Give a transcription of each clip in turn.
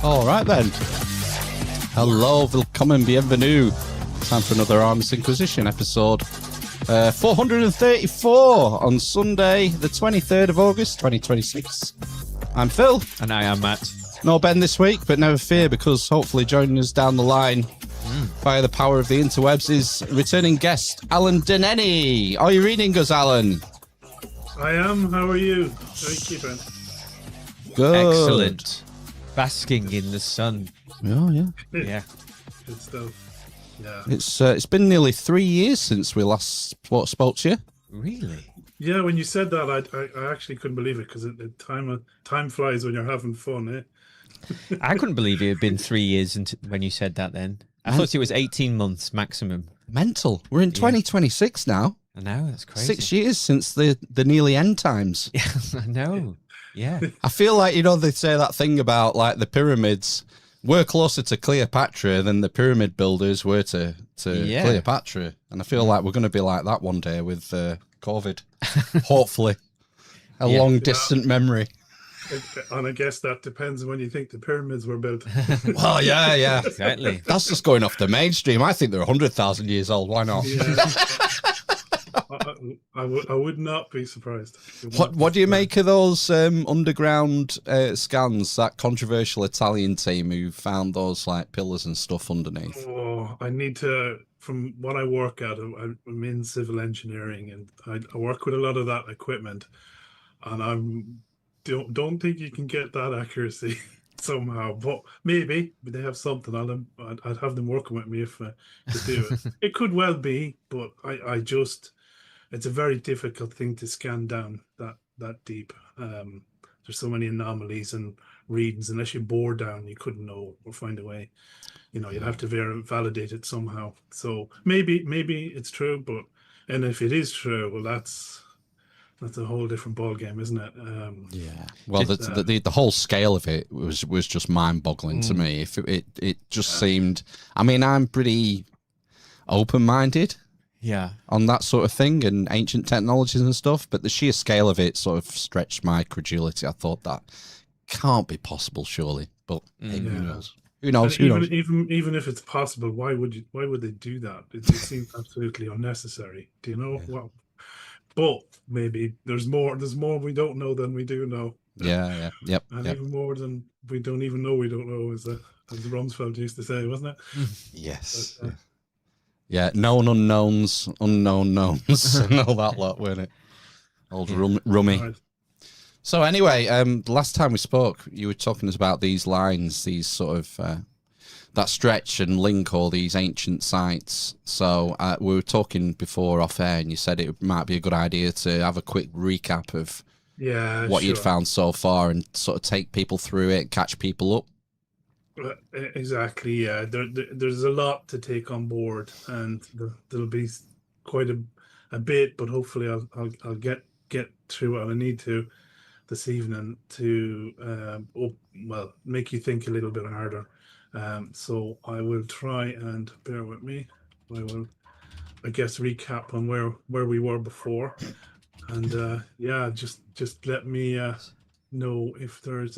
All right then. Hello, willkommen, bienvenue. Time for another Amish Inquisition episode 434 on Sunday, the 23rd of August, 2026. I'm Phil. And I am Matt. No Ben this week, but never fear, because hopefully joining us down the line via the power of the interwebs is returning guest Alan Denneny. Are you reading us, Alan? I am. How are you? How are you keeping? Good. Excellent. Basking in the sun. Oh, yeah. Yeah. Good stuff. Yeah. It's been nearly 3 years since we last spoke to you. Really? Yeah, when you said that, I actually couldn't believe it, because time flies when you're having fun, eh? I couldn't believe it had been 3 years when you said that then. I thought it was 18 months maximum. Mental. We're in 2026 now. I know, that's crazy. 6 years since the nearly end times. Yeah, I know. Yeah. I feel like, they say that thing about like the pyramids. We're closer to Cleopatra than the pyramid builders were to Cleopatra. And I feel like we're going to be like that one day with COVID. Hopefully. A long distant memory. And I guess that depends on when you think the pyramids were built. Well, yeah. Exactly. That's just going off the mainstream. I think they're 100,000 years old. Why not? Yeah. I would not be surprised. What do you make of those underground scans, that controversial Italian team who found those like pillars and stuff underneath? Oh, I need to, from what I work at, I'm in civil engineering, and I work with a lot of that equipment, and don't think you can get that accuracy somehow, but maybe they have something on them. I'd have them working with me if to do it. It could well be, but I just, it's a very difficult thing to scan down that deep. There's so many anomalies and readings. Unless you bore down, you couldn't know or find a way. You'd have to validate it somehow. So maybe it's true, and if it is true, well, that's a whole different ball game, isn't it? Yeah. Well, the whole scale of it was just mind-boggling to me. If it just seemed. I mean, I'm pretty open-minded. Yeah. On that sort of thing and ancient technologies and stuff, but the sheer scale of it sort of stretched my credulity. I thought that can't be possible, surely. But hey, who knows? Who knows? Even if it's possible, why would they do that? It seems absolutely unnecessary. Do you know? Yeah. Well, but maybe there's more we don't know than we do know. Yeah. Yep. And even more than we don't even know we don't know, as Rumsfeld used to say, wasn't it? Yes. But, yeah, known unknowns, unknown knowns, and all that lot, weren't it? Old rummy. Right. So anyway, the last time we spoke, you were talking us about these lines, these sort of, that stretch and link all these ancient sites. So we were talking before off air, and you said it might be a good idea to have a quick recap of what you'd found so far and sort of take people through it, catch people up. Exactly, yeah. There's a lot to take on board, and there'll be quite a bit, but hopefully I'll get through what I need to this evening to make you think a little bit harder. So I will try and bear with me. I will, I guess, recap on where we were before, and just let me know if there's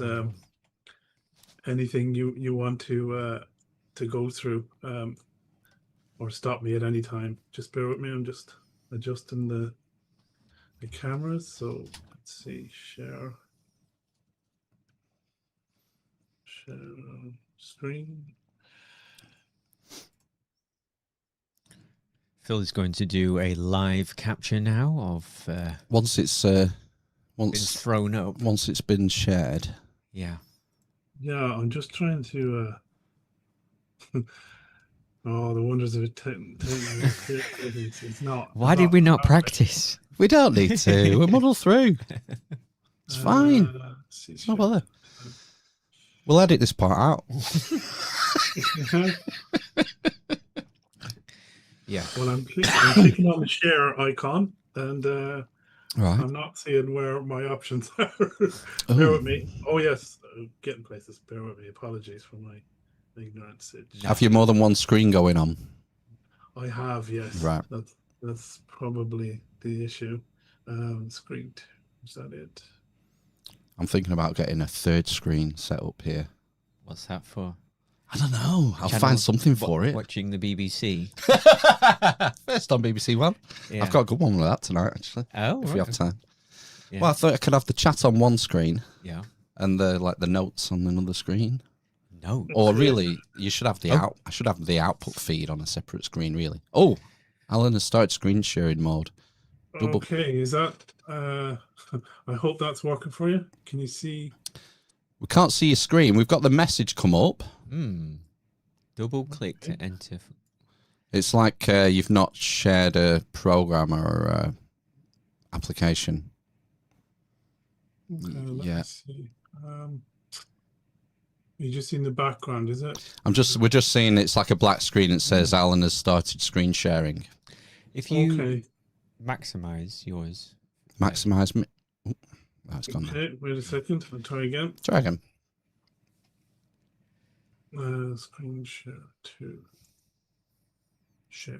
anything you want to go through, or stop me at any time. Just bear with me. I'm just adjusting the cameras. So let's see, share screen. Phil is going to do a live capture now of once it's thrown up. Once it's been shared. Yeah. Yeah, I'm just trying to. Oh, the wonders of it's not. Why did we not practice? We don't need to. We'll muddle through. It's fine. It's no bother. We'll edit this part out. Yeah. Well, I'm clicking on the share icon, and Right. I'm not seeing where my options are. Bear with me. Oh yes, getting places. Bear with me. Apologies for my ignorance. Have you more than one screen going on? I have, yes. Right. That's probably the issue. Screen two, is that it? I'm thinking about getting a third screen set up here. What's that for? I don't know. I'll Channel find something for it. Watching the BBC. First on BBC One. Yeah. I've got a good one with that tonight, actually. Oh, if we have time. Yeah. Well, I thought I could have the chat on one screen. Yeah. And the notes on another screen. No. Or really, you should have I should have the output feed on a separate screen. Really. Oh, Alan has started screen sharing mode. Okay, is that? I hope that's working for you. Can you see? We can't see your screen. We've got the message come up. Double click to enter. It's like you've not shared a program or application. Okay, let me see. You're just in the background, is it? We're just seeing it's like a black screen that says Alan has started screen sharing. If you maximize yours. Maximize me. Oh, that's gone. Okay, wait a second. I'll try again. Try again. Screen share to share.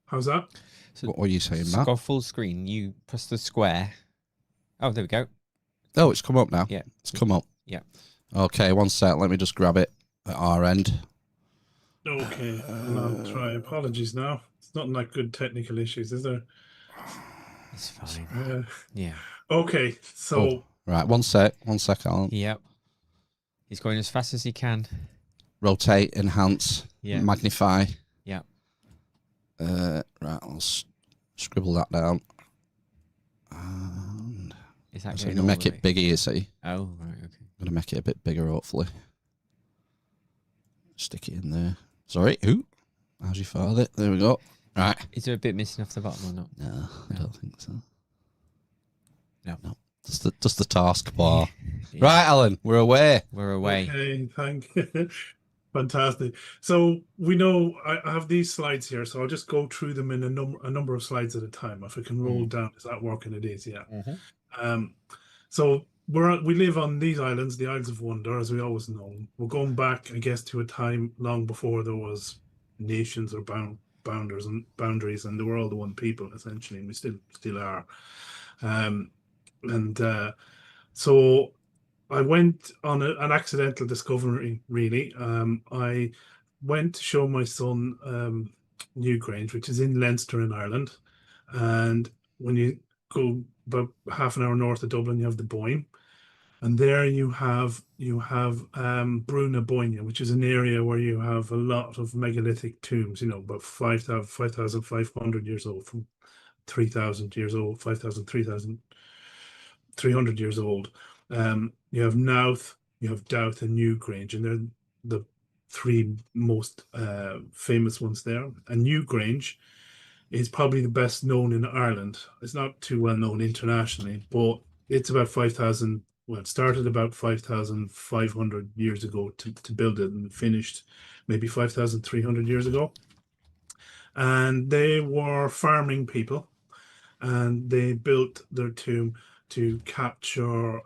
How's that? So what were you saying, Matt? Go full screen. You press the square. Oh, there we go. Oh, it's come up now. Yeah. It's come up. Yeah. Okay, one sec. Let me just grab it at our end. Okay, and I'll try. Apologies now. It's not like good technical issues, is there? It's fine. Yeah. Okay, so... right, one sec, Alan. Yep. He's going as fast as he can. Rotate, enhance, magnify. Yeah. Right, I'll scribble that down. And is that going to make it bigger, you see? Oh, right, okay. I'm going to make it a bit bigger, hopefully. Stick it in there. Sorry, who? How's your father? There we go. Right. Is there a bit missing off the bottom or not? No, I don't think so. No. Just the taskbar. Yeah. Right, Alan, we're away. We're away. Okay, thank you. Fantastic. So we know I have these slides here, so I'll just go through them in a number of slides at a time. If I can roll down, is that working? It is, yeah. So we live on these islands, the Isles of Wonder, as we always know. We're going back, I guess, to a time long before there was nations or boundaries, and they were all the one people essentially, and we still are. So I went on an accidental discovery, really. I went to show my son Newgrange, which is in Leinster in Ireland. And when you go about half an hour north of Dublin, you have the Boyne. And there you have Bruna Boyne, which is an area where you have a lot of megalithic tombs, about 5,500 years old, from 3,000 years old, 5,000, 3,300 years old. You have Knowth, you have Douth, and Newgrange, and they're the three most famous ones there. And Newgrange is probably the best known in Ireland. It's not too well known internationally, but it's about 5,000. Well, it started about 5,500 years ago to build it, and finished maybe 5,300 years ago. And they were farming people, and they built their tomb to capture,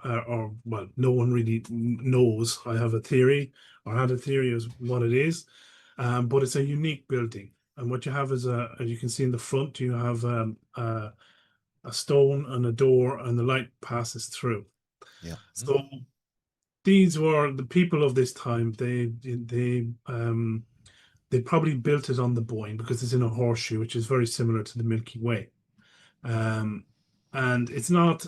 well, no one really knows. I have a theory, or had a theory as what it is, but it's a unique building. And what you have is, as you can see in the front, you have a stone and a door, and the light passes through. Yeah. So these were the people of this time. They probably built it on the Boyne because it's in a horseshoe, which is very similar to the Milky Way. And it's not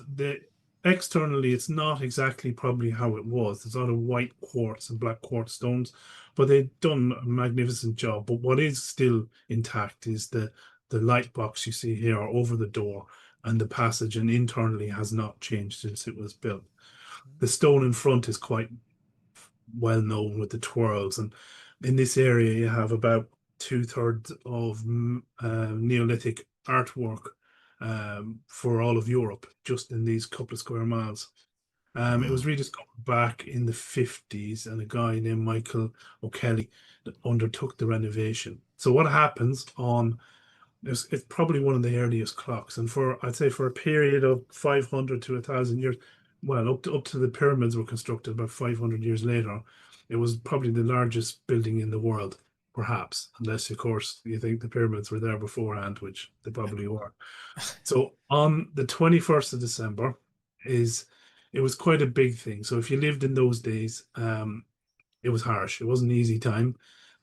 externally, it's not exactly probably how it was. There's a lot of white quartz and black quartz stones, but they've done a magnificent job. But what is still intact is the light box you see here over the door, and the passage, and internally has not changed since it was built. the stone in front is quite well known with the twirls, and in this area you have about 2/3 of Neolithic artwork for all of Europe, just in these couple of square miles. It was rediscovered back in the 50s, and a guy named Michael O'Kelly undertook the renovation. So what happens on it's probably one of the earliest clocks, and I'd say for a period of 500 to 1,000 years, well, up to the pyramids were constructed about 500 years later, it was probably the largest building in the world, perhaps, unless of course you think the pyramids were there beforehand, which they probably were. So on the 21st of December it was quite a big thing. So if you lived in those days, it was harsh. It wasn't an easy time.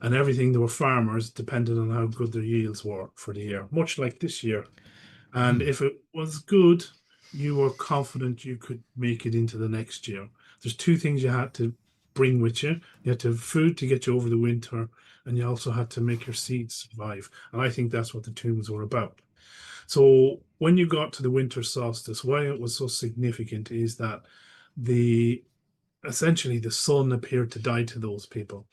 And everything, there were farmers, depended on how good their yields were for the year, much like this year. And if it was good, you were confident you could make it into the next year. There's two things you had to bring with you. You had to have food to get you over the winter, and you also had to make your seeds survive. And I think that's what the tombs were about. So when you got to the winter solstice, why it was so significant is that essentially the sun appeared to die to those people.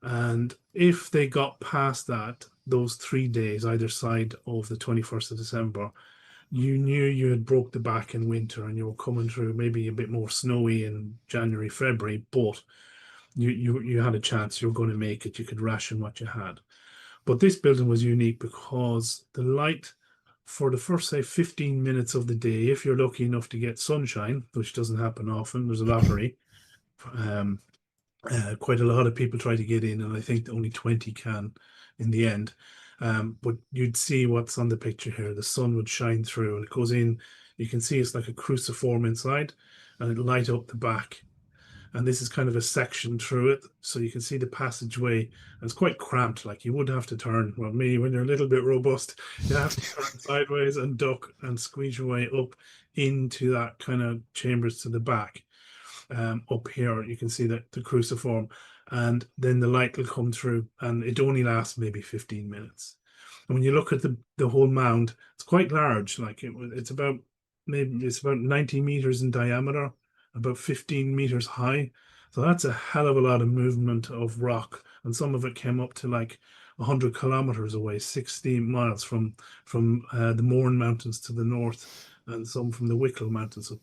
And if they got past that, those 3 days either side of the 21st of December, you knew you had broke the back in winter and you were coming through maybe a bit more snowy in January, February, but you had a chance, you were going to make it, you could ration what you had. But this building was unique because the light for the first, say, 15 minutes of the day, if you're lucky enough to get sunshine, which doesn't happen often, there's a lottery. Quite a lot of people try to get in, and I think only 20 can in the end. But you'd see what's on the picture here. The sun would shine through, and it goes in. You can see it's like a cruciform inside, and it light up the back. And this is kind of a section through it, so you can see the passageway. And it's quite cramped, like you would have to turn. Well, me, when you're a little bit robust, you have to turn sideways and duck and squeeze your way up into that kind of chambers to the back. Up here, you can see that the cruciform, and then the light will come through, and it only lasts maybe 15 minutes. And when you look at the whole mound, it's quite large. Like it's about 90 meters in diameter, about 15 meters high. So that's a hell of a lot of movement of rock, and some of it came up to like 100 kilometers away, 60 miles from the Mourne Mountains to the north, and some from the Wicklow Mountains. So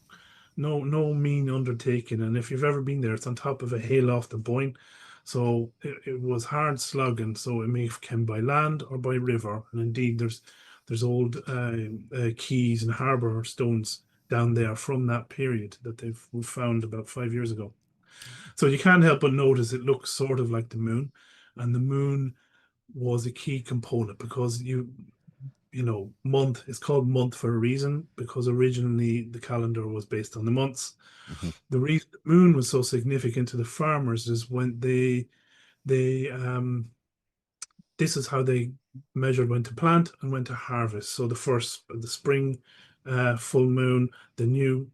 no mean undertaking. And if you've ever been there, it's on top of a hill off the Boyne. So it was hard slugging. So it may have come by land or by river. And indeed, there's old quays and harbour stones down there from that period that we found about 5 years ago. So you can't help but notice it looks sort of like the moon. And the moon was a key component because month is called month for a reason, because originally the calendar was based on the months. The reason the moon was so significant to the farmers is when they this is how they measured when to plant and when to harvest. So the spring full moon, the new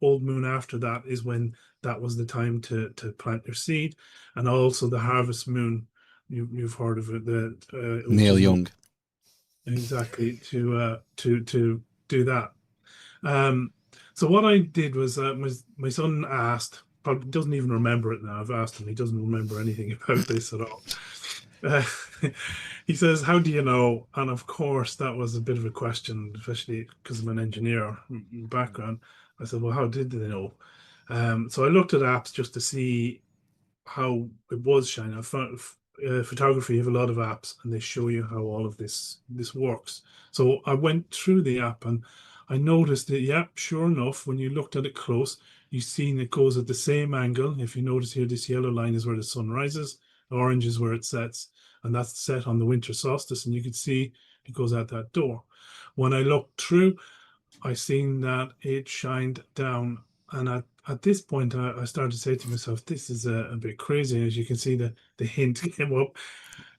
old moon after that is when that was the time to plant your seed, and also the harvest moon. You've heard of it, Neil Young. Exactly, to do that. So what I did was my son asked, probably doesn't even remember it now. I've asked him, he doesn't remember anything about this at all. He says, "How do you know?" And of course, that was a bit of a question, especially because I'm an engineer background. I said, "Well, how did they know?" So I looked at apps just to see how it was shining. I found photography, you have a lot of apps, and they show you how all of this works. So I went through the app, and I noticed that, yeah, sure enough, when you looked at it close, you seen it goes at the same angle. If you notice here, this yellow line is where the sun rises, orange is where it sets, and that's set on the winter solstice, and you can see it goes out that door. When I looked through, I seen that it shined down, and at this point, I started to say to myself, this is a bit crazy. As you can see, the hint came up.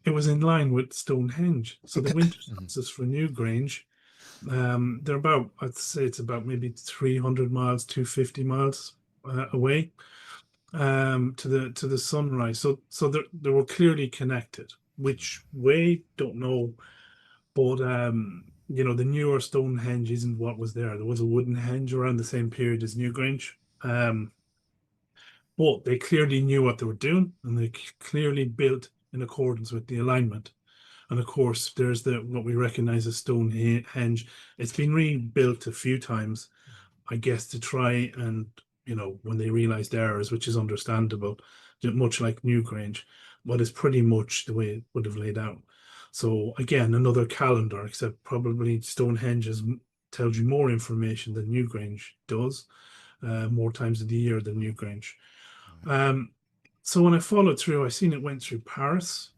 It was in line with Stonehenge. So the winter solstice for Newgrange, they're about, I'd say it's about maybe 300 miles, 250 miles away to the sunrise. So they were clearly connected. Which way, don't know. But the newer Stonehenge isn't what was there. There was a wooden henge around the same period as Newgrange. But they clearly knew what they were doing, and they clearly built in accordance with the alignment. And of course, there's what we recognize as Stonehenge. It's been rebuilt a few times, I guess, to try and, when they realized errors, which is understandable, much like Newgrange, but it's pretty much the way it would have laid out. So again, another calendar, except probably Stonehenge tells you more information than Newgrange does, more times of the year than Newgrange. So when I followed through, I seen it went through Paris,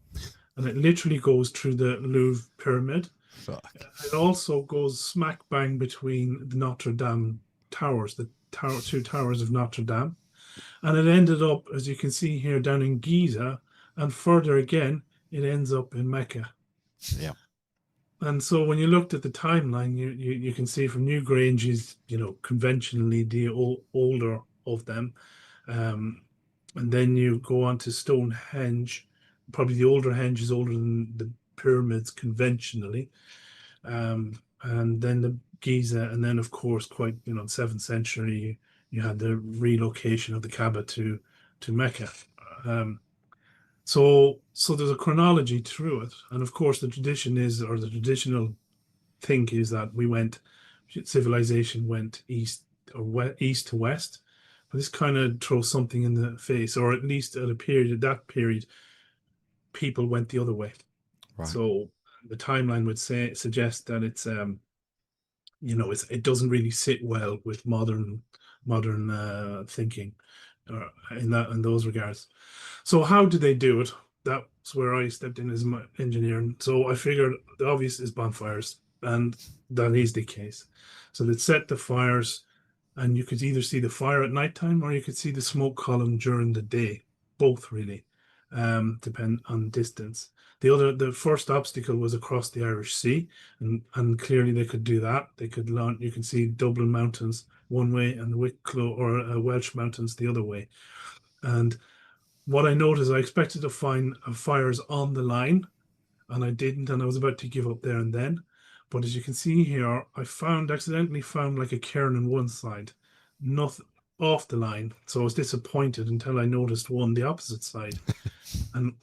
and it literally goes through the Louvre pyramid. Fuck. It also goes smack bang between the Notre Dame towers, the two towers of Notre Dame. And it ended up, as you can see here, down in Giza, and further again, it ends up in Mecca. Yeah. And so when you looked at the timeline, you can see from Newgrange is, conventionally the older of them. And then you go on to Stonehenge. Probably the older henge is older than the pyramids conventionally. And then the Giza, and then of course, quite, the 7th century, you had the relocation of the Kaaba to Mecca. So there's a chronology through it. And of course, the traditional think is that civilization went east to west. But this kind of throws something in the face, or at least at that period, people went the other way. Right. So the timeline would suggest that it's it doesn't really sit well with modern thinking in those regards. So how do they do it? That's where I stepped in as my engineer. So I figured the obvious is bonfires, and that is the case. So they'd set the fires, and you could either see the fire at nighttime or you could see the smoke column during the day. Both really, depend on distance. The first obstacle was across the Irish Sea, and clearly they could do that. They could launch. You can see Dublin Mountains one way and the Wicklow or Welsh Mountains the other way. And what I noticed, I expected to find fires on the line, and I didn't, and I was about to give up there and then. But as you can see here, I accidentally found like a cairn on one side, nothing off the line. So I was disappointed until I noticed one the opposite side, and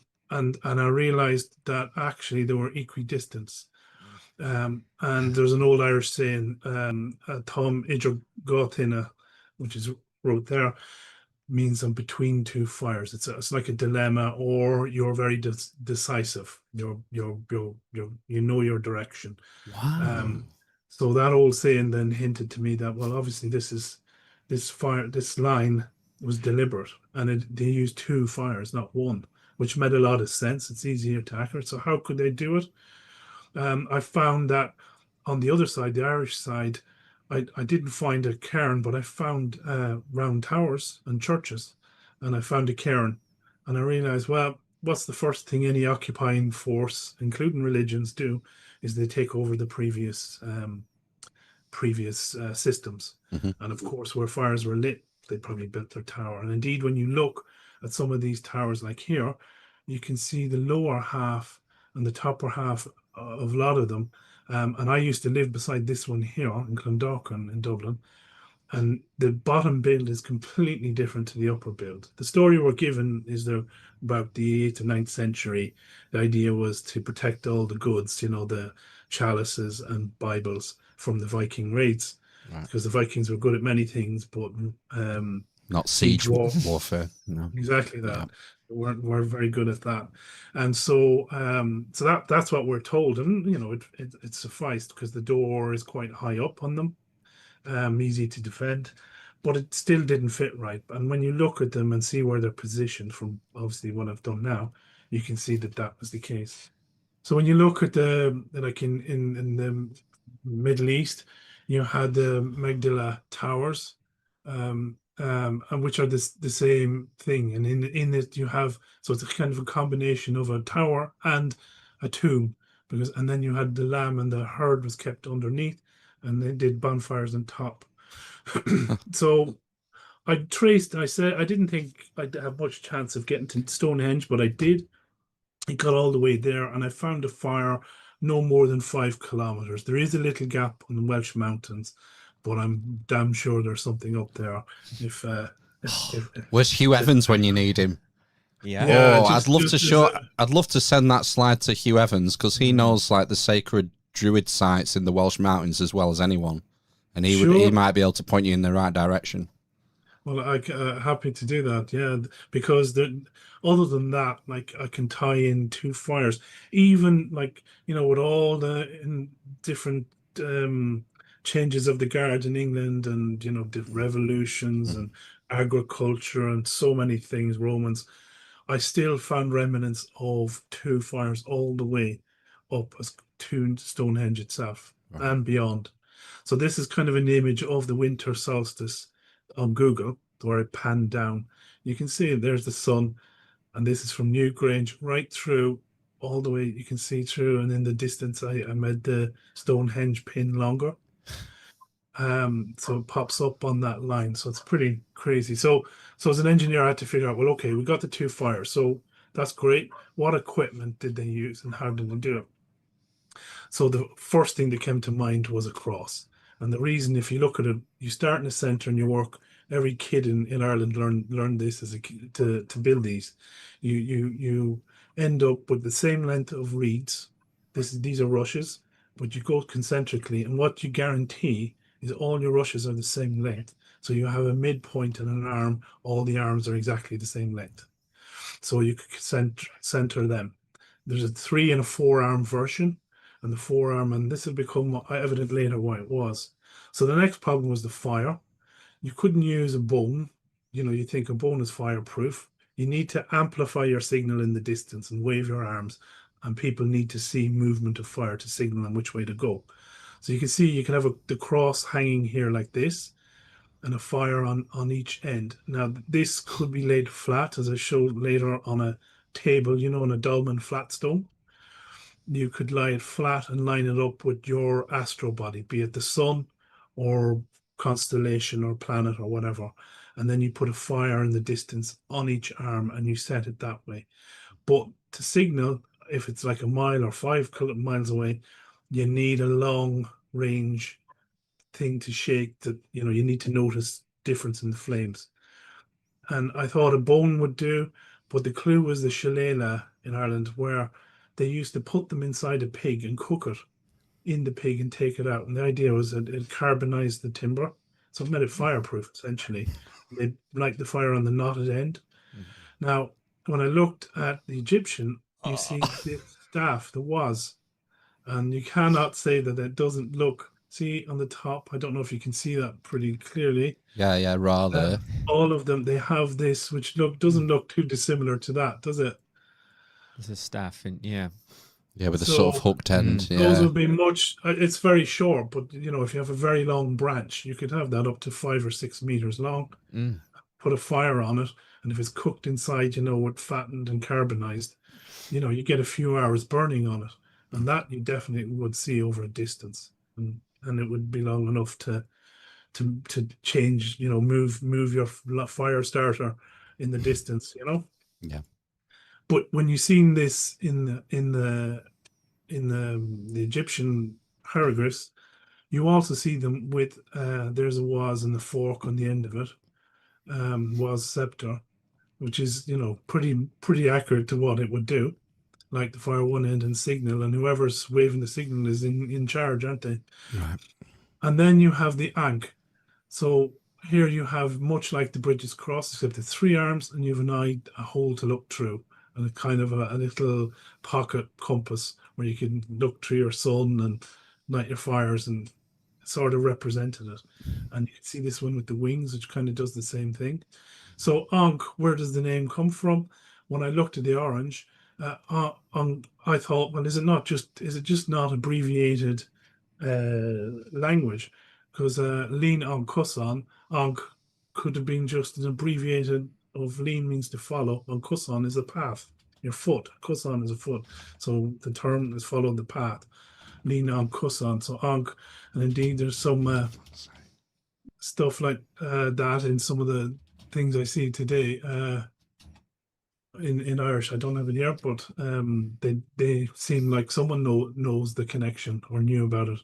I realized that actually they were equidistant. And there's an old Irish saying, "Tom Idir Gothina," which is wrote there, means I'm between two fires. It's like a dilemma, or you're very decisive. You know your direction. Wow. So that old saying then hinted to me that, well, obviously this line was deliberate, and they used two fires, not one, which made a lot of sense. It's easier to accurate. So how could they do it? I found that on the other side, the Irish side, I didn't find a cairn, but I found round towers and churches, and I found a cairn, and I realized, well, what's the first thing any occupying force, including religions, do is they take over the previous systems. Mm-hmm. And of course, where fires were lit, they probably built their tower. And indeed, when you look at some of these towers like here, you can see the lower half and the upper half of a lot of them. And I used to live beside this one here in Clondalkin in Dublin. And the bottom build is completely different to the upper build. The story we're given is about the 8th and 9th century. The idea was to protect all the goods, the chalices and Bibles from the Viking raids, right, because the Vikings were good at many things, but not siege warfare. No, exactly that. Yeah. We're very good at that, and so that's what we're told, and it sufficed because the door is quite high up on them. Easy to defend, but it still didn't fit right. And when you look at them and see where they're positioned from, obviously what I've done now, you can see that was the case. So when you look at like in the Middle East, you had the Magdala Towers, and which are the same thing. And in it you have, so it's a kind of a combination of a tower and a tomb, and then you had the lamb and the herd was kept underneath, and they did bonfires on top. So I said I didn't think I'd have much chance of getting to Stonehenge, but I did. I got all the way there, and I found a fire no more than 5 kilometers. There is a little gap on the Welsh mountains, but I'm damn sure there's something up there. If Where's Hugh Evans when you need him? Yeah. Yeah, Oh, just- I'd love just to as show. a- I'd love to send that slide to Hugh Evans because he knows like the sacred druid sites in the Welsh mountains as well as anyone, and he Sure. might be able to point you in the right direction. Well, I happy to do that, yeah, because other than that, like I can tie in two fires, even like with all the different changes of the guard in England, and the revolutions and agriculture and so many things, Romans. I still found remnants of two fires all the way up as to Stonehenge itself and beyond. So this is kind of an image of the winter solstice on Google, where I panned down. You can see there's the sun, and this is from Newgrange right through all the way. You can see through, and in the distance, I made the Stonehenge pin longer. So it pops up on that line. So it's pretty crazy. So as an engineer, I had to figure out, well, okay, we got the two fires. So that's great. What equipment did they use and how did they do it? So the first thing that came to mind was a cross. And the reason, if you look at it, you start in the center and you work. Every kid in Ireland learned this as a kid, to build these. You end up with the same length of reeds. These are rushes, but you go concentrically, and what you guarantee is all your rushes are the same length. So you have a midpoint and an arm. All the arms are exactly the same length. So you could center them. There's a 3 and a 4 arm version, and the 4 arm, and this will become evident later why it was. So the next problem was the fire. You couldn't use a bone. You think a bone is fireproof. You need to amplify your signal in the distance and wave your arms, and people need to see movement of fire to signal them which way to go. So you can see you can have the cross hanging here like this, and a fire on each end. Now this could be laid flat, as I showed later, on a table, on a dolmen flat stone. You could lie it flat and line it up with your astro body, be it the sun or constellation or planet or whatever. And then you put a fire in the distance on each arm and you set it that way. But to signal, if it's like a mile or 5 miles away, you need a long range thing to shake that, you need to notice difference in the flames. And I thought a bone would do, but the clue was the shillelagh in Ireland, where they used to put them inside a pig and cook it in the pig and take it out. And the idea was that it carbonized the timber, so it made it fireproof essentially. They light the fire on the knotted end. Now, when I looked at the Egyptian, you see the staff, the was, and you cannot say that it doesn't look. See on the top, I don't know if you can see that pretty clearly. Yeah, rather. All of them, they have this, which doesn't look too dissimilar to that, does it? There's a staff, and yeah, with a sort of hooked end. Those Yeah, would be much. It's very short, but if you have a very long branch, you could have that up to 5 or 6 meters long. Put a fire on it, and if it's cooked inside, with fattened and carbonized, you get a few hours burning on it, and that you definitely would see over a distance, and it would be long enough to change, move your fire starter in the distance, Yeah. But when you've seen this in the Egyptian hieroglyphs, you also see them with there's a was and the fork on the end of it, was scepter, which is pretty accurate to what it would do, like the fire one end and signal, and whoever's waving the signal is in charge, aren't they? Right. And then you have the ankh. So here you have, much like the British cross, except the 3 arms, and you have an eye, a hole to look through, and a kind of a little pocket compass where you can look through your sun and light your fires, and sort of represented it. And you can see this one with the wings, which kind of does the same thing. So Ankh, where does the name come from? When I looked at the orange, I thought, well, is it just not abbreviated language? Because lean on kusan, Ankh could have been just an abbreviated of lean means to follow, and kusan is a path, your foot. Kusan is a foot. So the term is follow the path. Lean on kusan. So Ankh, and indeed there's some stuff like that in some of the things I see today. in Irish. I don't have it here, but they seem like someone knows the connection or knew about it.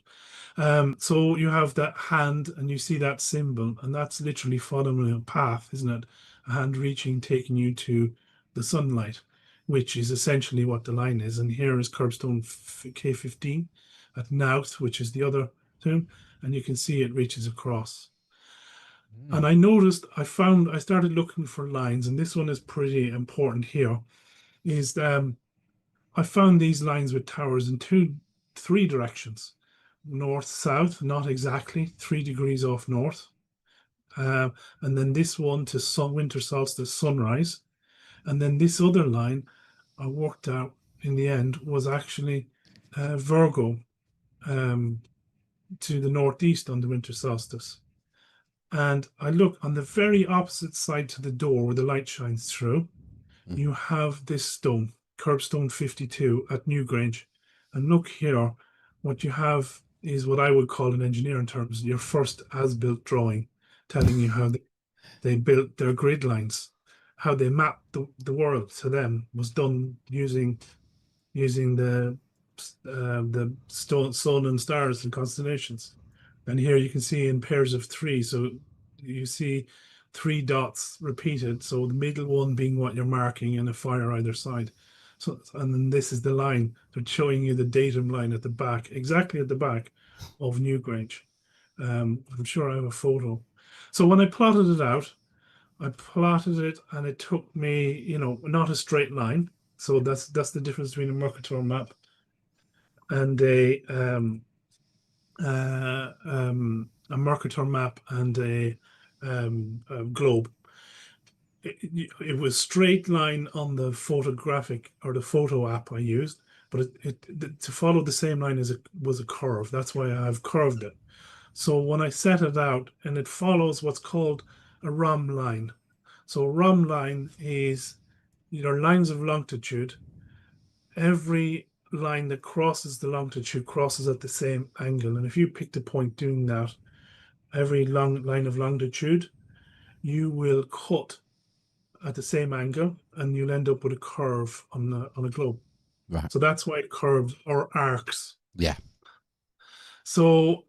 So you have that hand and you see that symbol, and that's literally following a path, isn't it? A hand reaching, taking you to the sunlight, which is essentially what the line is. And here is curbstone K15 at Nouth, which is the other tomb, and you can see it reaches across. And I noticed, I started looking for lines, and this one is pretty important here, is I found these lines with towers in three directions. North, south, not exactly, 3 degrees off north. And then this one to winter solstice sunrise. And then this other line I worked out in the end was actually Virgo to the northeast on the winter solstice. And I look on the very opposite side to the door where the light shines through, you have this stone, curbstone 52 at Newgrange. And look here, what you have is what I would call in engineering terms, your first as-built drawing, telling you how they built their grid lines, how they mapped the world to them was done using the sun and stars and constellations. And here you can see in pairs of 3. So you see 3 dots repeated. So the middle one being what you're marking and a fire either side. So, and then this is the line. They're showing you the datum line at the back, exactly at the back of Newgrange. I'm sure I have a photo. So when I plotted it out, I plotted it and it took me, not a straight line. So that's the difference between a Mercator map and a Mercator map and a globe. It was straight line on the photographic or the photo app I used, but to follow the same line was a curve. That's why I've curved it. So when I set it out, and it follows what's called a rhomb line. So a rhomb line is your lines of longitude. Every line that crosses the longitude crosses at the same angle. And if you picked a point doing that, every line of longitude, you will cut at the same angle, and you'll end up with a curve on a globe. Right. So that's why it curves or arcs. Yeah. So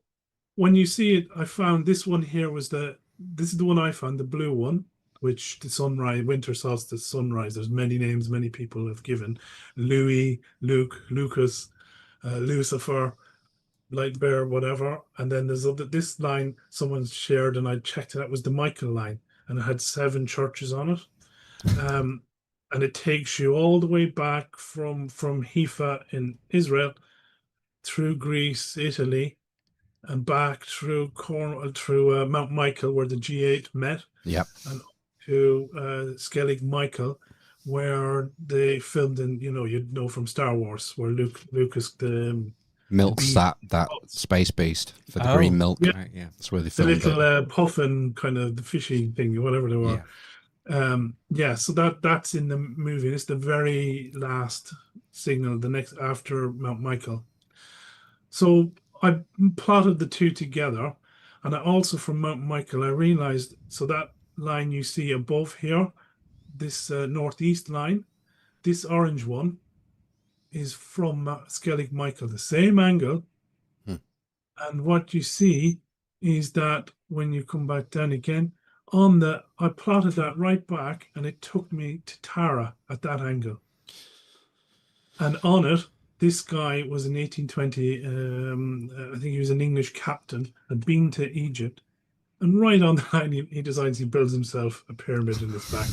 when you see it, I found this one here this is the one I found, the blue one, which the sunrise, winter solstice sunrise. There's many names, many people have given. Louis, Luke, Lucas, Lucifer, Light Bear, whatever. And then there's this line someone shared, and I checked it out, was the Michael line, and it had 7 churches on it. And it takes you all the way back from Haifa in Israel through Greece, Italy, and back through Cornwall, through Mount Michael, where the G8 met. Yep. And to Skellig Michael, where they filmed in, you'd know from Star Wars, where Lucas milks that space beast for the green milk. Yeah. Right, yeah. That's where they the filmed little puffin kind of the fishy thing, whatever they were. So that's in the movie. It's the very last signal, the next after Mount Michael. So I plotted the two together, and I also from Mount Michael I realized, so that line you see above here, this northeast line, this orange one is from Skellig Michael, the same angle. And what you see is that when you come back down again, I plotted that right back, and it took me to Tara at that angle. And on it, this guy was in 1820, I think he was an English captain, had been to Egypt. And right on the line, he decides he builds himself a pyramid in his back.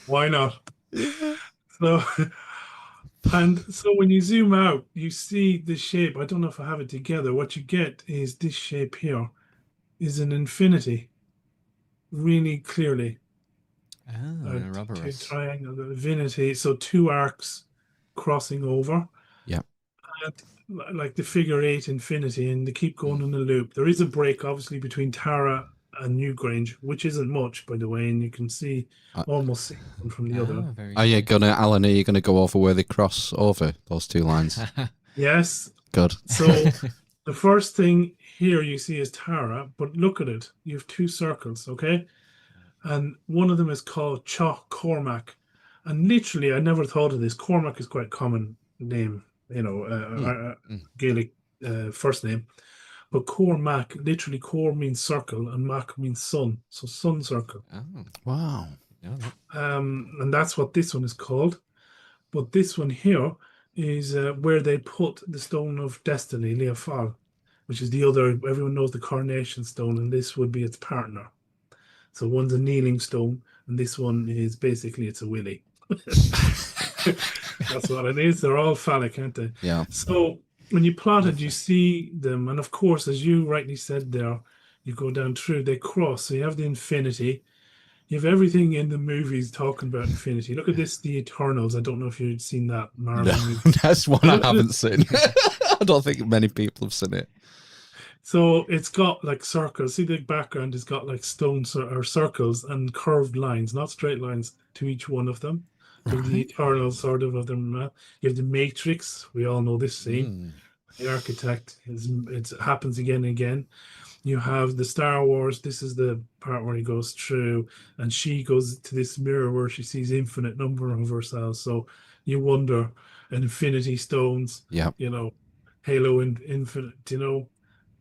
Why not? So when you zoom out, you see the shape. I don't know if I have it together. What you get is this shape here is an infinity, really clearly. Triangle, the infinity. So 2 arcs crossing over. Yeah. Like the figure 8 infinity, and they keep going in a loop. There is a break, obviously, between Tara and Newgrange, which isn't much, by the way, and you can see almost see one from the other. Are you Alan? Are you gonna go over where they cross over those 2 lines? Yes. Good. So the first thing here you see is Tara, but look at it. You have 2 circles, okay? and one of them is called Chalk Cormac. And literally, I never thought of this. Cormac is quite a common name, Gaelic first name. But Cormac, literally, Cor means circle and Mac means sun. So sun circle. Oh, Wow. And that's what this one is called. But this one here is where they put the stone of destiny, Leafal, which is the other, everyone knows the coronation stone, and this would be its partner. So one's a kneeling stone, and this one is basically it's a willy. That's what it is. They're all phallic, aren't they? Yeah. So when you plot it, you see them, and of course, as you rightly said there, you go down through, they cross. So you have the infinity. You have everything in the movies talking about infinity. Look at this, the Eternals. I don't know if you've seen that Marvel movie. That's one I haven't seen. I don't think many people have seen it. So it's got like circles. See, the background has got like stones or circles and curved lines, not straight lines, to each one of them. Right. The Eternal sort of them. You have the Matrix. We all know this scene. The Architect. It happens again and again. You have the Star Wars. This is the part where he goes through, and she goes to this mirror where she sees infinite number of herself. So you wonder, Infinity Stones. Yeah. You know, Halo Infinite. You know.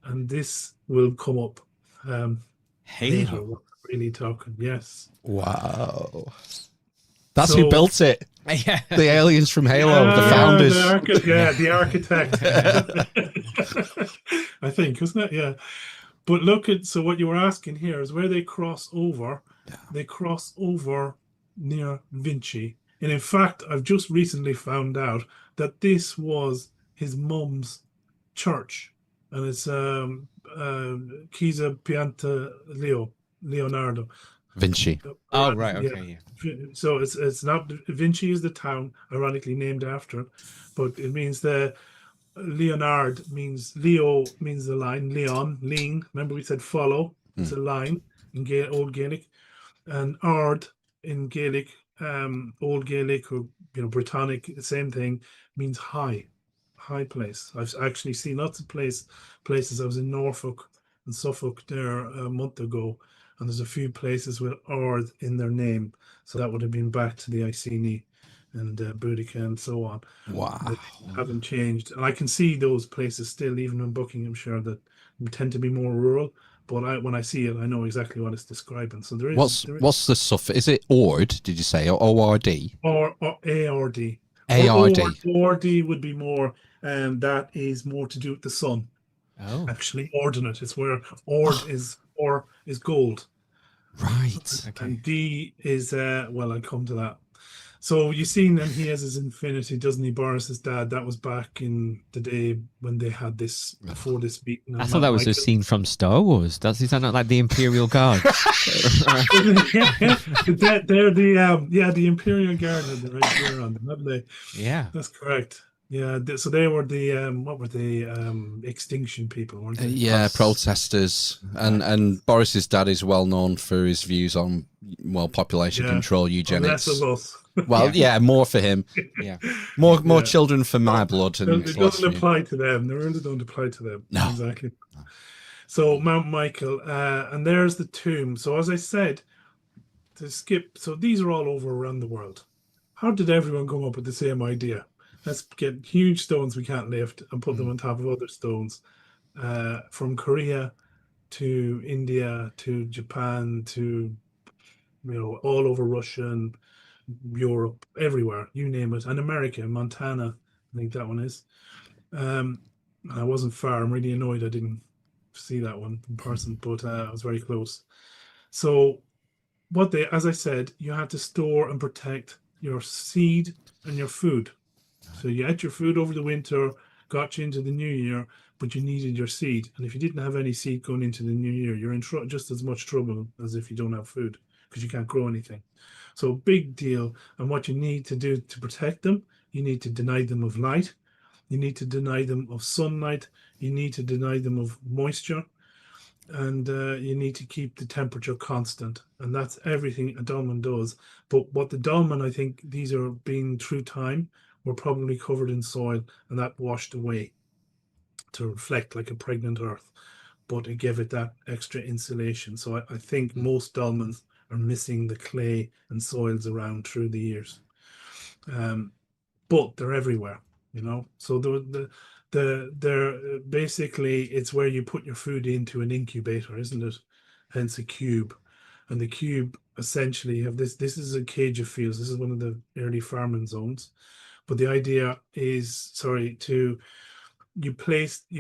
And this will come up later. We're really talking, yes. Wow. That's who built it. Yeah. The aliens from Halo, the founders. The architect. I think, isn't it? Yeah. But look at, so what you were asking here is where they cross over. Yeah. They cross over near Vinci. And in fact, I've just recently found out that this was his mum's church. And it's Chiesa Pianta Leonardo. Vinci. Oh, right. Okay. Yeah. So it's not, Vinci is the town, ironically named after it, but it means the Leonard means, Leo means the line, Leon, lean. Remember we said follow, it's a line in Old Gaelic. And Ard in Gaelic, Old Gaelic or Britannic, the same thing, means high place. I've actually seen lots of places. I was in Norfolk and Suffolk there a month ago, and there's a few places with Ard in their name. So that would have been back to the Iceni and Boudica and so on. Wow. They haven't changed. And I can see those places still, even in Buckinghamshire, that tend to be more rural. But when I see it, I know exactly what it's describing. So there is. What's the suffix? Is it Ord, did you say? Or O-R-D? Or A-R-D. A-R-D. O-R-D would be more, that is more to do with the sun. Oh. Actually, ordinate. It's where Ord is gold. Right. Okay. And D is, well, I'll come to that. So you've seen then he has his infinity, doesn't he? Boris's dad. That was back in the day when they had this, before this beating. I thought that was a scene from Star Wars. Is that not like the Imperial Guard? They're the Imperial Guard had the red gear on them, haven't they? Yeah. That's correct. Yeah, so they were the what were they? Extinction people, weren't they? Yeah, protesters. And Boris's dad is well known for his views on population control, eugenics. Less of us. Well, more for him. Yeah, more children for my blood. And it doesn't apply to them. They really don't apply to them. No, exactly. So Mount Michael, and there's the tomb. So as I said, to skip. So these are all over around the world. How did everyone come up with the same idea? Let's get huge stones we can't lift and put them on top of other stones. From Korea to India to Japan to all over Russia and Europe, everywhere, you name it, and America, Montana, I think that one is. I wasn't far. I'm really annoyed I didn't see that one in person, but I was very close. So as I said, you had to store and protect your seed and your food. So you ate your food over the winter, got you into the new year, but you needed your seed. And if you didn't have any seed going into the new year, you're in just as much trouble as if you don't have food, because you can't grow anything. So big deal. And what you need to do to protect them, you need to deny them of light. You need to deny them of sunlight. You need to deny them of moisture. And you need to keep the temperature constant. And that's everything a dolmen does. But what the dolmen, I think these are being through time, were probably covered in soil, and that washed away to reflect like a pregnant earth. But it gave it that extra insulation. So I think most dolmens are missing the clay and soils around through the years. But they're everywhere, you know. So they're basically, it's where you put your food into an incubator, isn't it? Hence a cube. And the cube essentially have this. This is a cage of fields. This is one of the early farming zones. But the idea is, sorry, you placed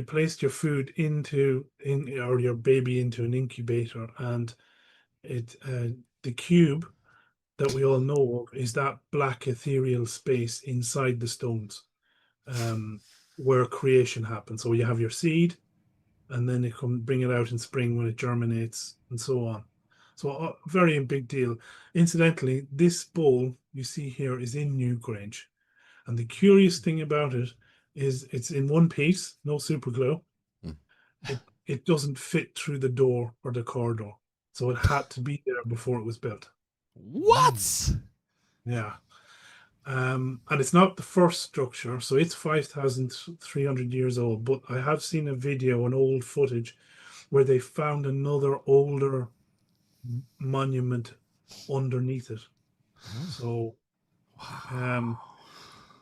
your food or your baby into an incubator, and the cube that we all know of is that black ethereal space inside the stones, where creation happens. So you have your seed, and then they come bring it out in spring when it germinates, and so on. So a very big deal. Incidentally, this bowl you see here is in Newgrange, and the curious thing about it is it's in one piece, no super glue. It doesn't fit through the door or the corridor, so it had to be there before it was built. What? Yeah. And it's not the first structure, so it's 5,300 years old. But I have seen a video, an old footage, where they found another older monument underneath it. So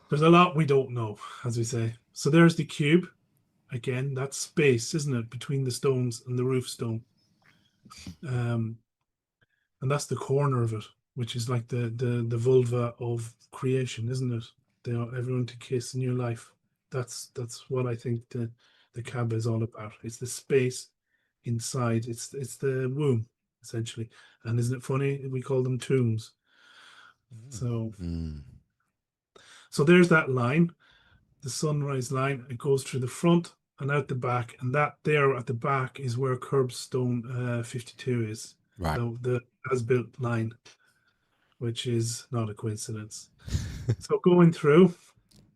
there's a lot we don't know, as we say. So there's the cube. Again, that's space, isn't it, between the stones and the roof stone. And that's the corner of it, which is like the vulva of creation, isn't it? They want everyone to kiss new life. That's what I think the Kaaba is all about. It's the space inside. It's the womb, essentially. And isn't it funny? We call them tombs. So there's that line, the sunrise line. It goes through the front and out the back, and that there at the back is where Curbstone 52 is. Right. The as-built line, which is not a coincidence. So going through,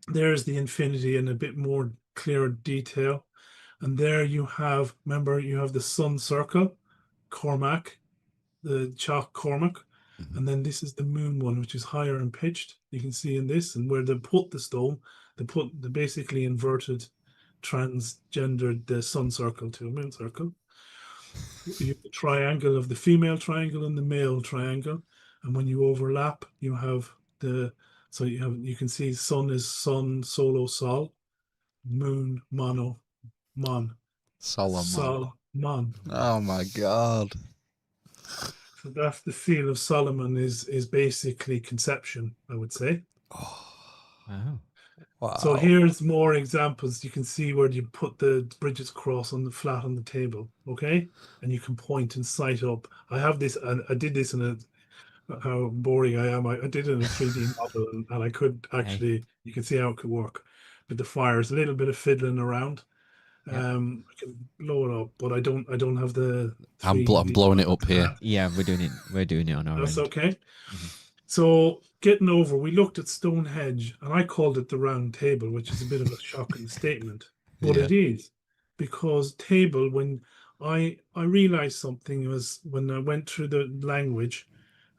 there's the infinity in a bit more clearer detail. And there you have, remember, you have the sun circle, Cormac, the chalk Cormac. And then this is the moon one, which is higher and pitched. You can see in this, and where they put the stone, they basically inverted, transgendered the sun circle to a moon circle. You have the triangle of the female triangle and the male triangle, and when you overlap, you have you can see sun is sun, solo, sol, moon, mono, mon, Solomon. sol, mon. Oh my God. So that's the seal of Solomon is basically conception, I would say. Oh. Wow. So here's more examples. You can see where you put the Bridget's cross on the flat on the table, okay? And you can point and sight up. I have this, and I did this in how boring I am. I did it in a 3D model, and I could actually, you can see how it could work with the fires. A little bit of fiddling around. I can blow it up, but I don't have the. I'm blowing it up here. Yeah, we're doing it on our That's end. okay. So getting over, we looked at Stonehenge, and I called it the round table, which is a bit of a shocking statement, but it is, because table, when I realized something was when I went through the language,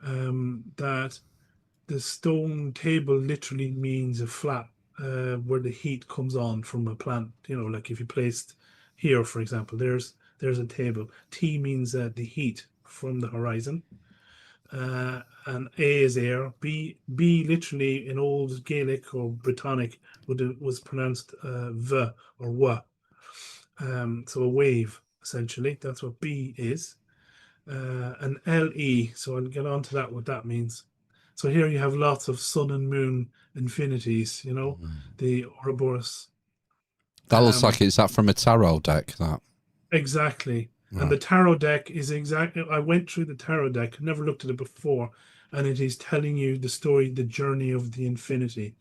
that the stone table literally means a flat, where the heat comes on from a plant. You know, like if you placed here, for example, there's a table. T means the heat from the horizon. And A is air. B literally in old Gaelic or Brittonic was pronounced v or w. So a wave, essentially. That's what B is. And LE, so I'll get on to that, what that means. So here you have lots of sun and moon infinities, you know, the Ouroboros. That looks like it's that from a tarot deck, that. Exactly. Right. And the tarot deck is exactly, I went through the tarot deck, never looked at it before, and it is telling you the story, the journey of the infinity,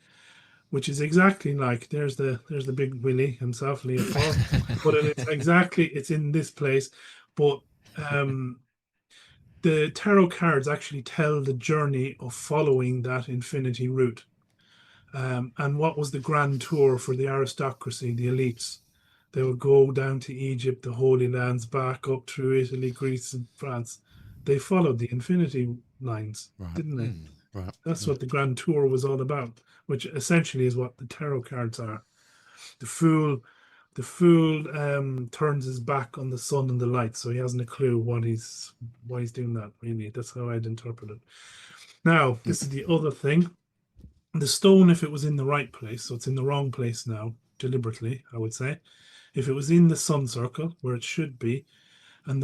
which is exactly like, there's the big Willie himself, Leopold, but it's in this place. But the tarot cards actually tell the journey of following that infinity route. And what was the grand tour for the aristocracy, the elites? They would go down to Egypt, the Holy Lands, back up through Italy, Greece, and France. They followed the infinity lines, didn't they? Right. That's what the grand tour was all about, which essentially is what the tarot cards are. The Fool the fool turns his back on the sun and the light, so he hasn't a clue why he's doing that. Really, that's how I'd interpret it. Now, this is the other thing. The stone, if it was in the right place, so it's in the wrong place now, deliberately, I would say. If it was in the sun circle where it should be, and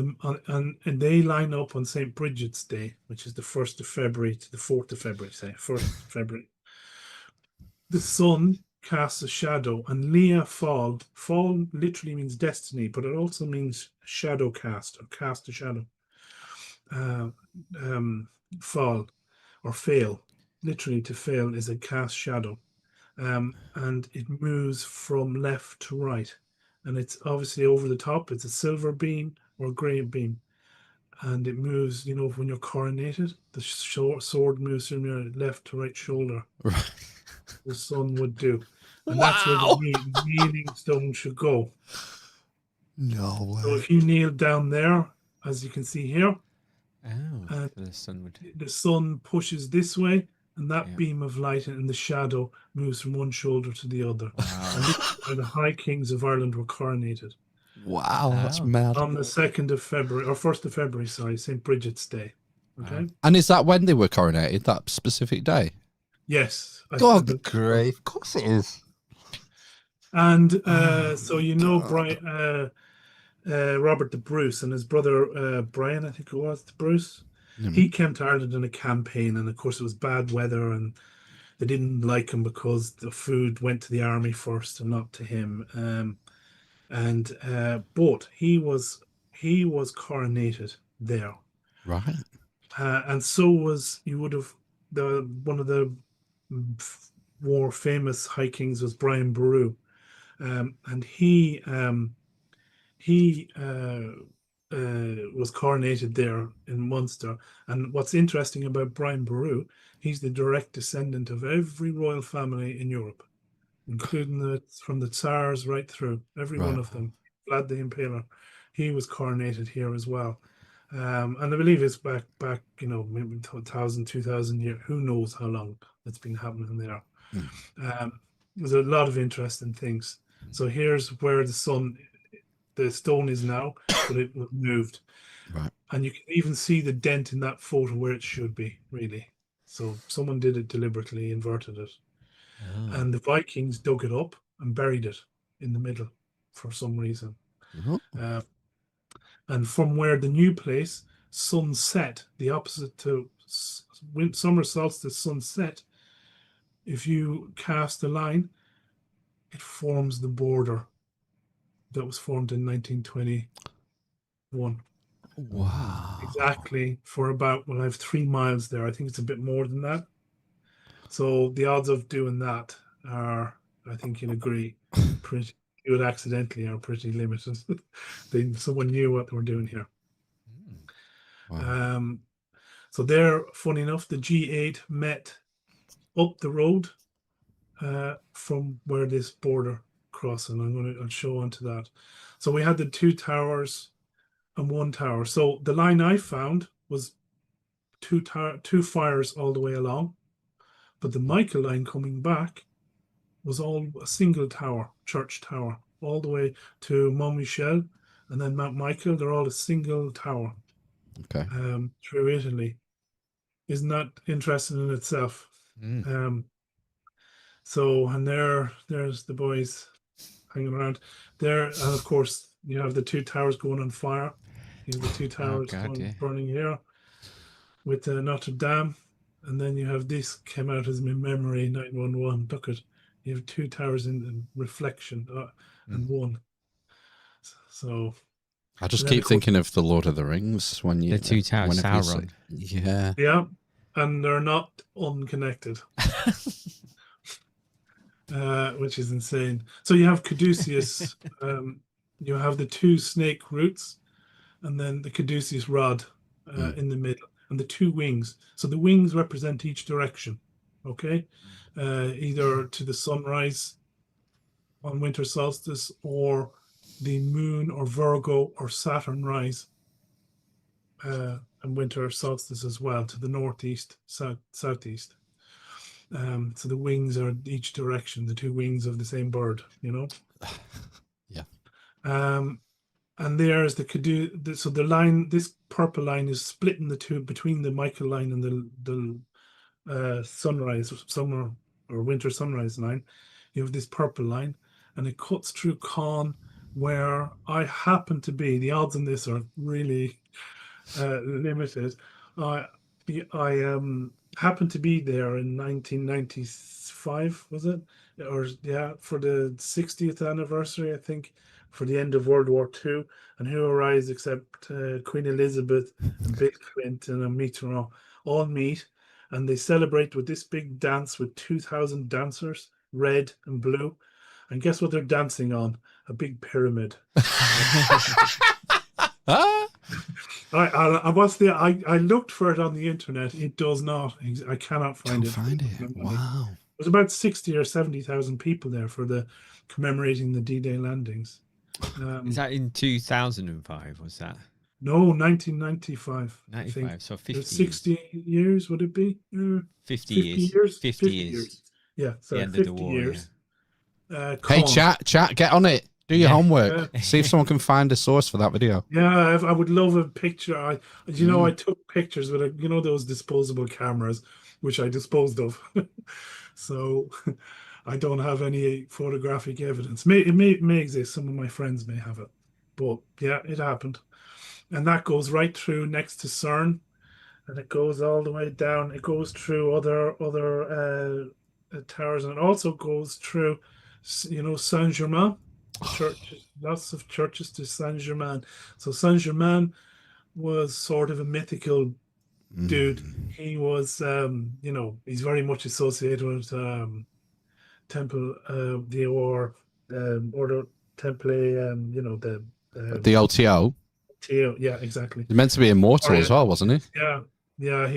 they line up on St. Bridget's Day, which is the 1st of February to the 4th of February, say 1st of February. The sun casts a shadow, and Leah fall literally means destiny, but it also means shadow cast or cast a shadow. Fall or fail. Literally, to fail is a cast shadow, and it moves from left to right, and it's obviously over the top. It's a silver beam or a grey beam, and it moves. You know, when you're coronated, the sword moves from your left to right shoulder. Right. The sun would do, and that's where the kneeling stone should go. No way. So if you kneel down there, as you can see here, Oh, the sun would. the sun pushes this way, and that Yeah. beam of light and the shadow moves from one shoulder to the other. Wow. And this is where the High Kings of Ireland were coronated Wow, that's Oh. mad. on the 2nd of February, or 1st of February, sorry, St. Bridget's Day. Okay. Wow. And is that when they were coronated? That specific day? Yes. God, grave. Of course it is. And Oh, so you know, God. Brian, Robert the Bruce and his brother Brian, I think it was the Bruce. He came to Ireland in a campaign, and of course it was bad weather, and they didn't like him because the food went to the army first and not to him. But he was coronated there, Right. and so was, you would have, one of the more famous High Kings was Brian Boru, and he was coronated there in Munster. And what's interesting about Brian Boru, he's the direct descendant of every royal family in Europe, including from the Tsars right through, every one of them. Vlad the Impaler, he was coronated here as well. And I believe it's back, maybe 1,000, 2,000 years. Who knows how long it's been happening there. There's a lot of interesting things. So here's where the stone is now, but it was moved. Right. And you can even see the dent in that photo where it should be, really. So someone did it deliberately, inverted it. Oh. And the Vikings dug it up and buried it in the middle for some reason. And from where the new place, sunset, the opposite to summer solstice, sunset, if you cast a line, it forms the border that was formed in 1921. Wow. Exactly, for about, well, I have 3 miles there. I think it's a bit more than that. So the odds of doing that are, I think you'll agree, pretty, do it accidentally, are pretty limited. Someone knew what they were doing here. Wow. So there, funny enough, the G8 met up the road from where this border crossing. I'll show onto that. So we had the 2 towers and 1 tower. So the line I found was 2 fires all the way along, but the Michael line coming back was all a single tower, church tower, all the way to Mont Michel and then Mount Michael. They're all a single tower. Okay. Through Italy. Isn't that interesting in itself? So, and there's the boys hanging around there, and of course you have the 2 towers going on fire. You have the 2 towers burning here with Notre Dame, and then you have this came out as my memory 911. Look at, you have 2 towers in reflection and 1. So I just keep thinking of the Lord of the Rings when you the 2 towers, Sauron. Yeah. Yeah, and they're not unconnected. Which is insane. So you have Caduceus, you have the 2 snake roots, and then the Caduceus rod in the middle, and the 2 wings. So the wings represent each direction, okay? Either to the sunrise on winter solstice, or the moon or Virgo or Saturn rise and winter solstice as well, to the northeast, southeast. So the wings are each direction, the 2 wings of the same bird, you know? Yeah. And there's the Cadu. So the line, this purple line, is splitting the two between the Michael line and the sunrise, summer or winter sunrise line. You have this purple line, and it cuts through Caen, where I happen to be. The odds on this are really limited. I happened to be there in 1995, was it? Or yeah, for the 60th anniversary, I think, for the end of World War II. And who arrives except Queen Elizabeth and Bill Clinton and Mitterrand all meet, and they celebrate with this big dance with 2,000 dancers, red and blue. And guess what they're dancing on? A big pyramid. I looked for it on the internet. It does not. I cannot find it. Find it. Wow. There's about 60 or 70,000 people there for the commemorating the D-Day landings. Is that in 2005? Was that? No, 1995. 95. So 50. 60 years would it be? 50 years. 50 years. Yeah. So the end 50 of the war. years. Yeah. Hey, chat, get on it. Do your homework. See if someone can find a source for that video. Yeah, I would love a picture. I took pictures with those disposable cameras, which I disposed of. So I don't have any photographic evidence. It may exist. Some of my friends may have it, but yeah, it happened, and that goes right through next to CERN, and it goes all the way down. It goes through other towers, and it also goes through, Saint-Germain. Churches, lots of churches to Saint-Germain. So Saint-Germain was sort of a mythical dude. He was, he's very much associated with Temple, the Order Temple, the OTO. Yeah, exactly. He's meant to be immortal as well, wasn't he? Yeah.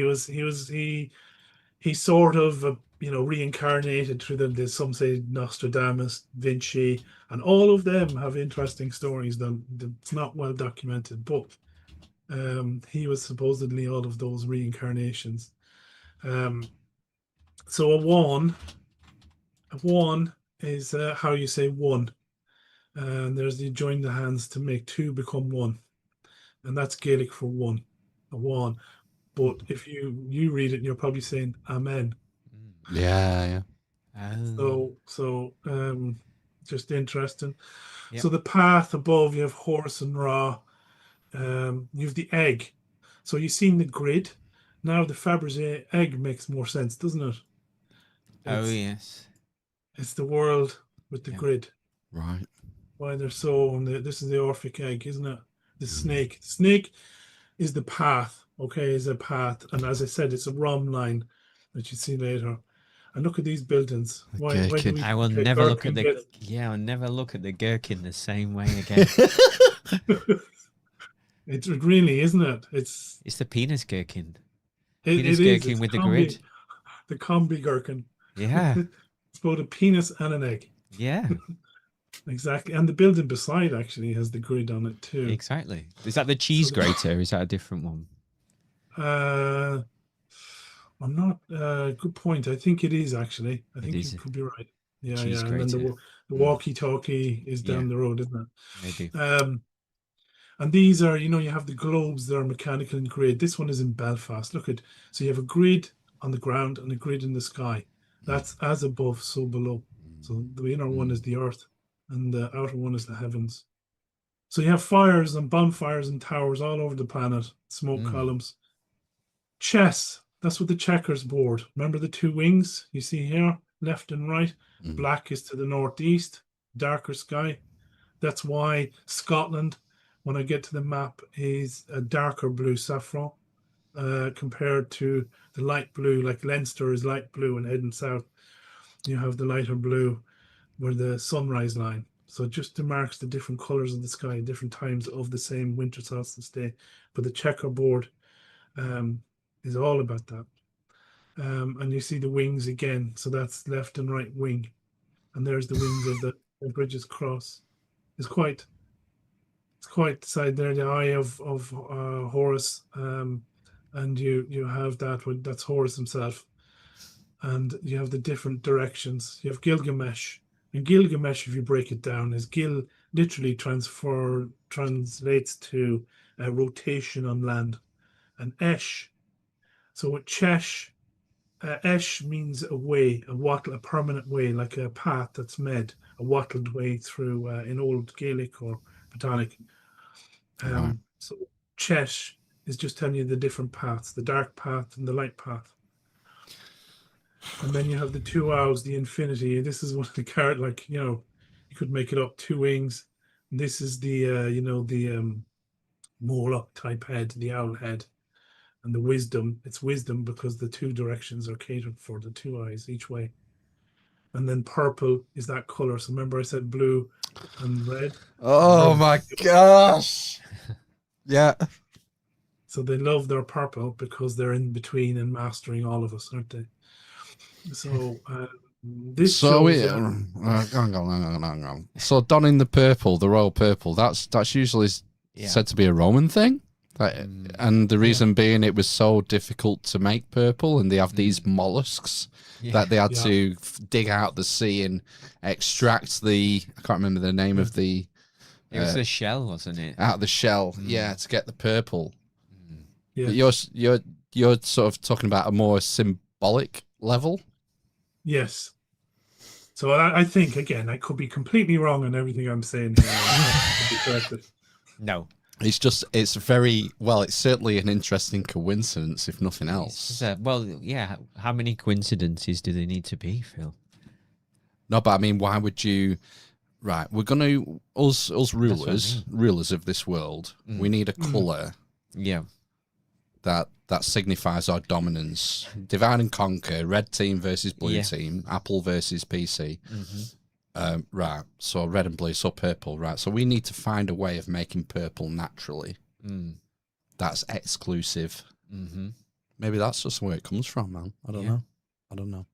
He sort of reincarnated through some say Nostradamus, Vinci, and all of them have interesting stories that it's not well documented, but he was supposedly all of those reincarnations. So a one is how you say one, and there's you join the hands to make two become one, and that's Gaelic for one, a one. But if you read it, you're probably saying amen. Yeah. So just interesting. Yep. So the path above, you have Horus and Ra. You have the egg. So you've seen the grid. Now the Fabergé egg makes more sense, doesn't it? Yes. It's the world with the grid. Right. Why they're so. This is the Orphic egg, isn't it? The snake. Snake is the path. Okay, is a path, and as I said, it's a rom line that you see later. And look at these buildings. Why do we I will never look at the I'll never look at the gherkin the same way again. It really, isn't it? It's the penis gherkin. Penis gherkin with the grid. The combi gherkin. Yeah. It's both a penis and an egg. Yeah. Exactly. And the building beside actually has the grid on it too. Exactly. Is that the cheese grater? Is that a different one? I'm not. Good point. I think it is actually. I think you could be right. Yeah. And then the walkie-talkie is down the road, isn't it? Maybe. And these are, you have the globes that are mechanical and grid. This one is in Belfast. So you have a grid on the ground and a grid in the sky. That's as above, so below. So the inner one is the earth, and the outer one is the heavens. So you have fires and bonfires and towers all over the planet, smoke columns. Chess. That's what the checkers board. Remember the two wings you see here, left and right? Black is to the northeast, darker sky. That's why Scotland, when I get to the map, is a darker blue saffron compared to the light blue, like Leinster is light blue and heading south. You have the lighter blue where the sunrise line. So it just demarks the different colors of the sky at different times of the same winter solstice day. But the checkerboard is all about that. And you see the wings again. So that's left and right wing. And there's the wings of the Bridges Cross. It's quite side there, the eye of Horus. And you have that's Horus himself. And you have the different directions. You have Gilgamesh. And Gilgamesh, if you break it down, is Gil literally translates to rotation on land. And esh, so with chesh, esh means a way, a wattle, a permanent way, like a path that's made, a wattled way through in Old Gaelic or Britannic. Right. So chesh is just telling you the different paths, the dark path and the light path. And then you have the two owls, the infinity. This is one of the carrot, like, you could make it up, two wings. This is the the Moloch type head, the owl head. And the wisdom, it's wisdom because the two directions are catered for, the two eyes each way. And then purple is that color. So remember I said blue and red? Oh my gosh. Yeah. So they love their purple because they're in between and mastering all of us, aren't they? So this So shows hang on. So donning the purple, the royal purple, that's usually said to be a Roman thing. And the reason being it was so difficult to make purple, and they have these mollusks that they had to dig out the sea and extract the, I can't remember the name of the, it was the shell, wasn't it? out of the shell, to get the purple. Yeah. But you're sort of talking about a more symbolic level. Yes. So I think, again, I could be completely wrong on everything I'm saying here. I could be corrected. No. It's certainly an interesting coincidence, if nothing else. Well, yeah. How many coincidences do they need to be, Phil? No, but I mean, why would you? Right, we're going to us rulers of this world. We need a color. Yeah. That signifies our dominance. Divide and conquer. Red team versus blue team. Apple versus PC. Right. So red and blue. So purple. Right. So we need to find a way of making purple naturally. That's exclusive. Maybe that's just where it comes from, man. I don't know.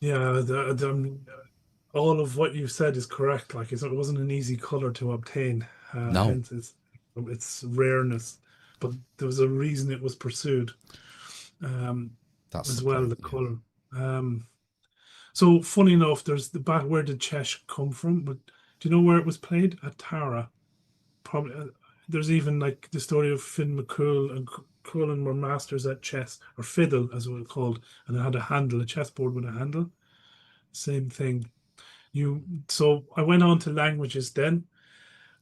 Yeah. All of what you said is correct. Like, it wasn't an easy color to obtain. No. Hence its rareness. But there was a reason it was pursued. That's as the well, point, the color. So funny enough, there's where did chess come from? But do you know where it was played? At Tara. Probably. There's even like the story of Finn McCool and Cullen were masters at chess, or fiddle as it was called, and it had a handle, a chessboard with a handle. Same thing. So I went on to languages then,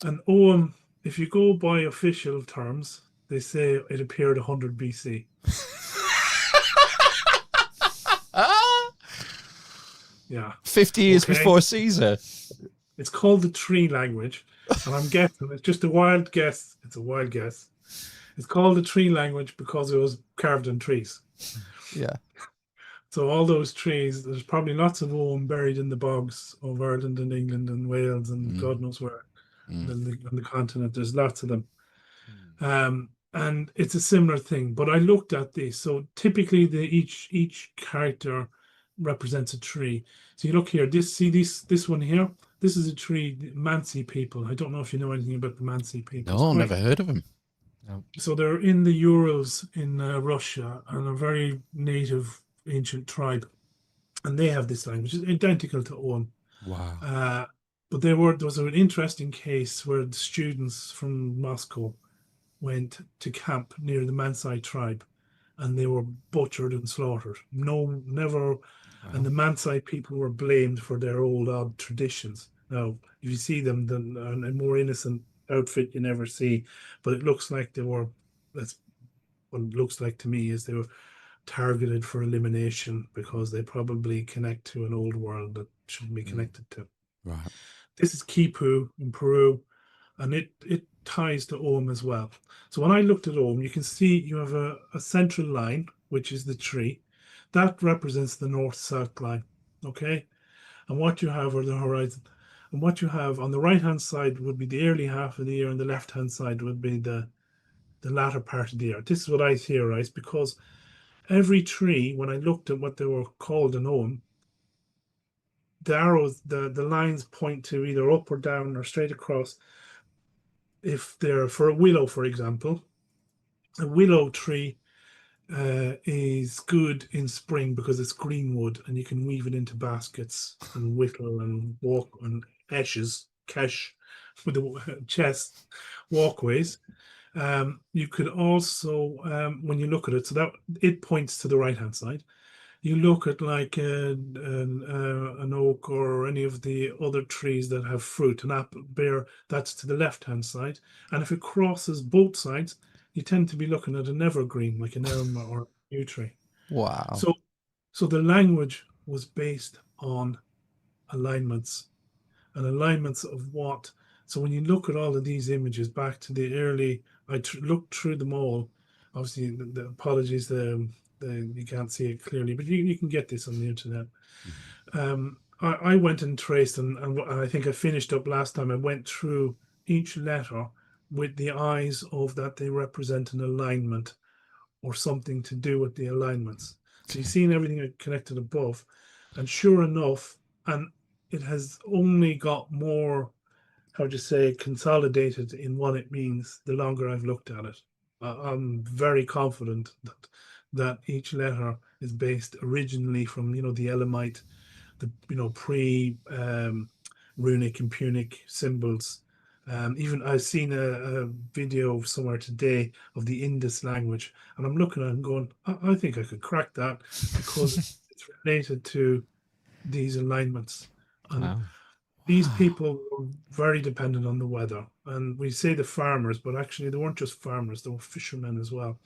and if you go by official terms, they say it appeared 100 BC. Yeah. 50 years before Caesar. It's called the tree language, and I'm guessing, it's just a wild guess. It's a wild guess. It's called the tree language because it was carved in trees. Yeah. So all those trees, there's probably lots of them buried in the bogs of Ireland and England and Wales and God knows where. On the continent, there's lots of them. And it's a similar thing. But I looked at this. So typically each character represents a tree. So you look here, this one here, this is a tree, the Mansi people. I don't know if you know anything about the Mansi people. No, never heard of them. No. So they're in the Urals in Russia, and a very native ancient tribe. And they have this language. It's identical to Owen. Wow. But there was an interesting case where the students from Moscow went to camp near the Mansai tribe, and they were butchered and slaughtered. No, never. Wow. And the Mansai people were blamed for their old odd traditions. Now, if you see them, then a more innocent outfit you never see, but it looks like that's what it looks like to me, is they were targeted for elimination because they probably connect to an old world that shouldn't be connected to. Right. This is Quipu in Peru, and it ties to Ohm as well. So when I looked at Ohm, you can see you have a central line, which is the tree. That represents the north-south line, okay? And what you have are the horizon. And what you have on the right-hand side would be the early half of the year, and the left-hand side would be the latter part of the year. This is what I theorized, because every tree, when I looked at what they were called in Ohm, the arrows, the lines point to either up or down or straight across. If they're for a willow, for example, a willow tree is good in spring because it's green wood and you can weave it into baskets and whittle and walk on ashes. cache with the chest walkways. You could also, when you look at it, so that it points to the right hand side. You look at like an oak or any of the other trees that have fruit, an apple, pear, that's to the left hand side. And if it crosses both sides, you tend to be looking at an evergreen, like an elm or a yew tree. Wow. So, so the language was based on alignments, and alignments of what. So when you look at all of these images back to the early, looked through them all. Obviously, the apologies, you can't see it clearly, but you can get this on the internet. I went and traced, and I think I finished up last time. I went through each letter with the eyes of that they represent an alignment or something to do with the alignments. So you've seen everything connected above, and sure enough, and it has only got more, how would you say, consolidated in what it means the longer I've looked at it. I'm very confident that each letter is based originally from, the Elamite, the pre runic and Punic symbols. Even I've seen a video somewhere today of the Indus language, and I'm looking at it and going, I think I could crack that because it's related to these alignments. And Wow. these people were very dependent on the weather. And we say the farmers, but actually they weren't just farmers, they were fishermen as well.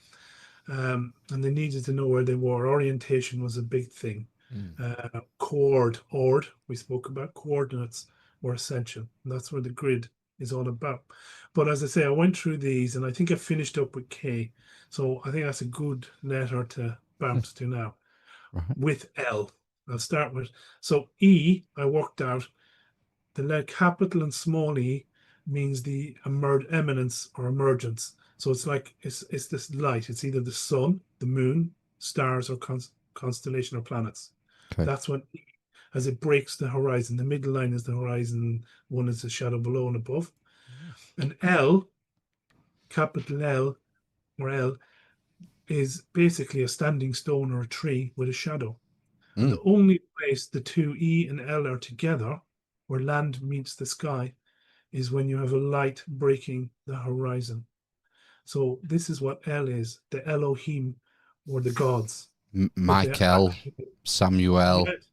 And they needed to know where they were. Orientation was a big thing. We spoke about coordinates were essential. And that's where the grid is all about. But as I say, I went through these and I think I finished up with K. So I think that's a good letter to bounce to now. Right. With L. I'll start with, so E, I worked out the capital and small e means the eminence or emergence. So it's like it's this light. It's either the sun, the moon, stars, or constellation or planets. Okay. That's when, as it breaks the horizon, the middle line is the horizon. One is the shadow below and above. And L, capital L or L, is basically a standing stone or a tree with a shadow. And the only place the two E and L are together, where land meets the sky, is when you have a light breaking the horizon. So this is what El is, the Elohim, or the gods. Michael, Samuel, yes,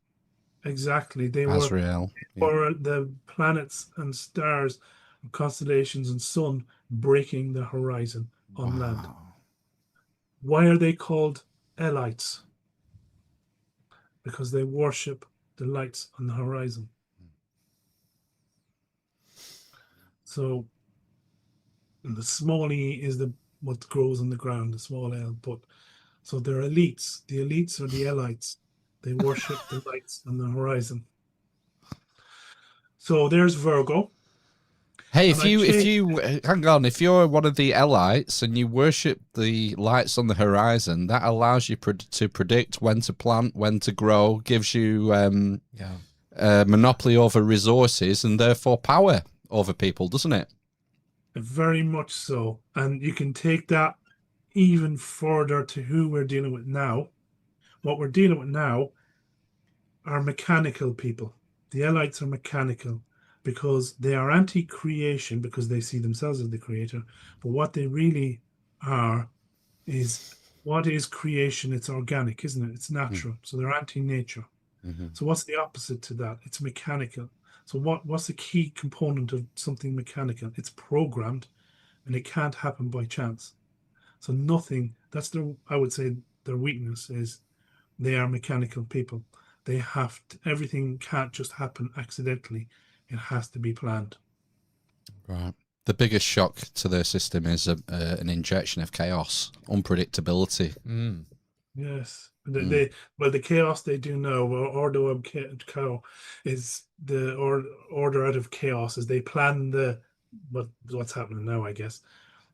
exactly. They Azrael. were the planets and stars, and constellations and sun breaking the horizon on land. Why are they called Elites? Because they worship the lights on the horizon. So and the small e is what grows on the ground, the small l. But so they're elites. The elites are the elites. They worship the lights on the horizon. So there's Virgo. Hey, if you hang on, if you're one of the Elites and you worship the lights on the horizon, that allows you to predict when to plant, when to grow, gives you monopoly over resources and therefore power over people, doesn't it? Very much so. And you can take that even further to who we're dealing with now. What we're dealing with now are mechanical people. The Elites are mechanical because they are anti-creation because they see themselves as the creator. But what they really are is, what is creation? It's organic, isn't it? It's natural. So they're anti-nature. So what's the opposite to that? It's mechanical. So what's the key component of something mechanical? It's programmed, and it can't happen by chance. So nothing, I would say their weakness is they are mechanical people. They have to, everything can't just happen accidentally. It has to be planned. Right. The biggest shock to their system is an injection of chaos, unpredictability. Yes. The chaos they do know, or order of chaos, is the order out of chaos, is they plan what's happening now, I guess,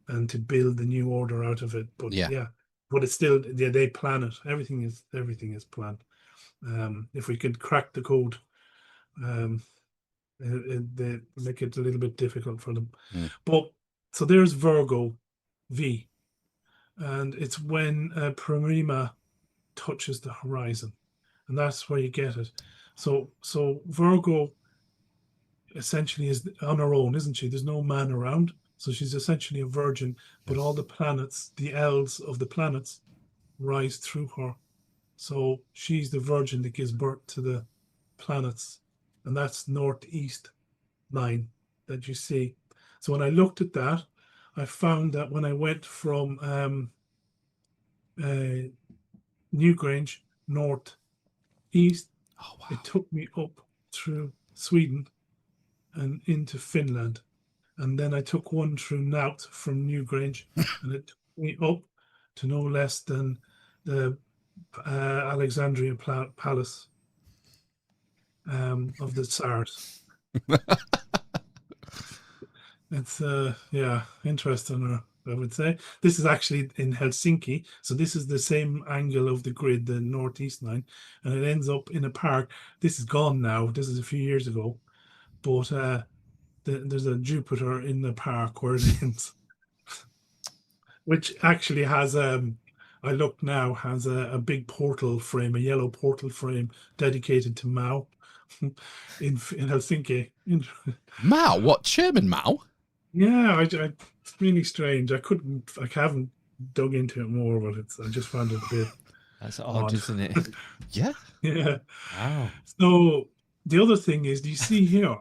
and to build the new order out of it. But but it's still they plan it. Everything is planned. If we could crack the code, they make it a little bit difficult for them. But so there's Virgo, V, and it's when Prima touches the horizon, and that's where you get it. So Virgo essentially is on her own, isn't she? There's no man around. So she's essentially a virgin, but all the planets, the elves of the planets, rise through her. So she's the virgin that gives birth to the planets. And that's northeast line that you see. So when I looked at that, I found that when I went from Newgrange north east, Oh, wow. it took me up through Sweden and into Finland. And then I took one through Naut from Newgrange, and it took me up to no less than the Alexandria Palace of the Tsars. It's yeah, interesting. I would say this is actually in Helsinki, so this is the same angle of the grid, the northeast line, and it ends up in a park. This is gone now. This is a few years ago, but there's a Jupiter in the park where it ends, which actually has I look now has a big portal frame, a yellow portal frame dedicated to Mao in Helsinki. Mao? What, Chairman Mao? Yeah, it's really strange. I haven't dug into it more, but I just found it a bit That's odd, isn't it? Yeah. yeah. Wow. So the other thing is, do you see here?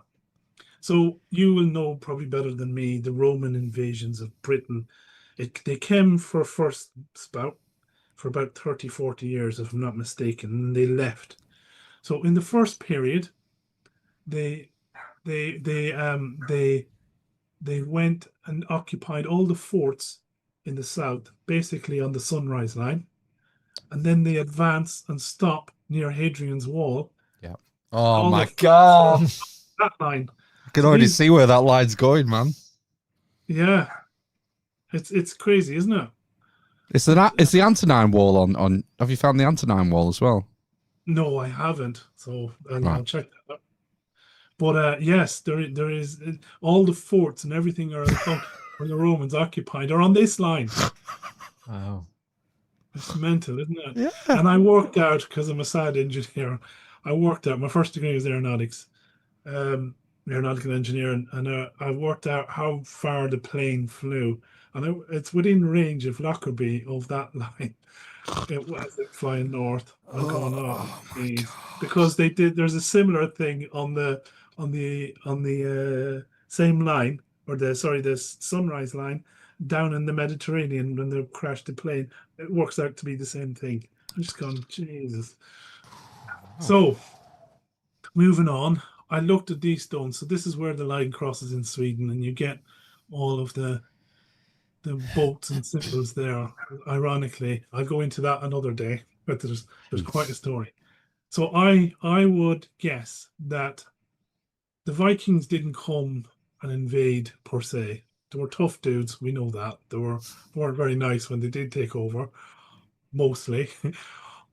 So you will know probably better than me the Roman invasions of Britain. They came for first spout for about 30, 40 years, if I'm not mistaken, and they left. So in the first period, they they they um they went and occupied all the forts in the south, basically on the Sunrise Line, and then they advance and stop near Hadrian's Wall. Yeah. Oh All my the God. that line. I can So already these, see where that line's going, man. yeah, it's crazy, isn't it? It's the Antonine Wall on. Have you found the Antonine Wall as well? No, I haven't. So I'll Right. check that out. But yes, there is all the forts and everything are where the Romans occupied are on this line. Wow. It's mental, isn't it? Yeah. And I worked out because I'm a sad engineer. I worked out my first degree was aeronautics, aeronautical engineering, and I worked out how far the plane flew, and it's within range of Lockerbie of that line. It was flying north. I'm going, oh, geez. Because they did. There's a similar thing on the same line, or the Sunrise Line down in the Mediterranean when they crashed the plane. It works out to be the same thing. I'm just going, Jesus. So moving on, I looked at these stones. So this is where the line crosses in Sweden, and you get all of the boats and symbols there. Ironically, I'll go into that another day, but there's quite a story. So I would guess that the Vikings didn't come and invade per se. They were tough dudes, we know that. Weren't very nice when they did take over, mostly.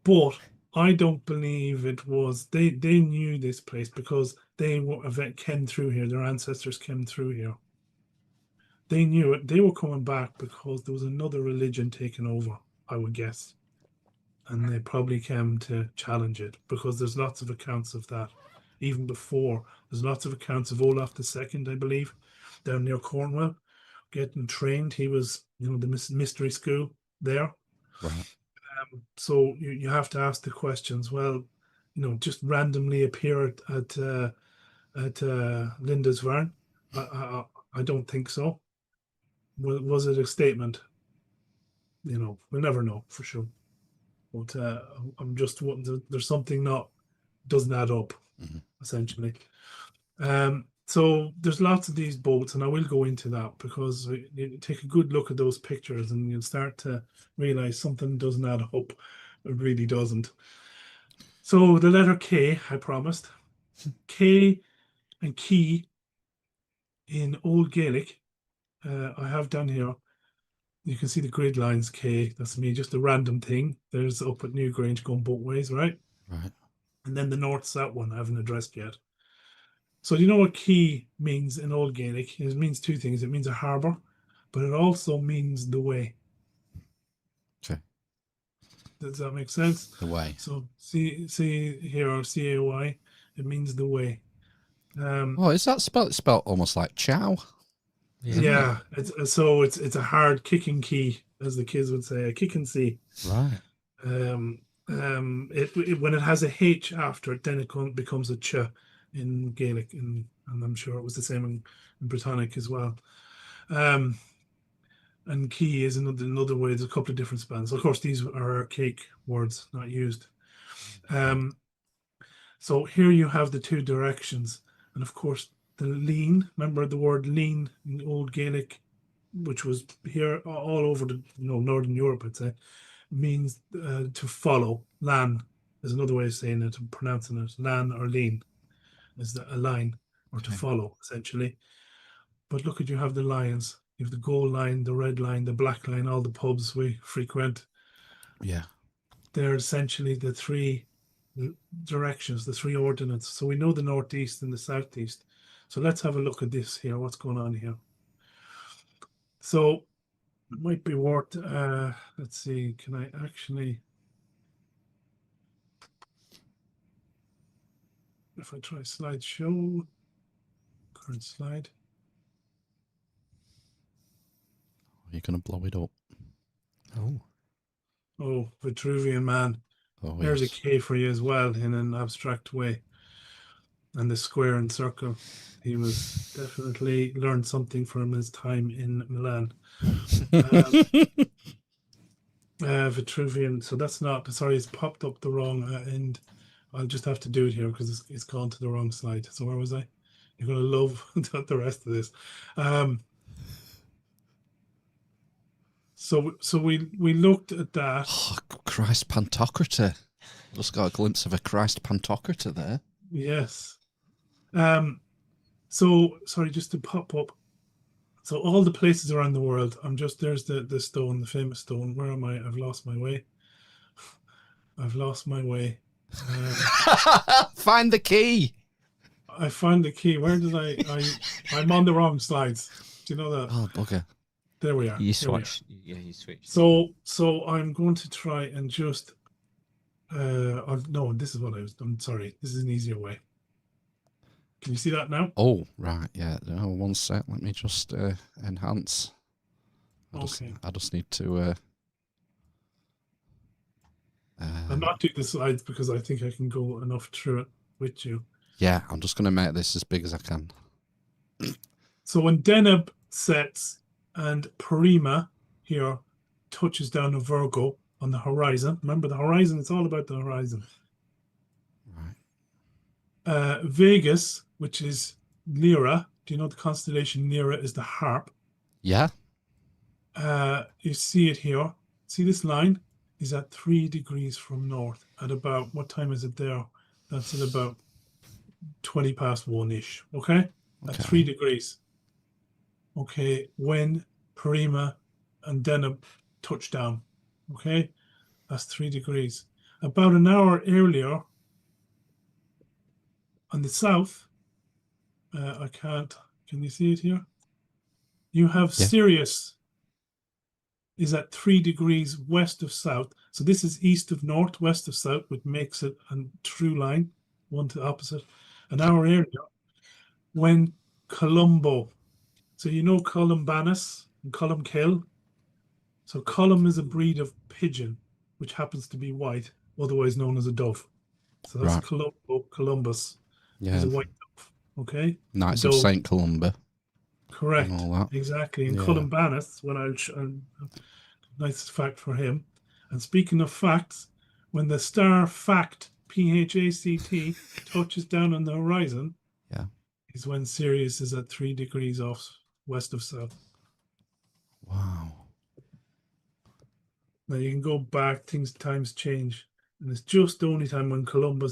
But I don't believe it was they knew this place because came through here, their ancestors came through here. They knew it. They were coming back because there was another religion taking over, I would guess. And they probably came to challenge it because there's lots of accounts of that. Even before, there's lots of accounts of Olaf II, I believe, down near Cornwall, getting trained. He was, the mystery school there. Right. So you have to ask the questions. Well, just randomly appear at Lindisfarne. I don't think so. Was it a statement? We'll never know for sure. But I'm just there's something not doesn't add up, essentially. So there's lots of these boats, and I will go into that because you take a good look at those pictures, and you'll start to realize something doesn't add up. It really doesn't. So the letter K, I promised. K and key in Old Gaelic, I have down here. You can see the grid lines K. That's me, just a random thing. There's up at Newgrange going both ways, right? Right. And then the north-south one I haven't addressed yet. So do you know what key means in Old Gaelic? It means two things. It means a harbour, but it also means the way. Okay. Does that make sense? The way. So see here, CAY, it means the way. Oh, is that spelled? It's spelled almost like chow. Yeah, it's a hard kicking key, as the kids would say, a kicking C. Right. It when it has a H after it, then it becomes a ch in Gaelic, and I'm sure it was the same in Britannic as well. Um, and key is another way. There's a couple of different spans. Of course, these are archaic words, not used. So here you have the two directions, and of course the lean. Remember the word lean in Old Gaelic, which was here all over the Northern Europe, I'd say, means to follow. Lan is another way of saying it, pronouncing it. Lan or lean is a line or to follow, essentially. But look at, you have the lines. You have the gold line, the red line, the black line, all the pubs we frequent. Yeah. They're essentially the three directions, the three ordinates. So we know the northeast and the southeast. So let's have a look at this here. What's going on here? So it might be worth, let's see, can I actually, if I try slideshow, current slide. You're going to blow it up. Oh, Vitruvian Man. Oh, There's yes. a K for you as well in an abstract way. And the square and circle. He was definitely learned something from his time in Milan. Vitruvian. So that's not, sorry, it's popped up the wrong end. I'll just have to do it here because it's gone to the wrong slide. So where was I? You're going to love the rest of this. So we looked at that. Oh, Christ Pantocrator. Just got a glimpse of a Christ Pantocrator there. Yes. So sorry, just to pop up. So all the places around the world, there's the stone, the famous stone. Where am I? I've lost my way. I've lost my way. Find the key. I found the key. Where did I'm on the wrong slides. Do you know that? Oh, bugger. There we are. You switched. Yeah, you switched. So I'm going to try and just no, this is what I'm sorry. This is an easier way. Can you see that now? Oh, right, yeah. No, one sec. Let me just enhance. I just need to... I'm not doing the slides because I think I can go enough through it with you. Yeah, I'm just going to make this as big as I can. So when Deneb sets and Parima here touches down a Virgo on the horizon, remember the horizon, it's all about the horizon. Right. Vegas, which is Lyra, do you know the constellation Lyra is the harp? Yeah. You see it here. See this line is at 3 degrees from north at about, what time is it there? That's at about 20 past 1-ish, okay? At 3 degrees. Okay, when Parima and Deneb touch down, okay? That's 3 degrees. About an hour earlier, on the south, can you see it here? You have Sirius is at 3 degrees west of south. So this is east of north, west of south, which makes it a true line, one to opposite. An hour earlier, when Columbo, so you know Columbanus and Columkill. So Colum is a breed of pigeon, which happens to be white, otherwise known as a dove. So that's Columbo, Columbus. Yeah. Is a white dove. Okay. Knights of St. Columba. Correct. And all that. Exactly. And Columbanus, when nice fact for him. And speaking of facts, when the star Fact, PHACT, touches down on the horizon, is when Sirius is at 3 degrees off west of south. Wow. Now you can go back, times change. And it's just the only time when Columbo,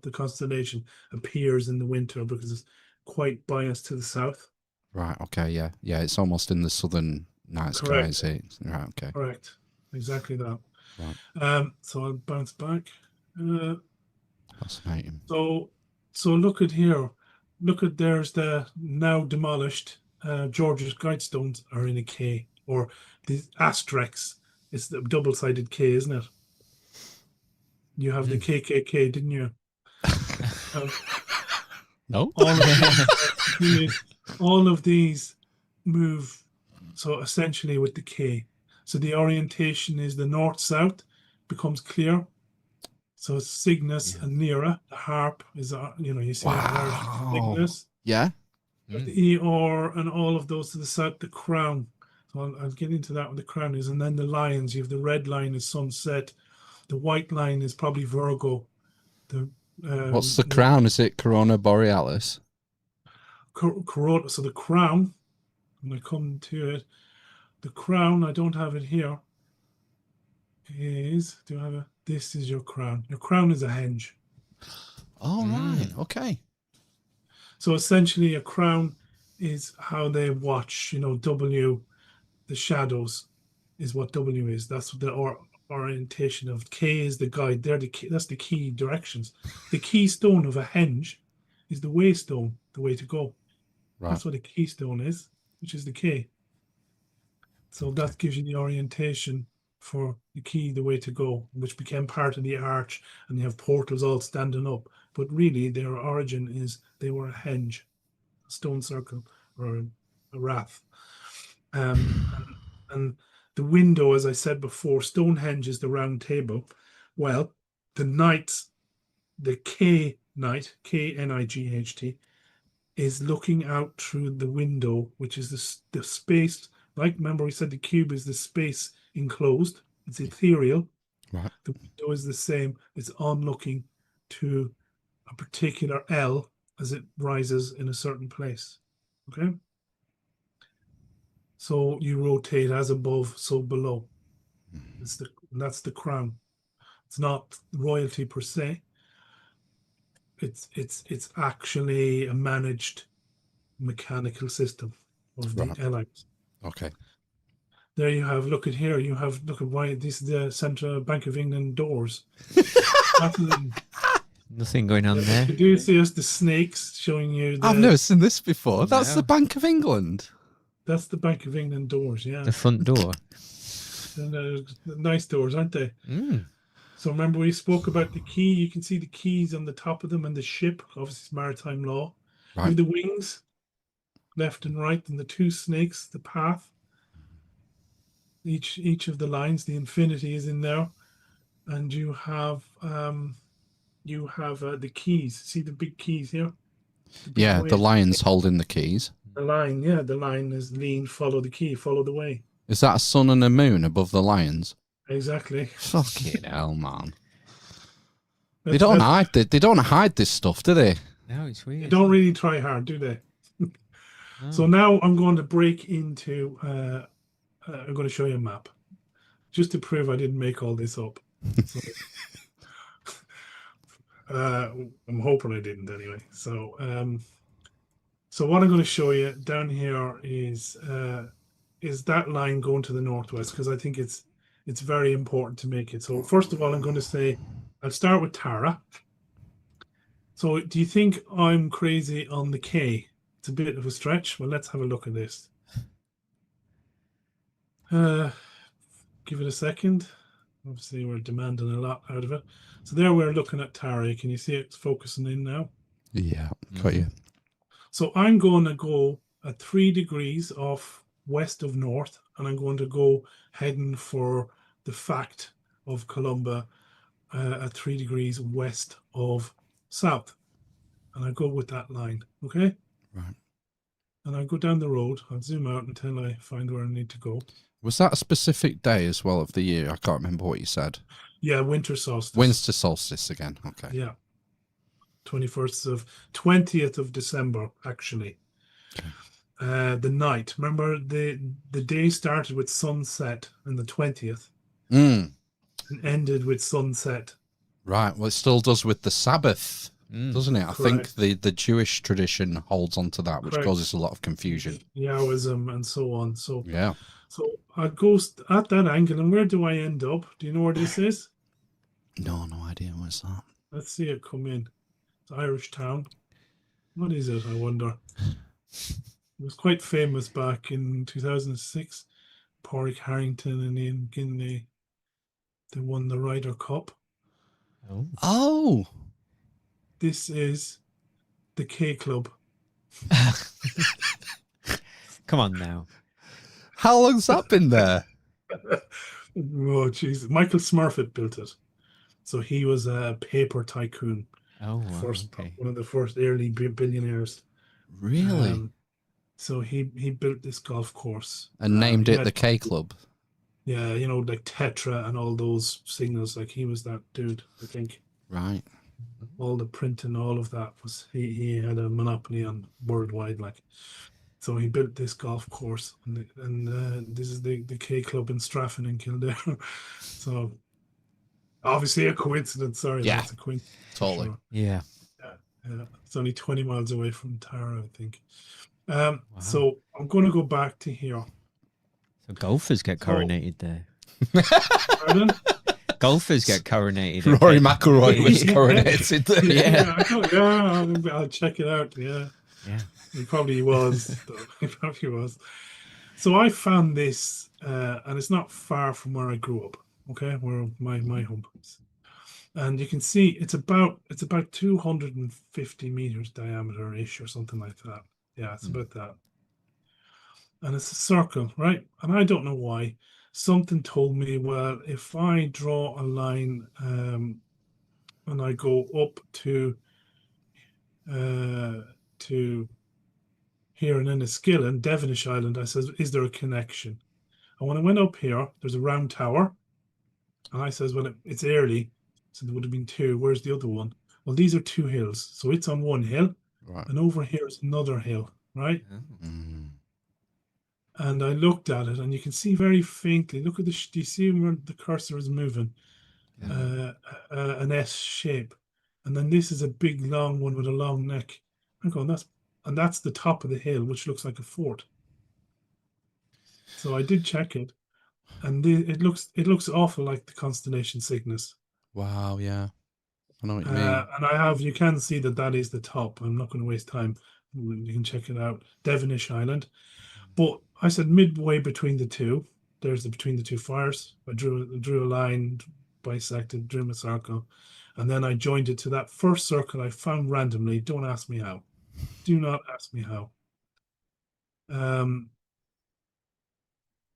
the constellation, appears in the winter because it's quite biased to the south. Right, okay, yeah. Yeah, it's almost in the southern night sky, is it? Right, okay. Correct. Exactly that. Right. So I'll bounce back. Fascinating. So look at here. Look at, there's the now demolished George's Guidestones are in a K, or the Asterix. It's the double-sided K, isn't it? You have the KKK, didn't you? No. All of these, all of these move. So essentially with the K. So the orientation is the north-south becomes clear. So it's Cygnus and Nera. The harp is, you see that Irish Cygnus. Yeah. The Eor and all of those to the south, the crown. So I'll get into that what the crown is. And then the lions, you have the red line is sunset. The white line is probably Virgo. What's the crown? Is it Corona Borealis? Corona. So the crown, when I come to it, the crown, I don't have it here, this is your crown. Your crown is a henge. Oh, right. Okay. So essentially a crown is how they watch, W, the shadows is what W is. That's what the orientation of K is the guide. That's the key directions. The keystone of a henge is the waystone, the way to go. Right. That's what a keystone is, which is the K. So that gives you the orientation for the key, the way to go, which became part of the arch, and you have portals all standing up. But really, their origin is they were a henge, a stone circle, or a rath. And the window, as I said before, Stonehenge is the round table. Well, the knights, the K knight, Knight, is looking out through the window, which is the space. Like, remember we said the cube is the space enclosed. It's ethereal. Right. The window is the same. It's on looking to a particular L as it rises in a certain place. Okay? So you rotate as above, so below. That's the crown. It's not royalty per se. It's actually a managed mechanical system of the allies. Okay. There you have. Look at why this is the Central Bank of England doors. Nothing going on there. Do you see us the snakes showing you? I've never seen this before. That's the Bank of England. That's the Bank of England doors. Yeah. The front door. And nice doors, aren't they? Mm. So remember we spoke about the key. You can see the keys on the top of them and the ship. Obviously, it's maritime law. Right. You have the wings, left and right, and the two snakes, the path. Each of the lines, the infinity is in there, and you have the keys. See the big keys here? The lion's holding the keys. The line is lean, follow the key, follow the way. Is that a sun and a moon above the lions? Exactly. Fucking hell, man. They don't hide this stuff, do they? No, it's weird. They don't really try hard, do they? Oh. So now I'm going to break into I'm going to show you a map just to prove I didn't make all this up. So, I'm hoping I didn't anyway. So what I'm going to show you down here is that line going to the northwest, because I think it's very important to make it. So first of all, I'm going to say I'll start with Tara. So do you think I'm crazy on the K? It's a bit of a stretch. Well, let's have a look at this. Give it a second. Obviously, we're demanding a lot out of it. So there we're looking at Tara. Can you see it's focusing in now? Yeah, got you. So I'm going to go at 3 degrees off west of north, and I'm going to go heading for the fact of Columba at 3 degrees west of south. And I go with that line, okay? Right. And I go down the road. I'll zoom out until I find where I need to go. Was that a specific day as well of the year? I can't remember what you said. Yeah, winter solstice. Winter solstice again. Okay. Yeah. 20th of December, actually. Okay. The night. Remember, the day started with sunset on the 20th and ended with sunset. Right. Well, it still does with the Sabbath, doesn't it? I think the Jewish tradition holds on to that, which causes a lot of confusion. Yahwism and so on. So yeah. So I go at that angle, and where do I end up? Do you know where this is? No idea. Where's that? Let's see it come in. It's Irish town. What is it, I wonder? It was quite famous back in 2006. Pádraig Harrington and Ian Ginley, they won the Ryder Cup. Oh. This is the K Club. Come on now. How long's that been there? Oh, jeez. Michael Smurfett built it. So he was a paper tycoon, Oh, wow, first okay. one of the first early billionaires. Really? So he built this golf course And named he it had- the K Club. Yeah, you know, like Tetra and all those signals. Like he was that dude, I think. Right. All the printing, all of that was he had a monopoly on worldwide. Like, so he built this golf course, and this is the K Club in Strafford in Kildare. So obviously a coincidence. Sorry, Yeah, that's a coincidence. for totally. sure. Yeah. Yeah, it's only 20 miles away from Tara, I think. Wow. So I'm going to go back to here. So golfers get coronated there. Pardon? Golfers get coronated. Rory okay. McIlroy was coronated there. Yeah, I'll check it out. Yeah, Yeah. he probably was. Though. He probably was. So I found this, and it's not far from where I grew up. Okay, where my home is, and you can see it's about 250 meters diameter ish or something like that. Yeah, it's about that. And it's a circle, right? And I don't know why. Something told me, well, if I draw a line and I go up to here in Enniskillen, Devonish Island, I says, is there a connection? And when I went up here, there's a round tower. And I says, well, it's early. So there would have been two. Where's the other one? Well, these are two hills. So it's on one hill. Right. And over here is another hill, right? Mm. And I looked at it, and you can see very faintly. Look at the. Do you see where the cursor is moving? Yeah. An S shape, and then this is a big long one with a long neck. I'm going. That's the top of the hill, which looks like a fort. So I did check it, and it looks awful like the constellation Cygnus. Wow, yeah. I know what you mean. And you can see that is the top. I'm not going to waste time. You can check it out. Devonish Island. But I said midway between the two, there's between the two fires. I drew a line, bisected, drew a circle, and then I joined it to that first circle I found randomly. Don't ask me how. Do not ask me how.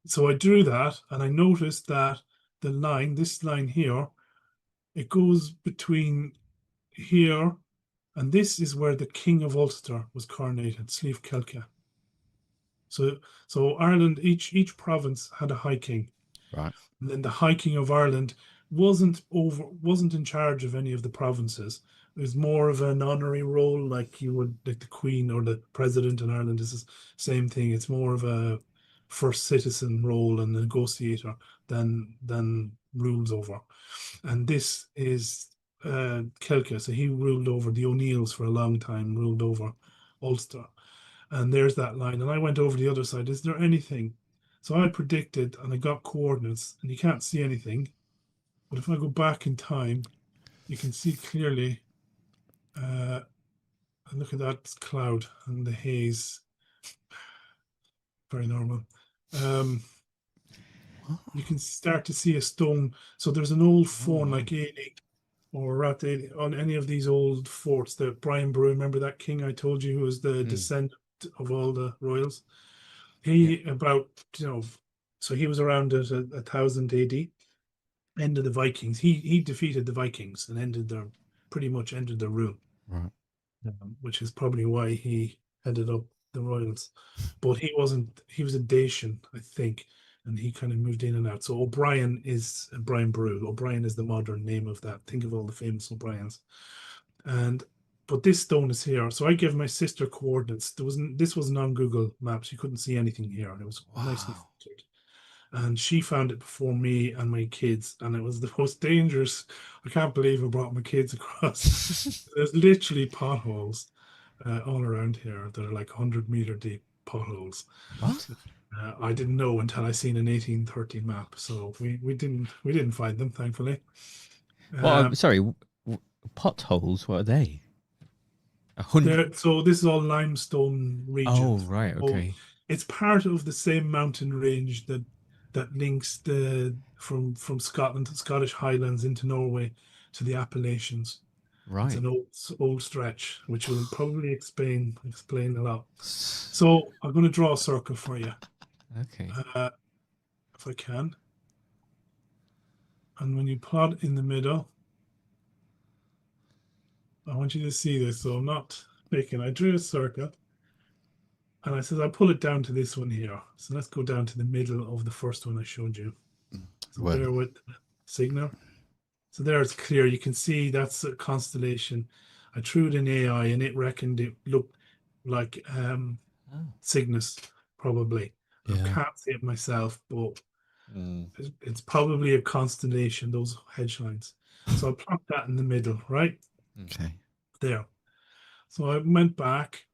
So I drew that, and I noticed that this line here, it goes between here, and this is where the King of Ulster was coronated, Slieve Kelka. So Ireland, each province had a high king. Right. And then the High King of Ireland wasn't in charge of any of the provinces. It was more of an honorary role, like the Queen or the President in Ireland is the same thing. It's more of a first citizen role and negotiator than rules over. And this is Kelka, so he ruled over the O'Neills for a long time, ruled over Ulster. And there's that line. And I went over the other side. Is there anything? So I predicted and I got coordinates, and you can't see anything. But if I go back in time, you can see clearly. And look at that cloud and the haze. Very normal. You can start to see a stone. So there's an old phone like 80 or Rat 80 on any of these old forts. That Brian Brew, remember that king I told you who was the descendant of all the royals? He so he was around at 1000 AD, end of the Vikings. He defeated the Vikings and pretty much ended their rule. Right. Which is probably why he headed up the royals. But he was a Dacian, I think, and he kind of moved in and out. So O'Brien is Brian Brew. O'Brien is the modern name of that. Think of all the famous O'Briens. But this stone is here. So I gave my sister coordinates. This wasn't on Google Maps. You couldn't see anything here. It was nicely filtered. And she found it before me and my kids. And it was the most dangerous. I can't believe I brought my kids across. There's literally potholes all around here that are like 100-meter deep potholes. What? I didn't know until I seen an 1830 map. So we didn't find them, thankfully. Well, sorry, potholes. What are they? So this is all limestone region. Oh, right. Okay. It's part of the same mountain range that links from Scotland, the Scottish Highlands into Norway to the Appalachians. Right. an old stretch, which will probably explain a lot. So I'm going to draw a circle for you, Okay. if I can. And when you plot in the middle, I want you to see this. So I'm not faking. I drew a circle, and I said I'll pull it down to this one here. So let's go down to the middle of the first one I showed you. So Well, there with signal. So there it's clear. You can see that's a constellation. I threw it in AI, and it reckoned it looked like Cygnus, probably. I yeah. can't see it myself, but Mm. it's probably a constellation, those hedge lines. So I'll plot that in the middle, right Okay. there. So I went back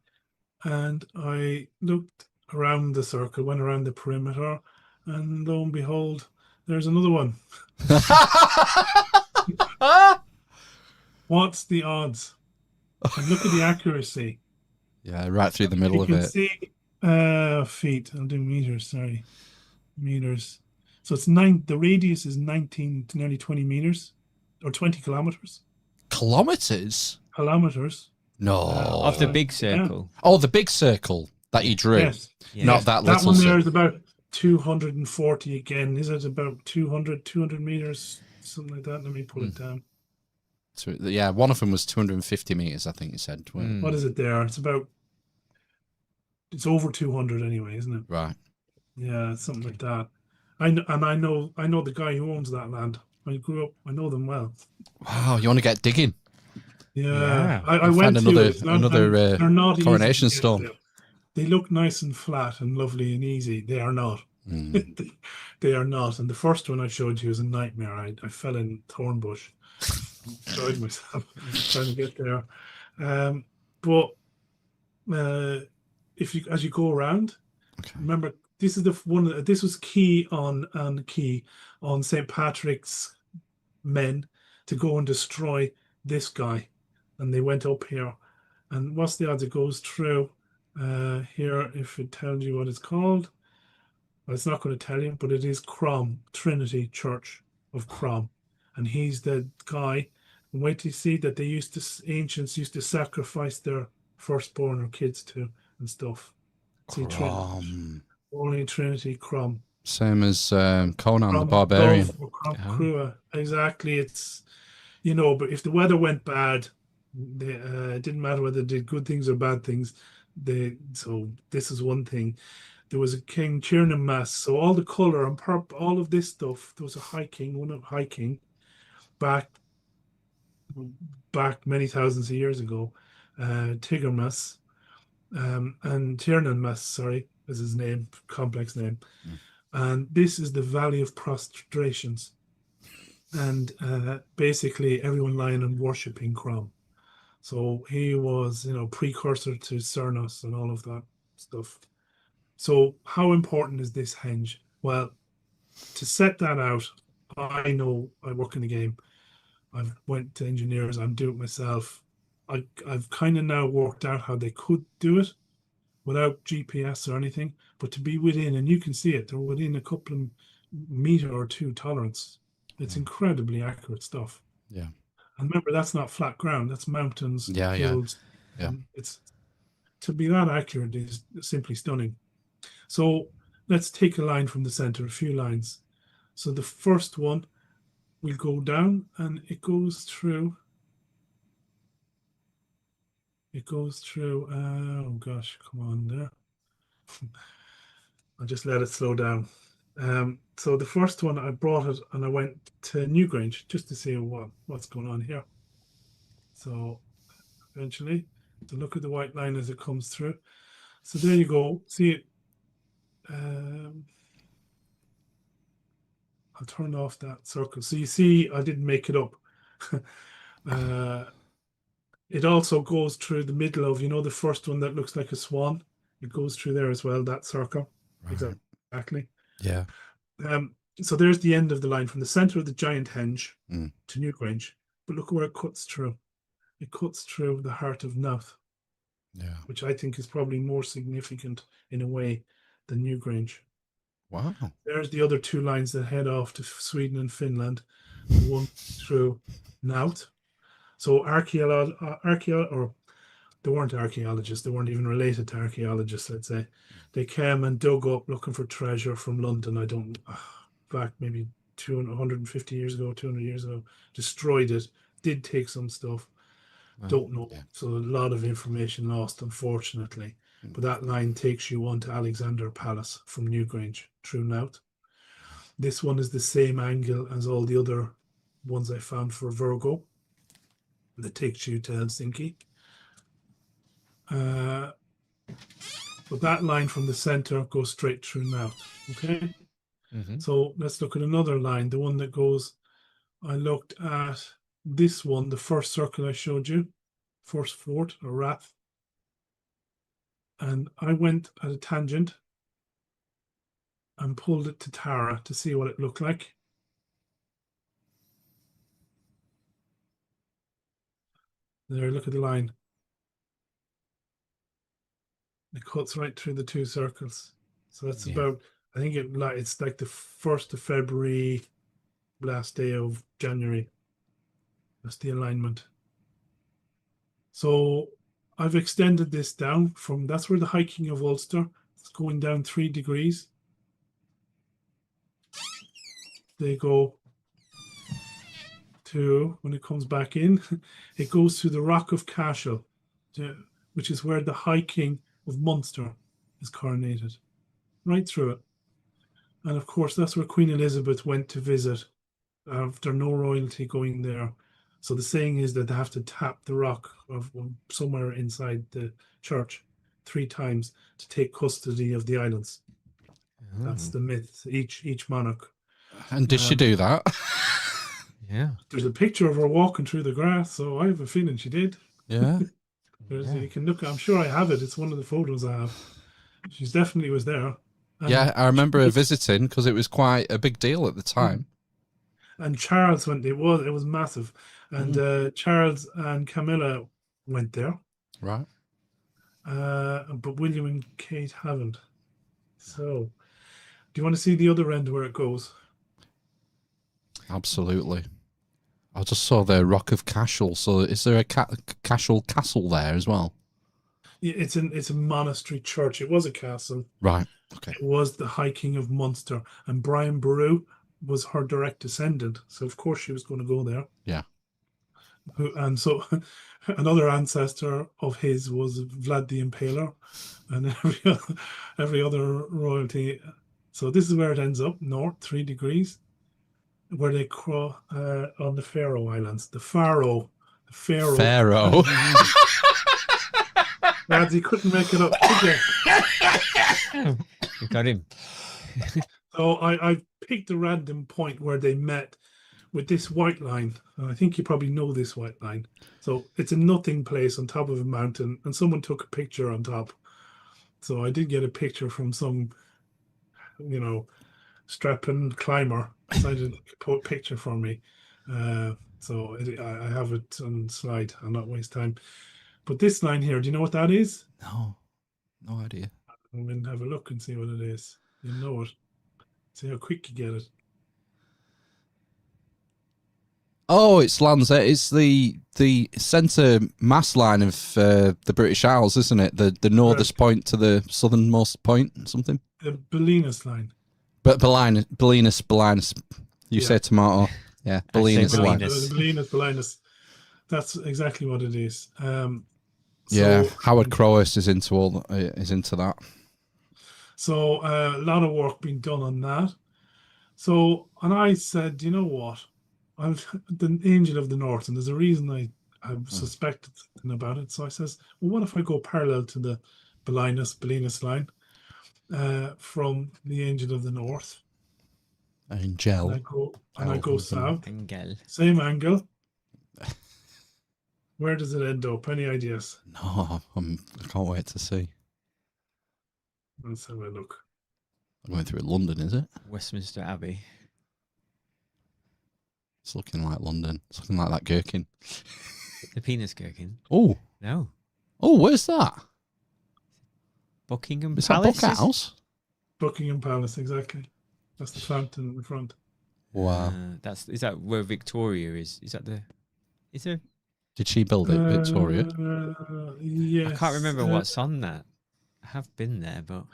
and I looked around the circle, went around the perimeter, and lo and behold, there's another one. What's the odds? And look at the accuracy. Yeah, right through the middle You of can it. see feet. I'll do meters, sorry. Meters. So it's the radius is 19 to nearly 20 meters or 20 kilometers. Kilometers? Kilometers. No. Of the big Yeah. circle. Oh, the big circle that you drew. Yes. Yeah. Not Yes. that That little one there circle. is about 240 again. Is it about 200 meters? Something like that. Let me pull it down. So, yeah, one of them was 250 meters, I think you said. What is it there? It's over 200 anyway, isn't it? Right. Yeah, something like that. I know the guy who owns that land. I grew up. I know them well. Wow, you want to get digging? Yeah. I Find went to another- it. another, they're not Coronation easy to get Stone. to. They look nice and flat and lovely and easy. They are not. They are not. And the first one I showed you was a nightmare. I fell in thorn bush, destroyed myself trying to get there. But as you go around, Okay. remember this is the one. This was key on St. Patrick's men to go and destroy this guy, and they went up here. And what's the odds it goes through here? If it tells you what it's called, well, it's not going to tell you, but it is Crom, Trinity Church of Crom, and he's the guy. And wait till you see that ancients used to sacrifice their firstborn or kids to and stuff. See, Crom. only Trinity Crom. Same as Conan the Crom Barbarian. Dove or Crom Crua. Exactly. It's but if the weather went bad, it didn't matter whether they did good things or bad things. So this is one thing. There was a king, Tiernan Mass. So all the color and purple, all of this stuff. There was a high king, back many thousands of years ago. Tiggermas and Tiernan Mass, sorry, is his name, complex name. And this is the Valley of Prostrations. And basically everyone lying and worshipping Crom. So he was, precursor to Cernos and all of that stuff. So how important is this henge? Well, to set that out, I know I work in the game. I've went to engineers. I'm doing it myself. I've kind of now worked out how they could do it without GPS or anything, but to be within, and you can see it, they're within a couple of meter or two tolerance. It's incredibly accurate stuff. Yeah. And remember, that's not flat ground. That's mountains, hills. Yeah. It's to be that accurate is simply stunning. So let's take a line from the center, a few lines. So the first one will go down and it goes through. Oh gosh, come on there. I'll just let it slow down. So the first one, I brought it and I went to Newgrange just to see what's going on here. So eventually, to look at the white line as it comes through. So there you go. See it. I'll turn off that circle. So you see, I didn't make it up. It also goes through the middle of, the first one that looks like a swan. It goes through there as well, that circle. Right. Exactly. Yeah. So there's the end of the line from the center of the giant henge to Newgrange. But look where it cuts through. It cuts through the heart of Nouth. Yeah. Which I think is probably more significant in a way than Newgrange. Wow. There's the other two lines that head off to Sweden and Finland. The one through Nouth So or they weren't archaeologists. They weren't even related to archaeologists. Let's say they came and dug up looking for treasure from London. I don't back maybe 250 years ago, 200 years ago. Destroyed it. Did take some stuff. Don't know. Yeah. So a lot of information lost, unfortunately. But that line takes you on to Alexander Palace from Newgrange through Louth. This one is the same angle as all the other ones I found for Virgo. That takes you to Helsinki. But that line from the center goes straight through Louth. Okay. So let's look at another line. The one that goes. I looked at this one, the first circle I showed you, first fort or Rath. And I went at a tangent and pulled it to Tara to see what it looked like. There, look at the line. It cuts right through the two circles. So that's about, I think it's like the 1st of February, last day of January. That's the alignment. So I've extended this down from, that's where the hiking of Ulster, it's going down 3 degrees. They go to, when it comes back in, it goes to the Rock of Cashel, which is where the High King of Munster is coronated, right through it. And of course, that's where Queen Elizabeth went to visit after no royalty going there. So the saying is that they have to tap the rock of somewhere inside the church 3 times to take custody of the islands. That's the myth. Each monarch. And did she do that? Yeah. There's a picture of her walking through the grass, so I have a feeling she did. Yeah. You can look. I'm sure I have it. It's one of the photos I have. She's definitely was there. And yeah, I remember her visiting because it was quite a big deal at the time. And Charles went. It was massive. And Charles and Camilla went there. Right. But William and Kate haven't. So, do you want to see the other end where it goes? Absolutely. I just saw the Rock of Cashel. So is there a Cashel Castle there as well? Yeah, it's a monastery church. It was a castle. Right. Okay. It was the High King of Munster, and Brian Boru was her direct descendant. So of course she was going to go there. Yeah. And so another ancestor of his was Vlad the Impaler, and every other royalty. So this is where it ends up, north 3 degrees, where they cross on the Faroe Islands. The Faroe. Lads, he couldn't make it up. You got him. So I picked a random point where they met with this white line. And I think you probably know this white line. So it's a nothing place on top of a mountain, and someone took a picture on top. So I did get a picture from some, strapping climber decided to put a picture for me. So I have it on slide. I'll not waste time. But this line here, do you know what that is? No idea. I'm going to have a look and see what it is. You know it. See how quick you get it. Oh, it's Lanzarote. It's the centre mass line of the British Isles, isn't it? The northest point to the southernmost point, something. The Bolinas line. But Bolinas. You say tomato. Yeah, Bolinas line. Bolinas. That's exactly what it is. Yeah, Howard Crowis is into that. So a lot of work being done on that. So, and I said, you know what? I'm the Angel of the North, and there's a reason I suspected about it. So I says, well, what if I go parallel to the Bolinas line from the Angel of the North? Angel. And I go south. Angel. Same angle. Where does it end up? Any ideas? No, I can't wait to see. Let's have a look. I'm going through London, is it? Westminster Abbey. It's looking like London. It's looking like that gherkin. The penis gherkin. Oh. No. Oh, where's that? Buckingham Is Palace. that House? Buckingham Palace, exactly. That's the fountain in front. Wow. Is that where Victoria is? Is there Did she build it, Victoria? Yes. I can't remember what's on that. I have been there, but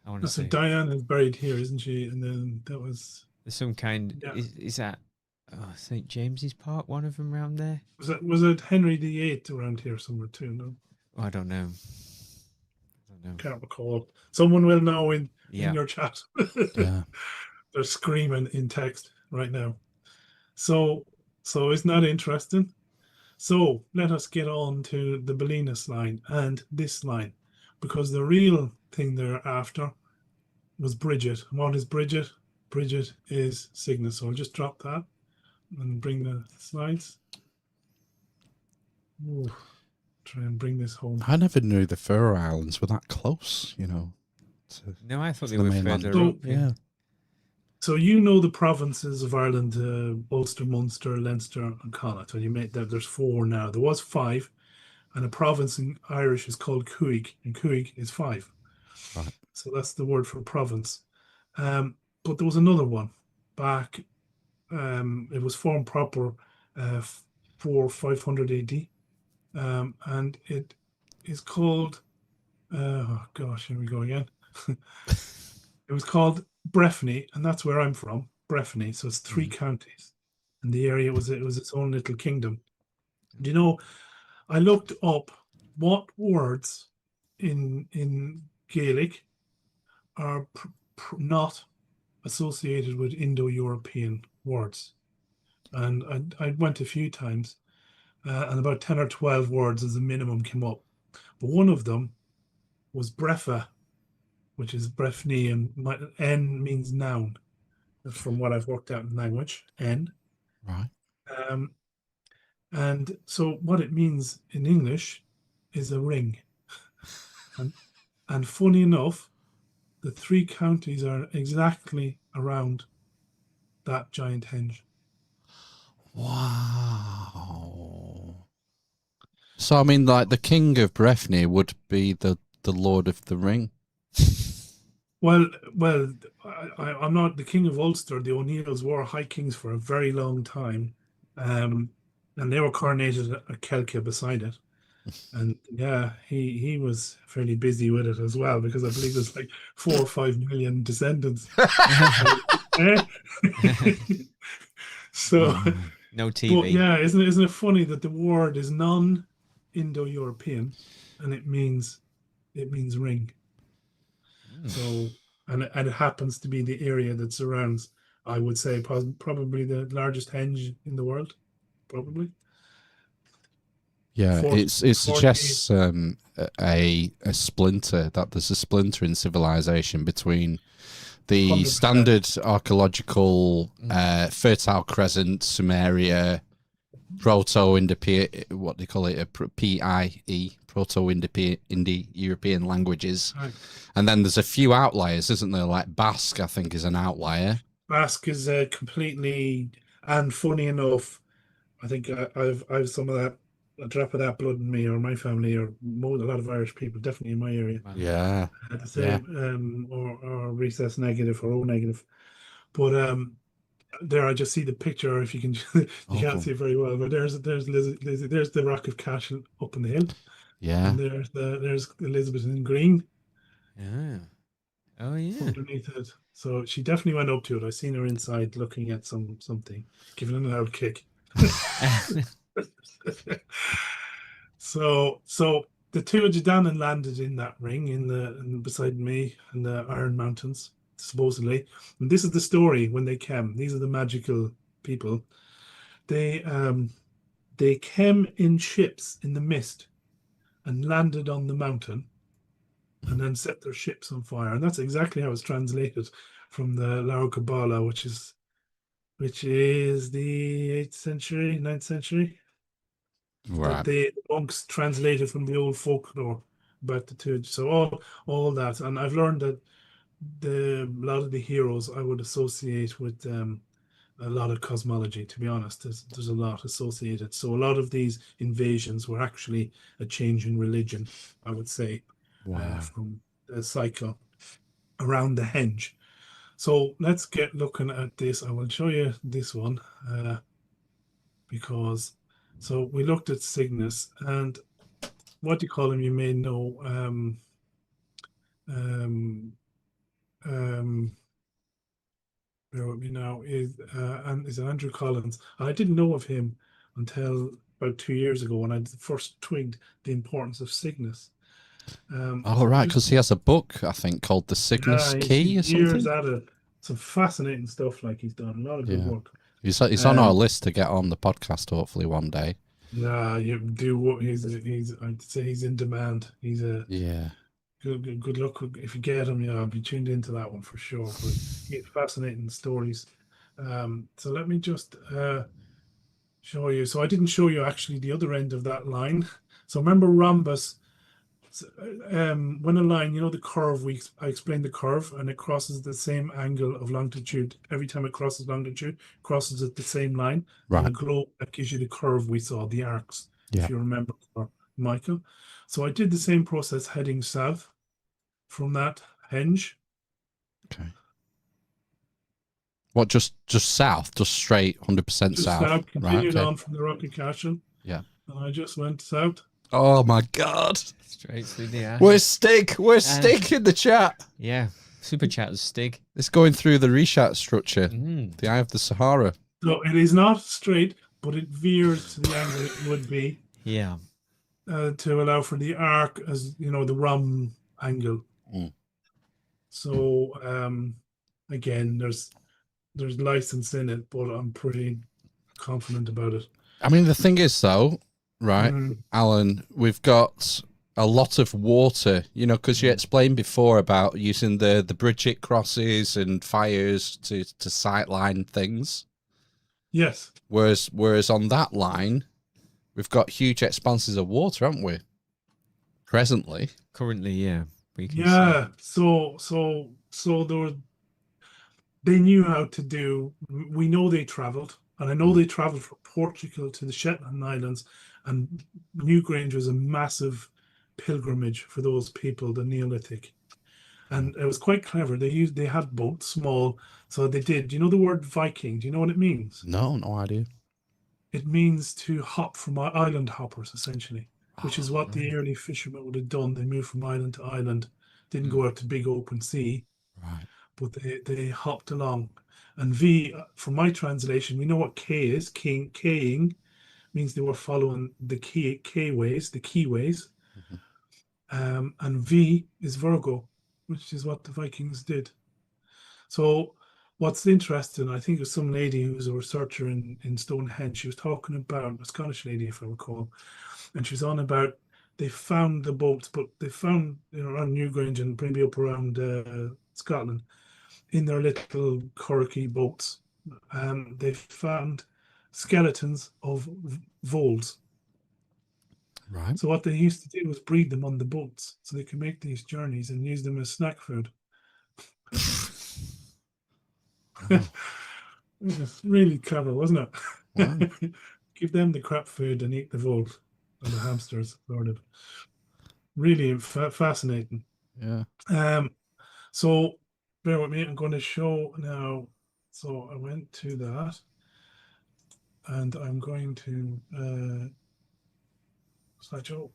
I want to So say Diane is buried here, isn't she? And then that was there's some kind. yeah. Is that St James's Park? One of them around there? Was it Henry VIII around here somewhere too? No, Oh, I don't know. I don't know. can't recall. Someone will know in Yeah. your chat. Yeah. They're screaming in text right now. So isn't that interesting? So let us get on to the Bolinas line and this line, because the real thing they're after was Bridget. What is Bridget? Bridget is Cygnus. So I'll just drop that and bring the slides. Ooh, try and bring this home. I never knew the Faroe Islands were that close, you know. No, I thought to they the were mainland. further So- up. Yeah. So you know the provinces of Ireland: Ulster, Munster, Leinster, and Connacht. And you made that there's 4 now. There was 5, and a province in Irish is called Cuig, and Cuig is 5. Right. So that's the word for province. But there was another one back. It was formed proper for 500 AD, and it is called. Oh gosh, here we go again. It was called Breffni, and that's where I'm from, Breffni. So it's 3 counties, and the area was its own little kingdom. Do you know? I looked up what words in Gaelic are not associated with Indo-European words, and I went a few times, and about 10 or 12 words as a minimum came up, but one of them was Brefa, which is Breffni, and N means noun, from what I've worked out in language, N. Right. And so what it means in English is a ring. And funny enough, the 3 counties are exactly around that giant henge. Wow. So I mean, like the king of Breffni would be the Lord of the Ring. Well, I'm not the king of Ulster. The O'Neills were high kings for a very long time, and they were coronated at Kelka beside it. And yeah, he was fairly busy with it as well, because I believe there's like 4 or 5 million descendants. So, No but TV. yeah, isn't it funny that the word is non-Indo-European, and it means ring. So, and it happens to be the area that surrounds, I would say, probably the largest henge in the world, probably. Yeah, 40 it suggests a splinter, that there's a splinter in civilization between the 100%. standard archaeological Fertile Crescent, Sumeria, Proto-Indo-European, what they call it, PIE, Proto-Indo-European languages. Right. And then there's a few outliers, isn't there? Like Basque, I think, is an outlier. Basque is completely, and funny enough, I think I've some of that, a drop of that blood in me, or my family, or a lot of Irish people, definitely in my area, Yeah. had the same, or recess negative or O negative. But there, I just see the picture. If you can, you can't see it very well, but there's Lizzie, there's the Rock of Cashel up in the hill, Yeah. and there's Elizabeth in green. Yeah. Oh yeah. Underneath it. So she definitely went up to it. I seen her inside looking at something, giving it an loud kick. So the two of Danann landed in that ring beside me in the Iron Mountains, supposedly. And this is the story when they came. These are the magical people. They came in ships in the mist and landed on the mountain, and then set their ships on fire. And that's exactly how it's translated from the Lao Kabbalah, which is the 8th century, 9th century. Right. But the monks translated from the old folklore about the two. So all that. And I've learned that a lot of the heroes I would associate with a lot of cosmology, to be honest. There's a lot associated. So a lot of these invasions were actually a change in religion, I would say. Wow. From the cycle around the henge. So let's get looking at this. I will show you this one because So we looked at Cygnus, and what do you call him? You may know. Um, bear with me now. Is Andrew Collins? I didn't know of him until about 2 years ago when I first twigged the importance of Cygnus. Oh, right, because he has a book, I think, called The Cygnus he's Key or years something. at it. Some fascinating stuff. Like he's done a lot of good work. He's on our list to get on the podcast hopefully one day. Yeah, you do what he's. I'd say he's in demand. He's a good luck if you get him. I'll be tuned into that one for sure. But he has fascinating stories. So let me just show you. So I didn't show you actually the other end of that line. So remember rhombus. When a line, the curve, I explained the curve, and it crosses the same angle of longitude every time it crosses longitude, crosses at the same line. Right. And the globe, that gives you the curve we saw, the arcs, if you remember, Michael. So I did the same process heading south from that henge. Okay. What, just south, just straight 100% Just south? continued on from the Rocky Castle. Yeah. And I just went south. Oh my God. Straight through the air. We're Stig in the chat. Yeah. Super chat is Stig. It's going through the Rishat structure, the Eye of the Sahara. So it is not straight, but it veers to the angle it would be. Yeah. To allow for the arc as the rhomb angle. So again, there's license in it, but I'm pretty confident about it. I mean, the thing is though, right, Alan, we've got a lot of water, because you explained before about using the Bridget crosses and fires to sightline things. Yes. Whereas on that line, we've got huge expanses of water, haven't we? Presently. Currently, yeah. Yeah. So they knew how to do. We know they travelled, and I know they travelled from Portugal to the Shetland Islands, and Newgrange was a massive pilgrimage for those people, the Neolithic, and it was quite clever. They had boats, small, so they did. Do you know the word Viking? Do you know what it means? No idea. It means to hop from island hoppers, essentially, which is what the early fishermen would have done. They moved from island to island, didn't go out to big open sea, right? But they hopped along. And V, from my translation, we know what K is. Kaying means they were following the K ways, the key ways. And V is Virgo, which is what the Vikings did. So what's interesting, I think it was some lady who was a researcher in Stonehenge. She was talking about a Scottish lady, if I recall, and she was on about they found the boats, but they found around Newgrange and maybe up around Scotland in their little corky boats. They found skeletons of voles. Right. So what they used to do was breed them on the boats so they could make these journeys and use them as snack food. It's really clever, wasn't it? Wow. Give them the crap food and eat the voles and the hamsters, sort of. Really fascinating. Yeah. So bear with me. I'm going to show now. So I went to that, and I'm going to slideshow.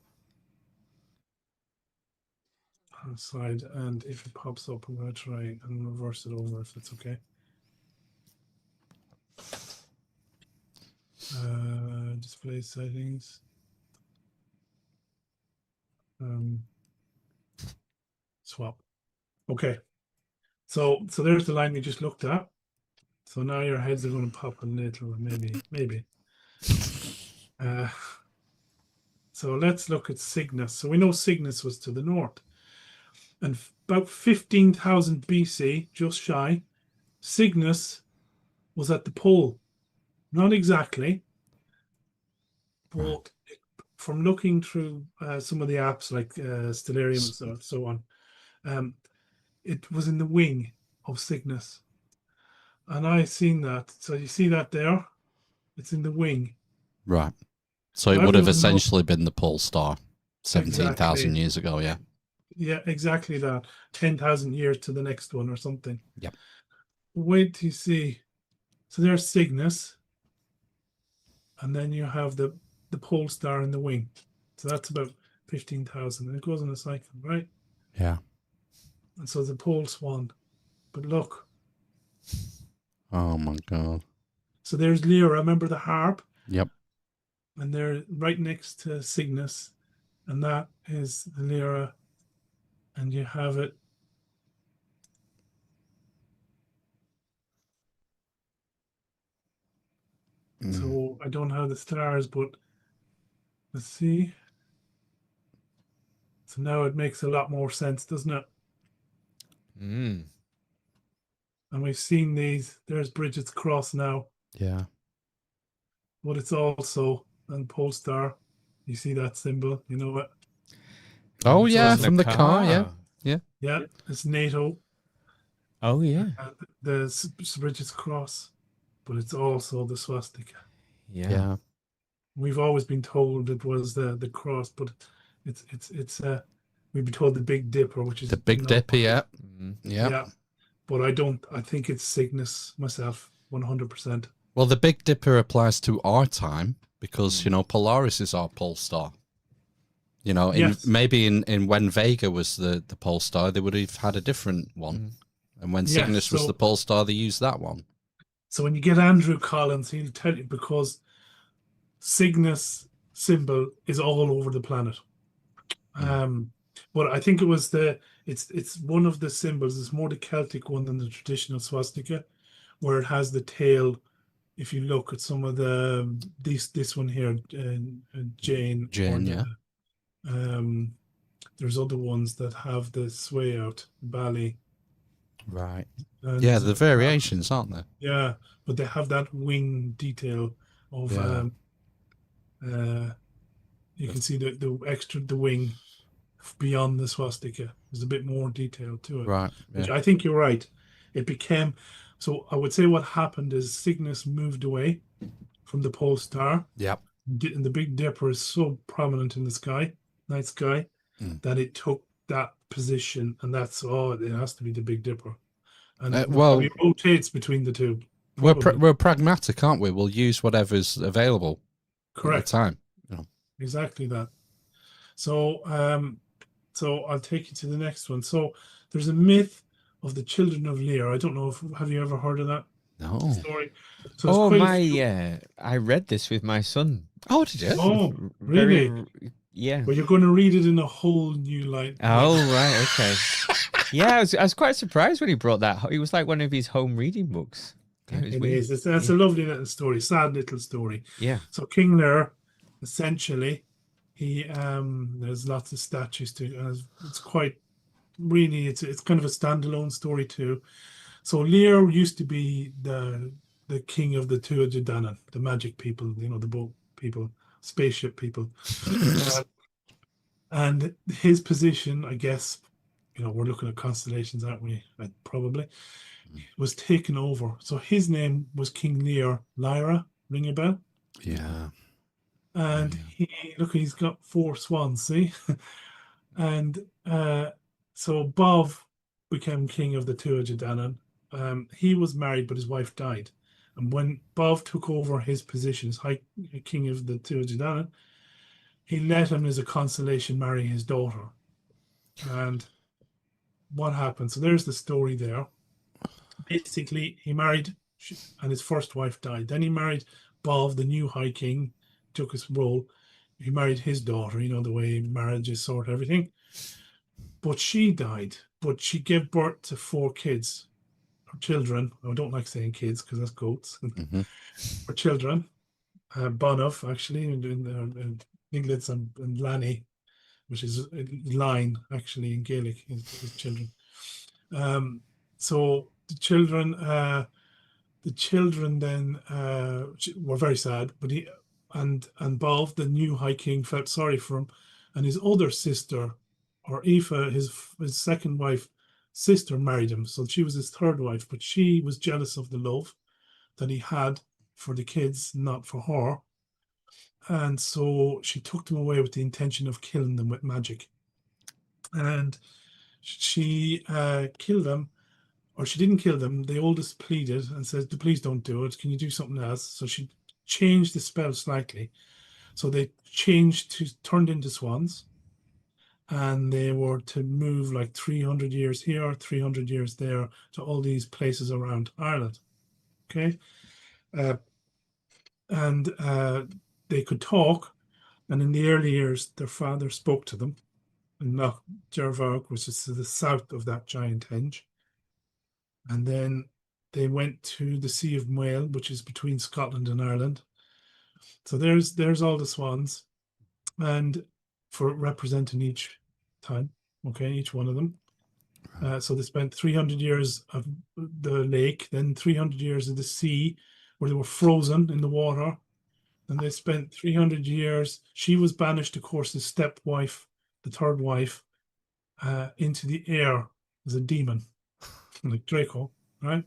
Slide, and if it pops up, I'm going to try and reverse it over if it's okay. Display settings. Swap. Okay. So there's the line we just looked at. So now your heads are going to pop a little, maybe. So let's look at Cygnus. So we know Cygnus was to the north. And about 15,000 BC, just shy, Cygnus was at the pole. Not exactly, but from looking through some of the apps like Stellarium and so on, it was in the wing of Cygnus. And I seen that. So you see that there? It's in the wing. Right. So it would have essentially been the pole star 17,000 years ago, yeah. Yeah, exactly that. 10,000 years to the next one or something. Yep. Wait till you see. So there's Cygnus. And then you have the the pole star in the wing. So that's about 15,000, and it goes in a cycle, right? Yeah. And so the pole swan. But look, Oh my God. so there's Lyra. Remember the harp? Yep. And they're right next to Cygnus, and that is the Lyra, and you have it. So I don't have the stars, but let's see. So now it makes a lot more sense, doesn't it? Mm. And we've seen these. There's Bridget's cross now, Yeah. but it's also and pole star. You see that symbol? You know what? Oh It's yeah, also- from the car. Yeah. Yeah, it's NATO. Oh yeah. The Bridget's cross, but it's also the swastika. Yeah. Yeah. We've always been told it was the cross, but it's we've been told the Big Dipper, which is The Big not Dipper. right. Yeah. Mm. Yeah. Yeah, but I think it's Cygnus myself, 100%. Well, the Big Dipper applies to our time because, you know, Polaris is our pole star. You know, Yes. maybe in when Vega was the pole star, they would have had a different one. Mm. And when Yes, Cygnus was so- the pole star, they used that one. So when you get Andrew Collins, he'll tell you, because Cygnus symbol is all over the planet. But I think it was it's one of the symbols. It's more the Celtic one than the traditional swastika, where it has the tail. If you look at some of this one here, Jane, Jane, yeah. there's other ones that have the sway out, Bali. Right. And, Yeah, the variations, aren't there? yeah, but they have that wing detail of Yeah. you can see the wing beyond the swastika. There's a bit more detail to it. Right. Which Yeah. I think you're right. It became so I would say what happened is Cygnus moved away from the pole star. Yep. And the Big Dipper is so prominent in the sky, night sky, that it took that position, and that's it has to be the Big Dipper. And it probably rotates between the two. We're pragmatic, aren't we? We'll use whatever's available. Correct. At the time. You know. Exactly that. So so I'll take you to the next one. So there's a myth of the children of Lear. I don't know have you ever heard of that story? So oh my! I read this with my son. Oh, did you? Oh, really? Yeah. Well, you're going to read it in a whole new light. Oh, right. Okay. Yeah, I was quite surprised when he brought that. It was like one of his home reading books. Yeah, it is. It's a lovely little story, sad little story. Yeah. So King Lear, essentially, he there's lots of statues to. It's quite really. It's kind of a standalone story too. So Lear used to be the king of the Tuatha Dé Danann, the magic people, you know, the boat people, spaceship people. And his position, I guess, you know, we're looking at constellations, aren't we? Probably was taken over. So his name was King Lear. Lyra, ring a bell? Yeah. And he's got 4 swans, see? And so Bov became king of the Tuatha Dé Danann. He was married, but his wife died. And when Bov took over his position as High King of the Tuatha Dé Danann, he let him, as a consolation, marry his daughter. And what happened? So there's the story there. Basically, he married, and his first wife died. Then he married Bov, the new High King, took his role. He married his daughter, you know, the way marriages sort everything. But she died. But she gave birth to 4 kids, or children. I don't like saying kids because that's goats. Or children. Bonov, actually, and Niglitz and Lanny, which is a line, actually, in Gaelic, his children. So the children then were very sad, but he and Balv, the new High King, felt sorry for him, and his other sister, or Aoife, his second wife, sister, married him. So she was his third wife, but she was jealous of the love that he had for the kids, not for her. And so she took them away with the intention of killing them with magic. And she killed them, or she didn't kill them. The oldest pleaded and said, please don't do it. Can you do something else? So she changed the spell slightly. So they turned into swans, and they were to move like 300 years here, 300 years there, to all these places around Ireland. Okay. And they could talk, and in the early years, their father spoke to them in Loch Dervog, which is to the south of that giant henge. And then they went to the Sea of Moyle, which is between Scotland and Ireland. So there's all the swans, and for representing each time, okay, each one of them. So they spent 300 years of the lake, then 300 years of the sea, where they were frozen in the water. And they spent 300 years. She was banished, of course, as stepwife, the third wife, into the air as a demon, like Draco, right?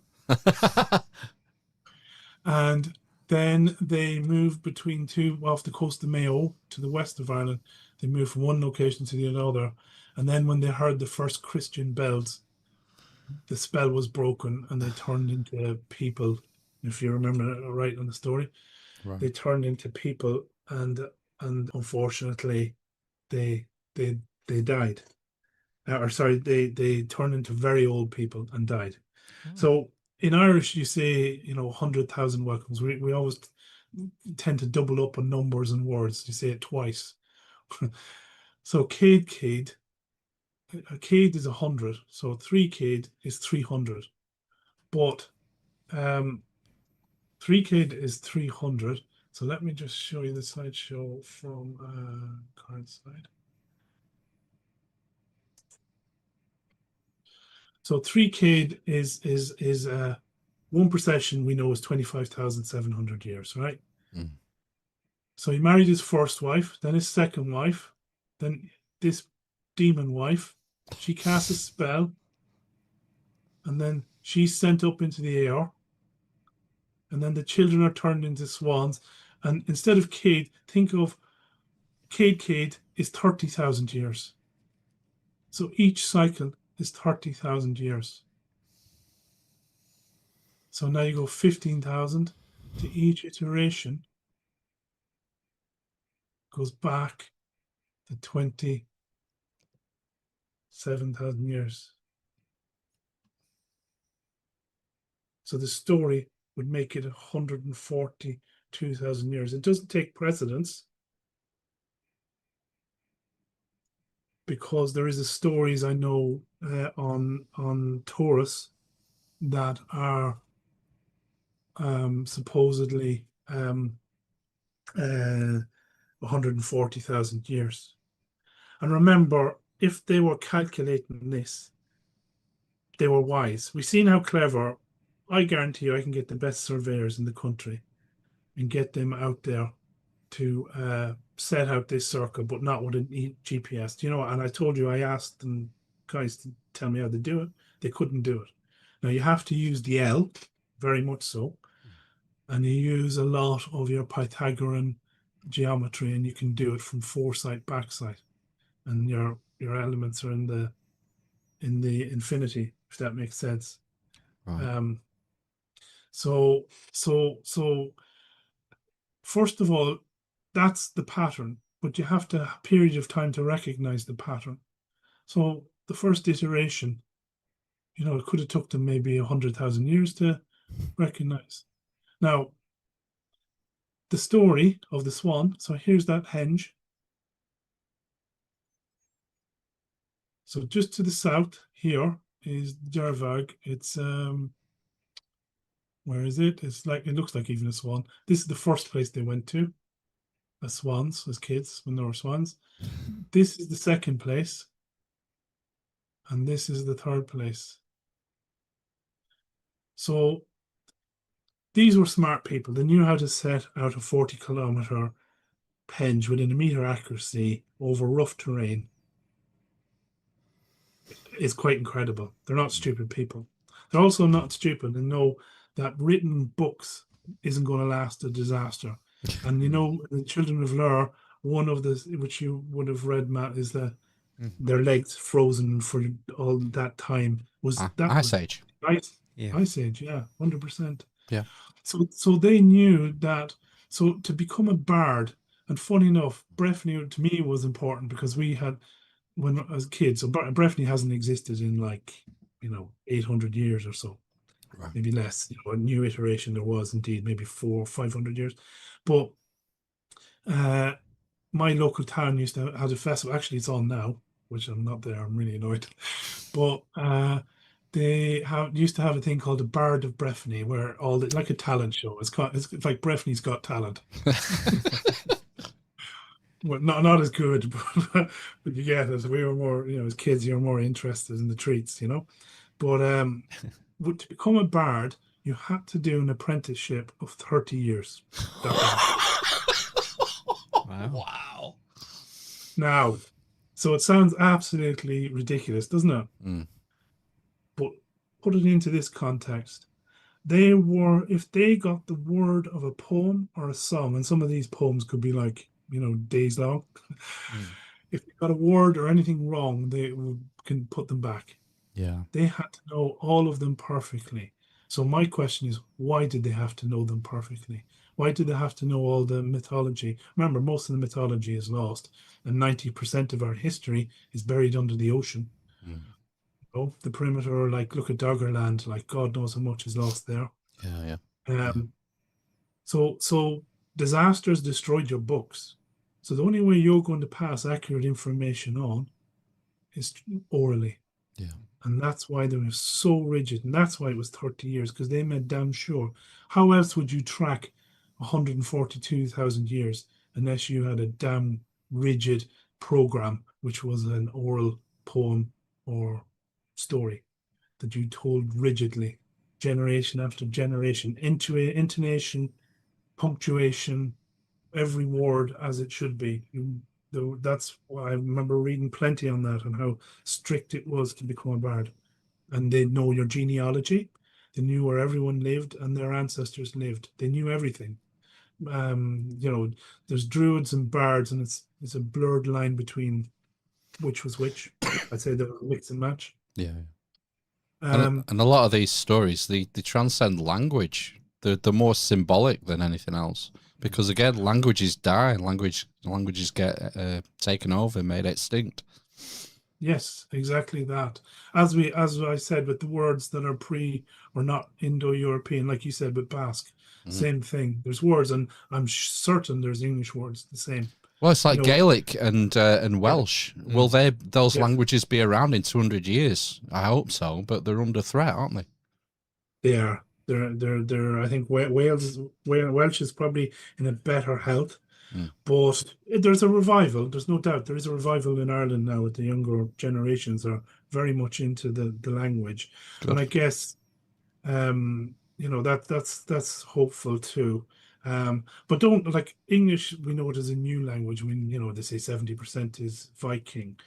And then they moved between two off the coast of Mayo to the west of Ireland. They moved from one location to the another. And then when they heard the first Christian bells, the spell was broken and they turned into people. If you remember right in the story, Right. they turned into people, and unfortunately, they died. Or sorry, they turned into very old people and died. So in Irish, you say 100,000 welcomes. We always tend to double up on numbers and words. You say it twice. So Cade is 100. So 3 Cade is 300. But 3 Cade is 300. So let me just show you the slideshow from current slide. So 3 Cade is one procession we know is 25,700 years, right? Mm. So he married his first wife, then his second wife, then this demon wife. She casts a spell, and then she's sent up into the air, and then the children are turned into swans. And instead of Cade, think of Cade is 30,000 years. So each cycle is 30,000 years. So now you go 15,000 to each iteration goes back to 27,000 years. So the story would make it 142,000 years. It doesn't take precedence because there is a stories I know on Taurus that are supposedly 140,000 years. And remember, if they were calculating this, they were wise. We've seen how clever. I guarantee you I can get the best surveyors in the country and get them out there to set out this circle, but not with a GPS. And I told you I asked them guys to tell me how to do it. They couldn't do it. Now you have to use the L, very much so, and you use a lot of your Pythagorean geometry, and you can do it from foresight, backside, and your elements are in the infinity, if that makes sense. Right. So first of all, that's the pattern, but you have to have a period of time to recognize the pattern. So the first iteration, it could have took them maybe 100,000 years to recognize. Now, the story of the swan. So here's that henge. So just to the south here is Dervag. It's where is it? It looks like even a swan. This is the first place they went to as swans, as kids, when they were swans. This is the second place. And this is the third place. So these were smart people. They knew how to set out a 40-kilometer henge within a meter accuracy over rough terrain. It's quite incredible. They're not stupid people. They're also not stupid and know that written books isn't going to last a disaster. And the Children of Lur, one of the, which you would have read, Matt, is that their legs frozen for all that time. Ice Age. Right? Yeah. Ice Age, yeah, 100%. Yeah. So they knew that. So to become a bard, And funny enough, Breffni to me was important because we had, when as kids, so Breffni hasn't existed in like, 800 years or so, Right. maybe less. A new iteration there was indeed maybe 400 or 500 years. But my local town used to have a festival. Actually, it's on now, which I'm not there. I'm really annoyed. But they used to have a thing called the Bard of Breffni, where like a talent show. It's like Breffni's Got Talent. Well, not as good, but you get it. We were more, as kids, you're more interested in the treats, But to become a bard, you had to do an apprenticeship of 30 years. That was Wow. Wow. now. So it sounds absolutely ridiculous, doesn't it? Mm. But put it into this context. If they got the word of a poem or a song, and some of these poems could be like, days long. If they got a word or anything wrong, can put them back. Yeah. They had to know all of them perfectly. So my question is, why did they have to know them perfectly? Why did they have to know all the mythology? Remember, most of the mythology is lost, and 90% of our history is buried under the ocean. The perimeter, like look at Doggerland, like God knows how much is lost there. Yeah. Yeah. So disasters destroyed your books. So the only way you're going to pass accurate information on is orally. Yeah. And that's why they were so rigid. And that's why it was 30 years, because they made damn sure. How else would you track 142,000 years unless you had a damn rigid program, which was an oral poem or story that you told rigidly, generation after generation, intonation, punctuation, every word as it should be. That's why I remember reading plenty on that and how strict it was to become a bard. And they know your genealogy. They knew where everyone lived and their ancestors lived. They knew everything. There's druids and bards, and it's a blurred line between which was which. I'd say they're mix and match. Yeah. And a lot of these stories, they transcend language. They're more symbolic than anything else. Because again, languages die, languages get taken over, made extinct. Yes, exactly that. As I said, with the words that are or not Indo-European, like you said with Basque, same thing. There's words, and I'm certain there's English words the same. Well, it's like Gaelic and Welsh. Will those languages be around in 200 years? I hope so, but they're under threat, aren't they? They are. They're. I think Welsh is probably in a better health, but there's a revival. There's no doubt there is a revival in Ireland now. With the younger generations are very much into the language, Good. and I guess, that's hopeful too. But don't like English. We know it is a new language. I mean, they say 70% is Viking,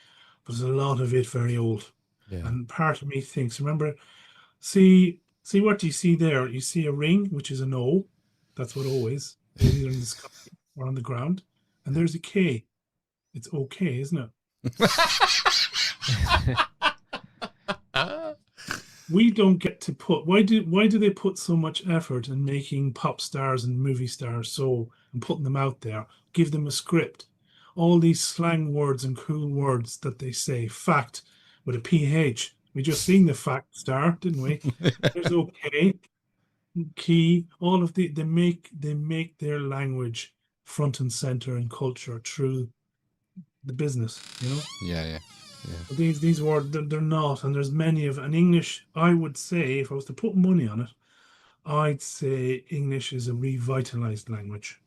but there's a lot of it very old. Yeah. And part of me thinks, remember, see what do you see there? You see a ring, which is an O. That's what O is. It's either in the sky or on the ground. And there's a K. It's okay, isn't it? We don't get to put. Why do they put so much effort in making pop stars and movie stars and putting them out there? Give them a script. All these slang words and cool words that they say. Fact with a PH. We just seen the fact star, didn't we? There's okay, key. All of they make their language front and center in culture through the business. Yeah. But these words they're not, and there's many of. And English, I would say, if I was to put money on it, I'd say English is a revitalized language.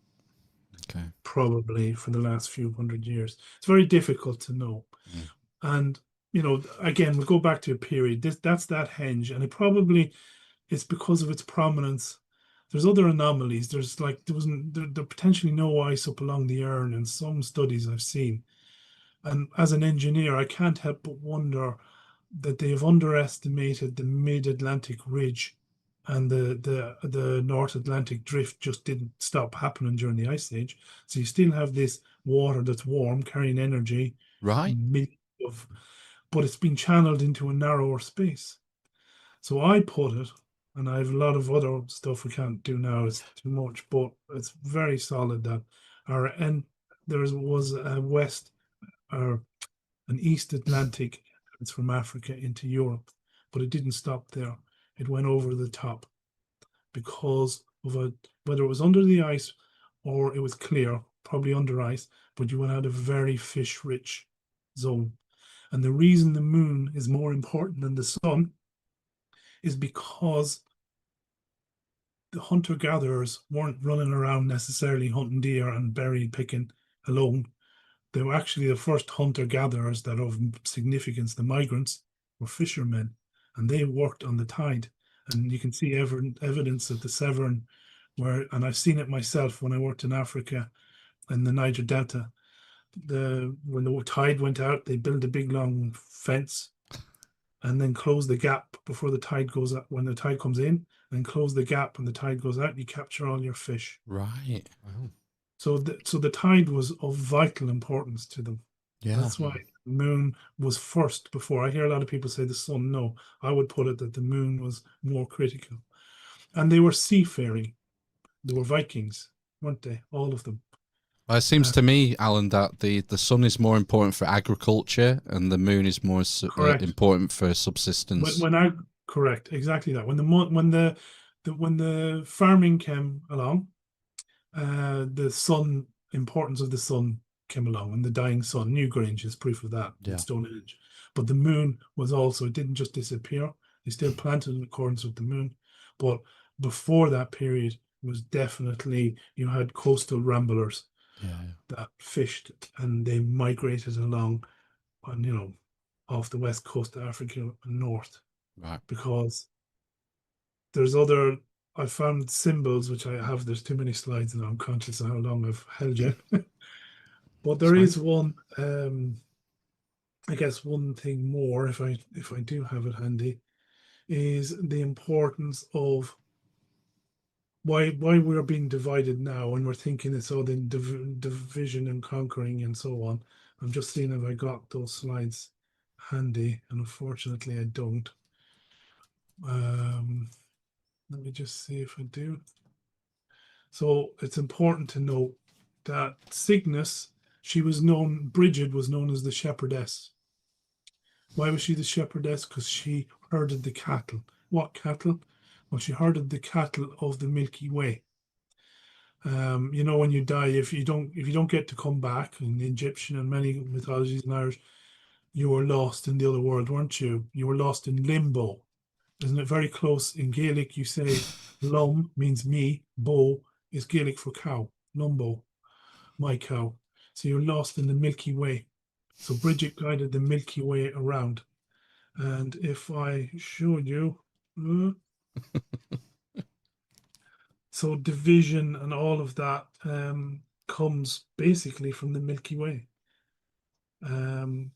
Okay. Probably for the last few hundred years. It's very difficult to know. And again, we'll go back to a period. That's that henge, and it's because of its prominence. There's other anomalies. There potentially no ice up along the Erne in some studies I've seen. And as an engineer, I can't help but wonder that they have underestimated the mid-Atlantic ridge, and the North Atlantic drift just didn't stop happening during the Ice Age. So you still have this water that's warm, carrying energy, Right. But it's been channeled into a narrower space. So I put it, and I have a lot of other stuff we can't do now. It's too much, but it's very solid that our was a west or an East Atlantic entrance from Africa into Europe, but it didn't stop there. It went over the top because of whether it was under the ice or it was clear, probably under ice, but you had a very fish-rich zone. And the reason the moon is more important than the sun is because the hunter-gatherers weren't running around necessarily hunting deer and berry picking alone. They were actually the first hunter-gatherers that of significance, the migrants, were fishermen, and they worked on the tide. And you can see evidence of the Severn, and I've seen it myself when I worked in Africa in the Niger Delta. When the tide went out, they build a big long fence and then close the gap before the tide goes up. When the tide comes in, then close the gap when the tide goes out, and you capture all your fish. Right. Wow. So the tide was of vital importance to them. Yeah. That's why the moon was first before. I hear a lot of people say the sun. No, I would put it that the moon was more critical. And they were seafaring. They were Vikings, weren't they? All of them. Well, it seems to me, Alan, that the sun is more important for agriculture and the moon is more important for subsistence. Correct, exactly that. When the farming came along, the importance of the sun came along, and the dying sun. Newgrange is proof of that in Stone Age. But the moon was also, it didn't just disappear. They still planted in accordance with the moon. But before that period was definitely, you had coastal ramblers that fished, and they migrated along on, off the west coast of Africa and north. Right. Because I found symbols, which I have, there's too many slides and I'm conscious of how long I've held you. But there is one, I guess one thing more, if I do have it handy, is the importance of why we're being divided now, and we're thinking it's all the division and conquering and so on. I'm just seeing if I got those slides handy, and unfortunately I don't. Let me just see if I do. So it's important to note that Cygnus, Bridget was known as the shepherdess. Why was she the shepherdess? Because she herded the cattle. What cattle? Well, she herded the cattle of the Milky Way. When you die, if you don't get to come back, in the Egyptian and many mythologies and Irish, you were lost in the other world, weren't you? You were lost in limbo. Isn't it very close? In Gaelic, you say lum means me, bo is Gaelic for cow, lumbo, my cow. So you're lost in the Milky Way. So Bridget guided the Milky Way around. And if I showed you, so division and all of that comes basically from the Milky Way. And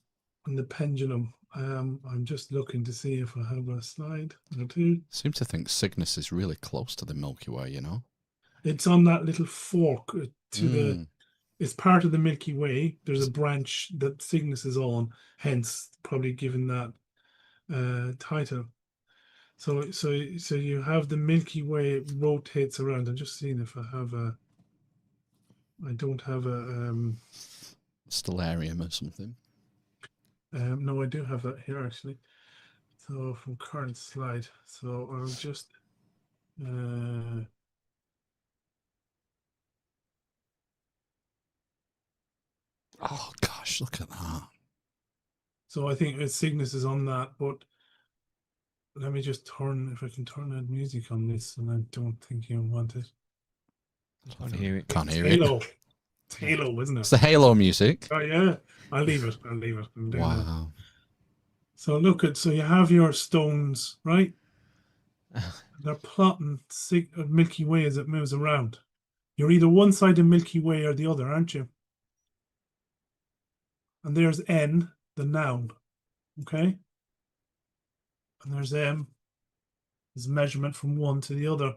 the pendulum. I'm just looking to see if I have a slide or two. Seem to think Cygnus is really close to the Milky Way, It's on that little fork it's part of the Milky Way. There's a branch that Cygnus is on, hence probably given that title. So you have the Milky Way rotates around. I'm just seeing if I don't have a stellarium or something. No, I do have that here actually. So from current slide. So I'll just oh gosh, look at that. So I think Cygnus is on that, but let me just if I can turn that music on this, and I don't think you want it. Can't hear it. Can't hear Halo. it. It's Halo, isn't it? It's the Halo music. Oh yeah, I'll leave it. Wow. So so you have your stones, right? They're plotting Milky Way as it moves around. You're either one side of Milky Way or the other, aren't you? And there's N, the noun, okay? And there's M, is measurement from one to the other.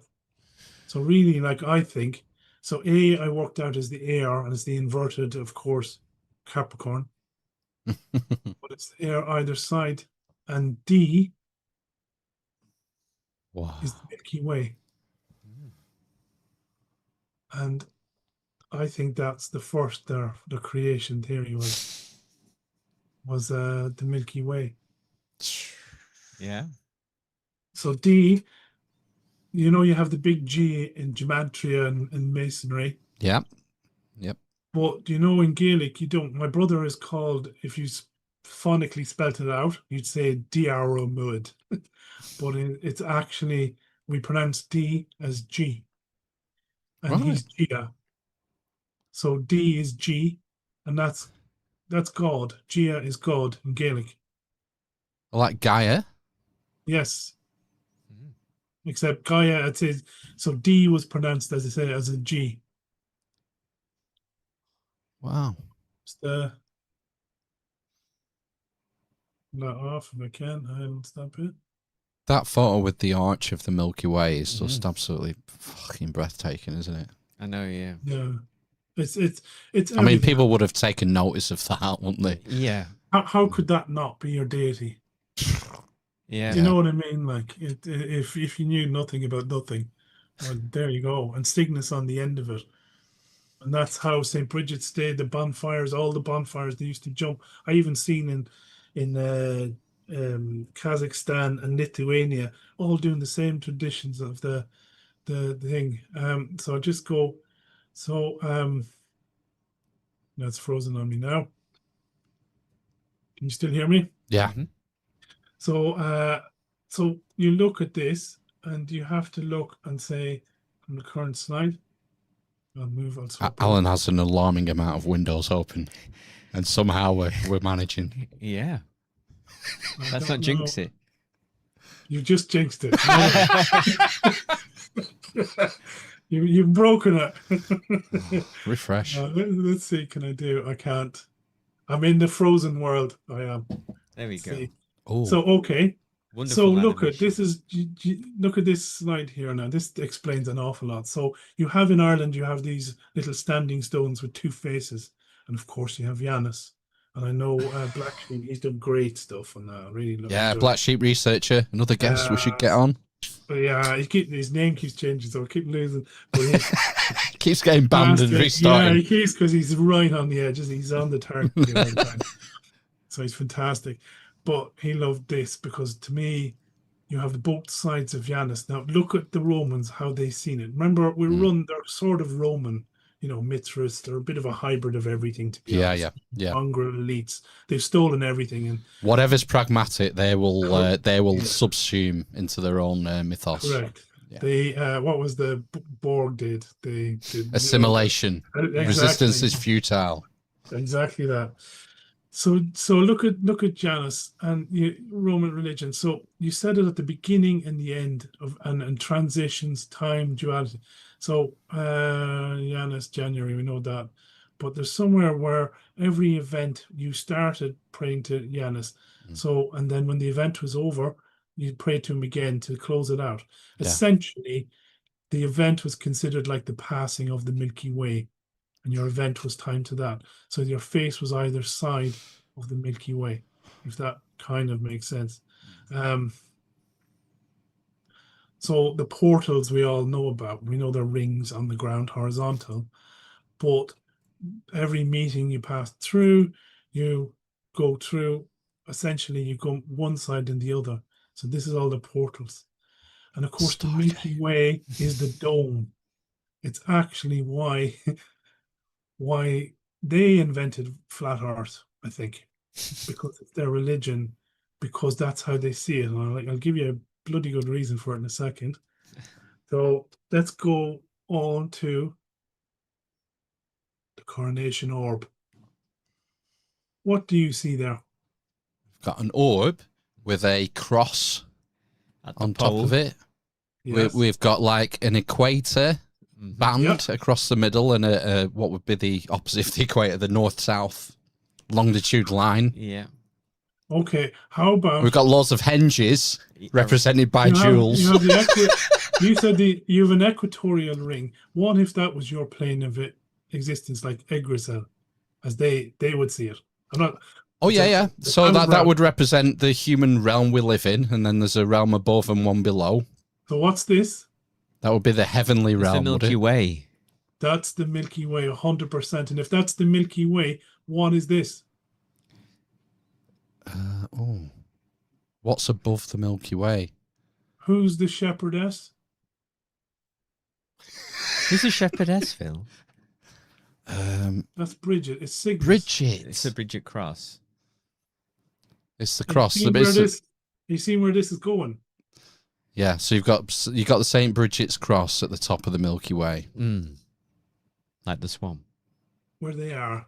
So really, like I think, so A I worked out as the air, and it's the inverted, of course, Capricorn. But it's the air either side. And D is the Milky Way. And I think that's the first. The creation theory was the Milky Way. Yeah. So D, you have the big G in gematria and masonry. Yeah. Yep. But in Gaelic, you don't. My brother is called, if you phonically spelt it out, you'd say Diaromud. But it's actually, we pronounce D as G. And Right. he's Gia. So D is G, and that's God. Gia is God in Gaelic. Like Gaia. Yes. Except Gaia, it says, so D was pronounced, as I say, as a G. Wow. It's not off if I can. I'll stop it. That photo with the arch of the Milky Way is just absolutely fucking breathtaking, isn't it? I know, yeah. Yeah. It's I mean, people would have taken notice of that, wouldn't they? Yeah. How could that not be your deity? Yeah. Do you know what I mean? Like, if you knew nothing about nothing, well, there you go. And Cygnus on the end of it. And that's how St. Bridget's Day, the bonfires, all the bonfires, they used to jump. I even seen in Kazakhstan and Lithuania, all doing the same traditions of the thing. So I just go, so that's frozen on me now. Can you still hear me? Yeah. So so you look at this and you have to look and say on the current slide. I'll move on. Alan has an alarming amount of windows open, and somehow we're managing. Yeah. Let's not jinx it. You just jinxed it. You've broken it. Refresh. Let's see. Can I do? I can't. I'm in the frozen world. I am. There we go. Oh. So okay. Wonderful So look animation. at this look at this slide here now. This explains an awful lot. So you have in Ireland, you have these little standing stones with two faces, and of course you have Janus. And I know Black Sheep, he's done great stuff on that. Really love. Yeah, Black Sheep researcher, another guest we should get on. But yeah, his name keeps changing, so I keep losing. But keeps getting banned and restarting. Yeah, he keeps, because he's right on the edges. He's on the target all the time. So he's fantastic. But he loved this because, to me, you have both sides of Janus. Now look at the Romans, how they seen it. Remember, they're sort of Roman, Mithras. They're a bit of a hybrid of everything, to be honest. Yeah. Mongrel elites. They've stolen everything, and whatever's pragmatic, they will subsume into their own mythos. Correct. Yeah. They what was the Borg did? They did assimilation. Exactly. Resistance is futile. Exactly that. So look at Janus and Roman religion. So you said it at the beginning and the end of and transitions, time, duality. So Janus, January, we know that. But there's somewhere where every event you started praying to Janus. So, and then when the event was over, you pray to him again to close it out. Yeah. Essentially, the event was considered like the passing of the Milky Way. And your event was timed to that. So your face was either side of the Milky Way, if that kind of makes sense. So the portals we all know about. We know they're rings on the ground, horizontal. But every meeting you pass through, you go through, essentially you go one side and the other. So this is all the portals. And of course, the Milky Way is the dome. It's actually why they invented flat Earth, I think, because it's their religion, because that's how they see it. And I'll give you a bloody good reason for it in a second. So let's go on to the coronation orb. What do you see there? We've got an orb with a cross on top of it. Yes. We've got like an equator band across the middle and a what would be the opposite of the equator, the north-south longitude line. Yeah. Okay, how about... We've got lots of henges represented by jewels. You said you have an equatorial ring. What if that was your plane of existence, like Yggdrasil, as they would see it? I'm not... Oh, yeah. So that would represent the human realm we live in, and then there's a realm above and one below. So what's this? That would be the heavenly realm. The Milky Way. That's the Milky Way, 100%. And if that's the Milky Way, what is this? What's above the Milky Way? Who's the shepherdess? Who's a shepherdess, Phil? That's Bridget. It's Cygnus. Bridget. It's a Bridget Cross. It's the cross. You seen where this is going? Yeah, so you've got the St. Bridget's cross at the top of the Milky Way. Like the swan. Where they are.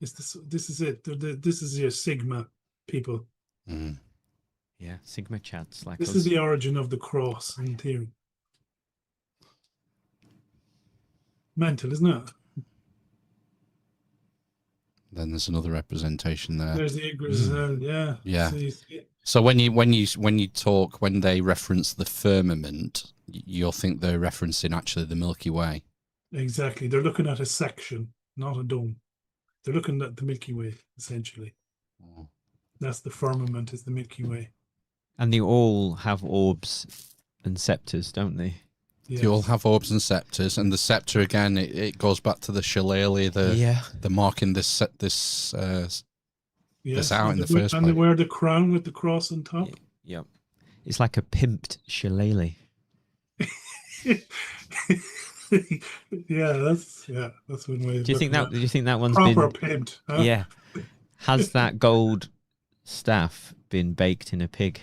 This is it. This is your Sigma people. Yeah, Sigma chats like this us. is the origin of the cross in theory. Mental, isn't it? Then there's another representation there. There's the Igris, yeah. Yeah. So when they reference the firmament, you'll think they're referencing actually the Milky Way. Exactly. They're looking at a section, not a dome. They're looking at the Milky Way, essentially. That's the firmament, is the Milky Way. And they all have orbs and scepters, don't they? Yes. They all have orbs and scepters, and the scepter again. It goes back to the shillelagh, the marking this out in the first place. And they wear the crown with the cross on top. Yeah, it's like a pimped shillelagh. that's one way. Do you think that one's proper been pimped? Huh? Yeah. Has that gold staff been baked in a pig?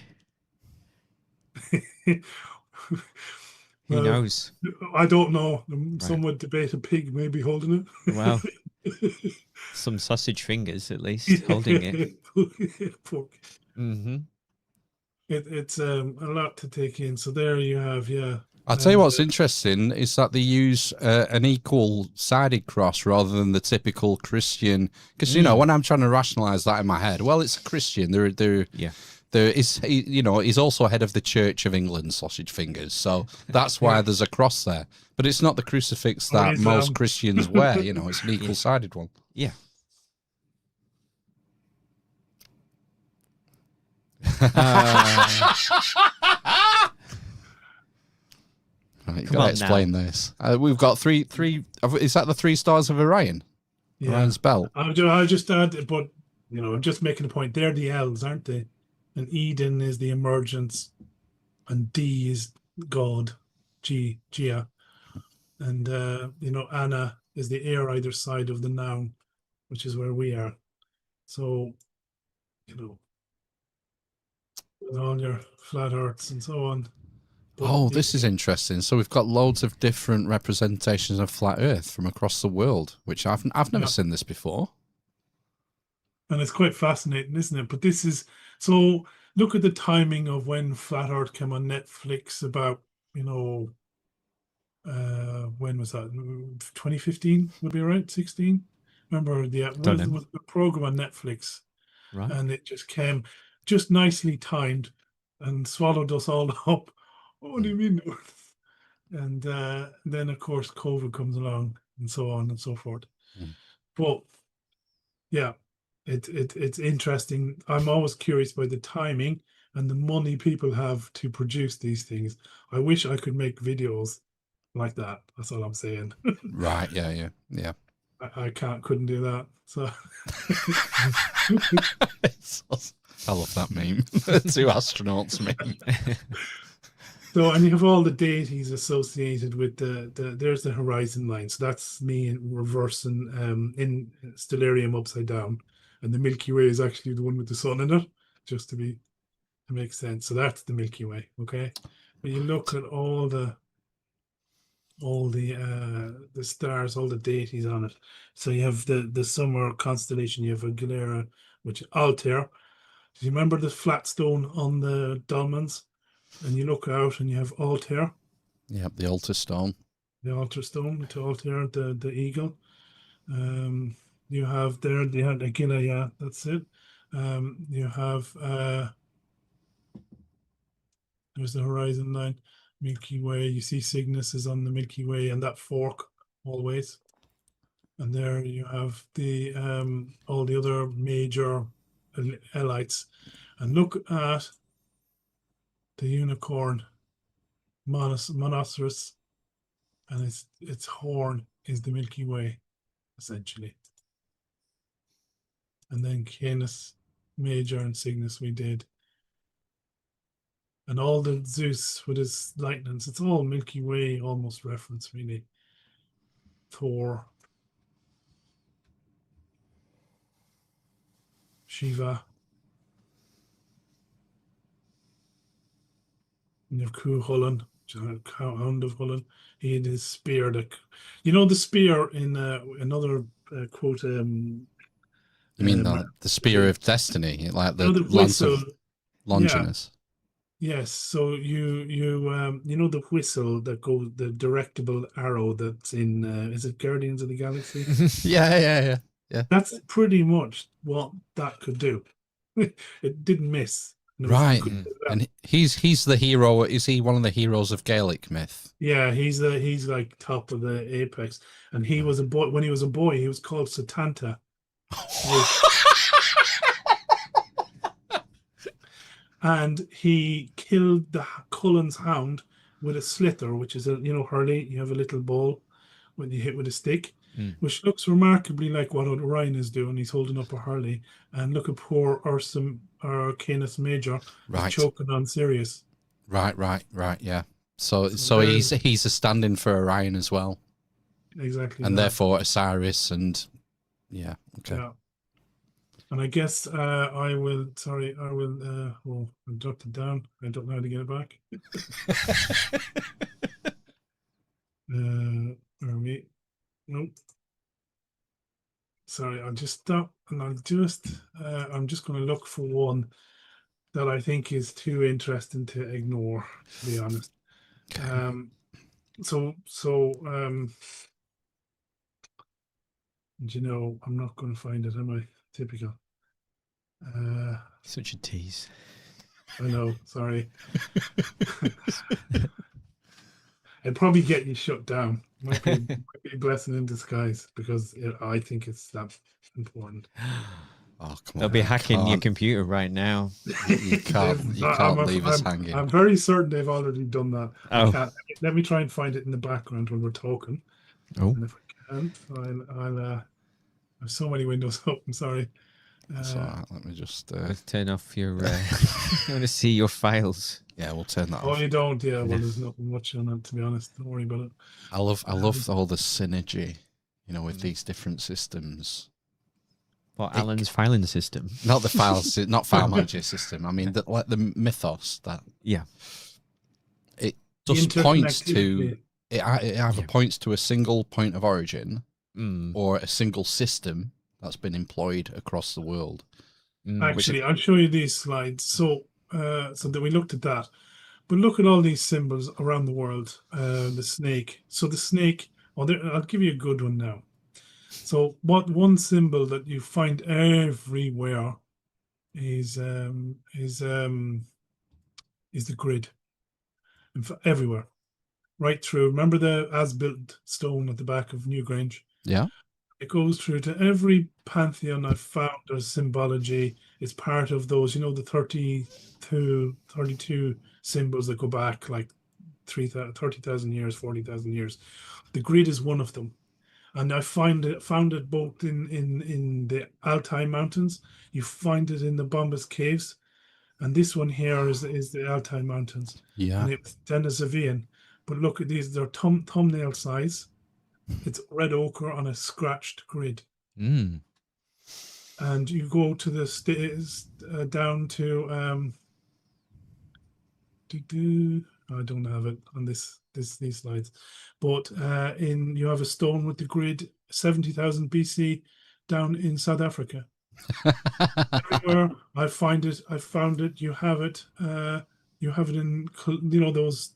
Who knows? I don't know. Some would debate a pig maybe holding it. Well, some sausage fingers at least holding it. It's a lot to take in. So there you have, I'll tell you what's interesting is that they use an equal-sided cross rather than the typical Christian. Because when I'm trying to rationalise that in my head, well, it's a Christian. He's also head of the Church of England, sausage fingers. So that's why there's a cross there. But it's not the crucifix that most Christians wear. It's an equal-sided one. Yeah. Right, you've got to explain this. We've got three. Is that the 3 stars of Orion? Yeah. Orion's belt. I'll just add, but I'm just making a point. They're the elves, aren't they? And Eden is the emergence, and D is God, Gia, and Anna is the air either side of the noun, which is where we are. So, with all your flat earths and so on. But this is interesting. So we've got loads of different representations of flat Earth from across the world, which I've never seen this before. And it's quite fascinating, isn't it? But this is so. Look at the timing of when Flat Earth came on Netflix. About when was that? 2015 would be right. 16. Remember the program on Netflix, right? And it just came just nicely timed and swallowed us all up. What do you mean? And then of course COVID comes along and so on and so forth. But yeah. It's interesting. I'm always curious by the timing and the money people have to produce these things. I wish I could make videos like that. That's all I'm saying. Right. Yeah. I couldn't do that. So I love that meme. 2 astronauts meme. So, and you have all the deities associated with there's the horizon line. So that's me reversing in Stellarium upside down. And the Milky Way is actually the one with the sun in it, just to make sense. So that's the Milky Way, okay? But you look at all the stars, all the deities on it. So you have the summer constellation. You have Aguilera, which is Altair. Do you remember the flat stone on the dolmens? And you look out and you have Altair. Yep, the altar stone. The altar stone to Altair, the eagle. You have there, they had Aquila, yeah, that's it. You have there's the horizon line, Milky Way. You see Cygnus is on the Milky Way and that fork always. And there you have the all the other major elites. And look at the unicorn, monoceros, and its horn is the Milky Way, essentially. And then Canis Major and Cygnus we did. And all the Zeus with his lightnings, it's all Milky Way almost reference, really. Thor, Shiva, and you have Cuchulainn, Hound of Hullen. He had his spear that, the spear in another quote. You mean the spear of destiny, like the the lance whistle. of Longinus? Yes. So you know the whistle that goes, the directable arrow that's in is it Guardians of the Galaxy? Yeah. That's pretty much what that could do. It didn't miss. Right. And he's the hero. Is he one of the heroes of Gaelic myth? Yeah, he's like top of the apex. And he was a boy. When he was a boy, he was called Satanta. And he killed the Cullen's hound with a slither, which is Hurley. You have a little ball when you hit with a stick, which looks remarkably like what Orion is doing. He's holding up a Hurley, and look at poor Ursa or Canis Major choking on Sirius. Right. Yeah. So he's a stand-in for Orion as well. Exactly. And therefore Osiris and okay. Yeah. And I guess I will. Oh, I dropped it down. I don't know how to get it back. Are we? Nope. Sorry, I'll just stop and I'm just going to look for one that I think is too interesting to ignore, to be honest. Okay. I'm not going to find it, am I? Typical. Such a tease. I know, sorry. It'd probably get you shut down. Might be a blessing in disguise because I think it's that important. Oh, come on. They'll be hacking your computer right now. You can't leave us hanging. I'm very certain they've already done that. Oh. Let me try and find it in the background when we're talking. Oh. And if I can, I'll I have so many windows open, sorry. That's all right. Let me just Let's turn off your I want to see your files. Yeah, we'll turn that off. Oh, you don't? Yeah, well, there's nothing much on it, to be honest. Don't worry about it. I love all the synergy, with these different systems. What, Alan's filing system? Not the files, not file manager system. I mean, the mythos that. Yeah. It just points to it either points to a single point of origin or a single system that's been employed across the world. Actually, I'll show you these slides. So that we looked at that, but look at all these symbols around the world. The snake. So the snake. I'll give you a good one now. So one symbol that you find everywhere is the grid. Everywhere, right through. Remember the as-built stone at the back of Newgrange? Yeah. It goes through to every pantheon I've found. There's symbology. It's part of those, the 32 symbols that go back like 30,000 years, 40,000 years. The grid is one of them. And I found it both in the Altai Mountains. You find it in the Bombas Caves. And this one here is the Altai Mountains. Yeah. And it's Denisovian. But look at these, they're thumbnail size. It's red ochre on a scratched grid. And you go to the down to I don't have it on these slides, but you have a stone with the grid 70,000 BC down in South Africa. Everywhere I found it. You have it. You have it in those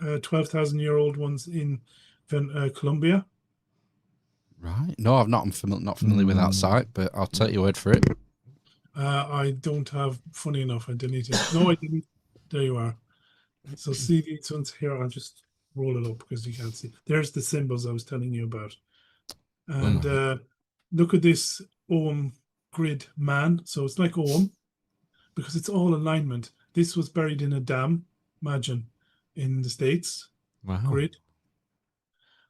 12,000-year-old ones in Colombia. Right. No, I'm not familiar with that site, but I'll take your word for it. I don't have. Funny enough, I deleted. No, I didn't. There you are. So see these ones here. I'll just roll it up because you can't see. There's the symbols I was telling you about. And look at this Ogham grid man. So it's like Ogham because it's all alignment. This was buried in a dam, imagine, in the States. Wow. Grid.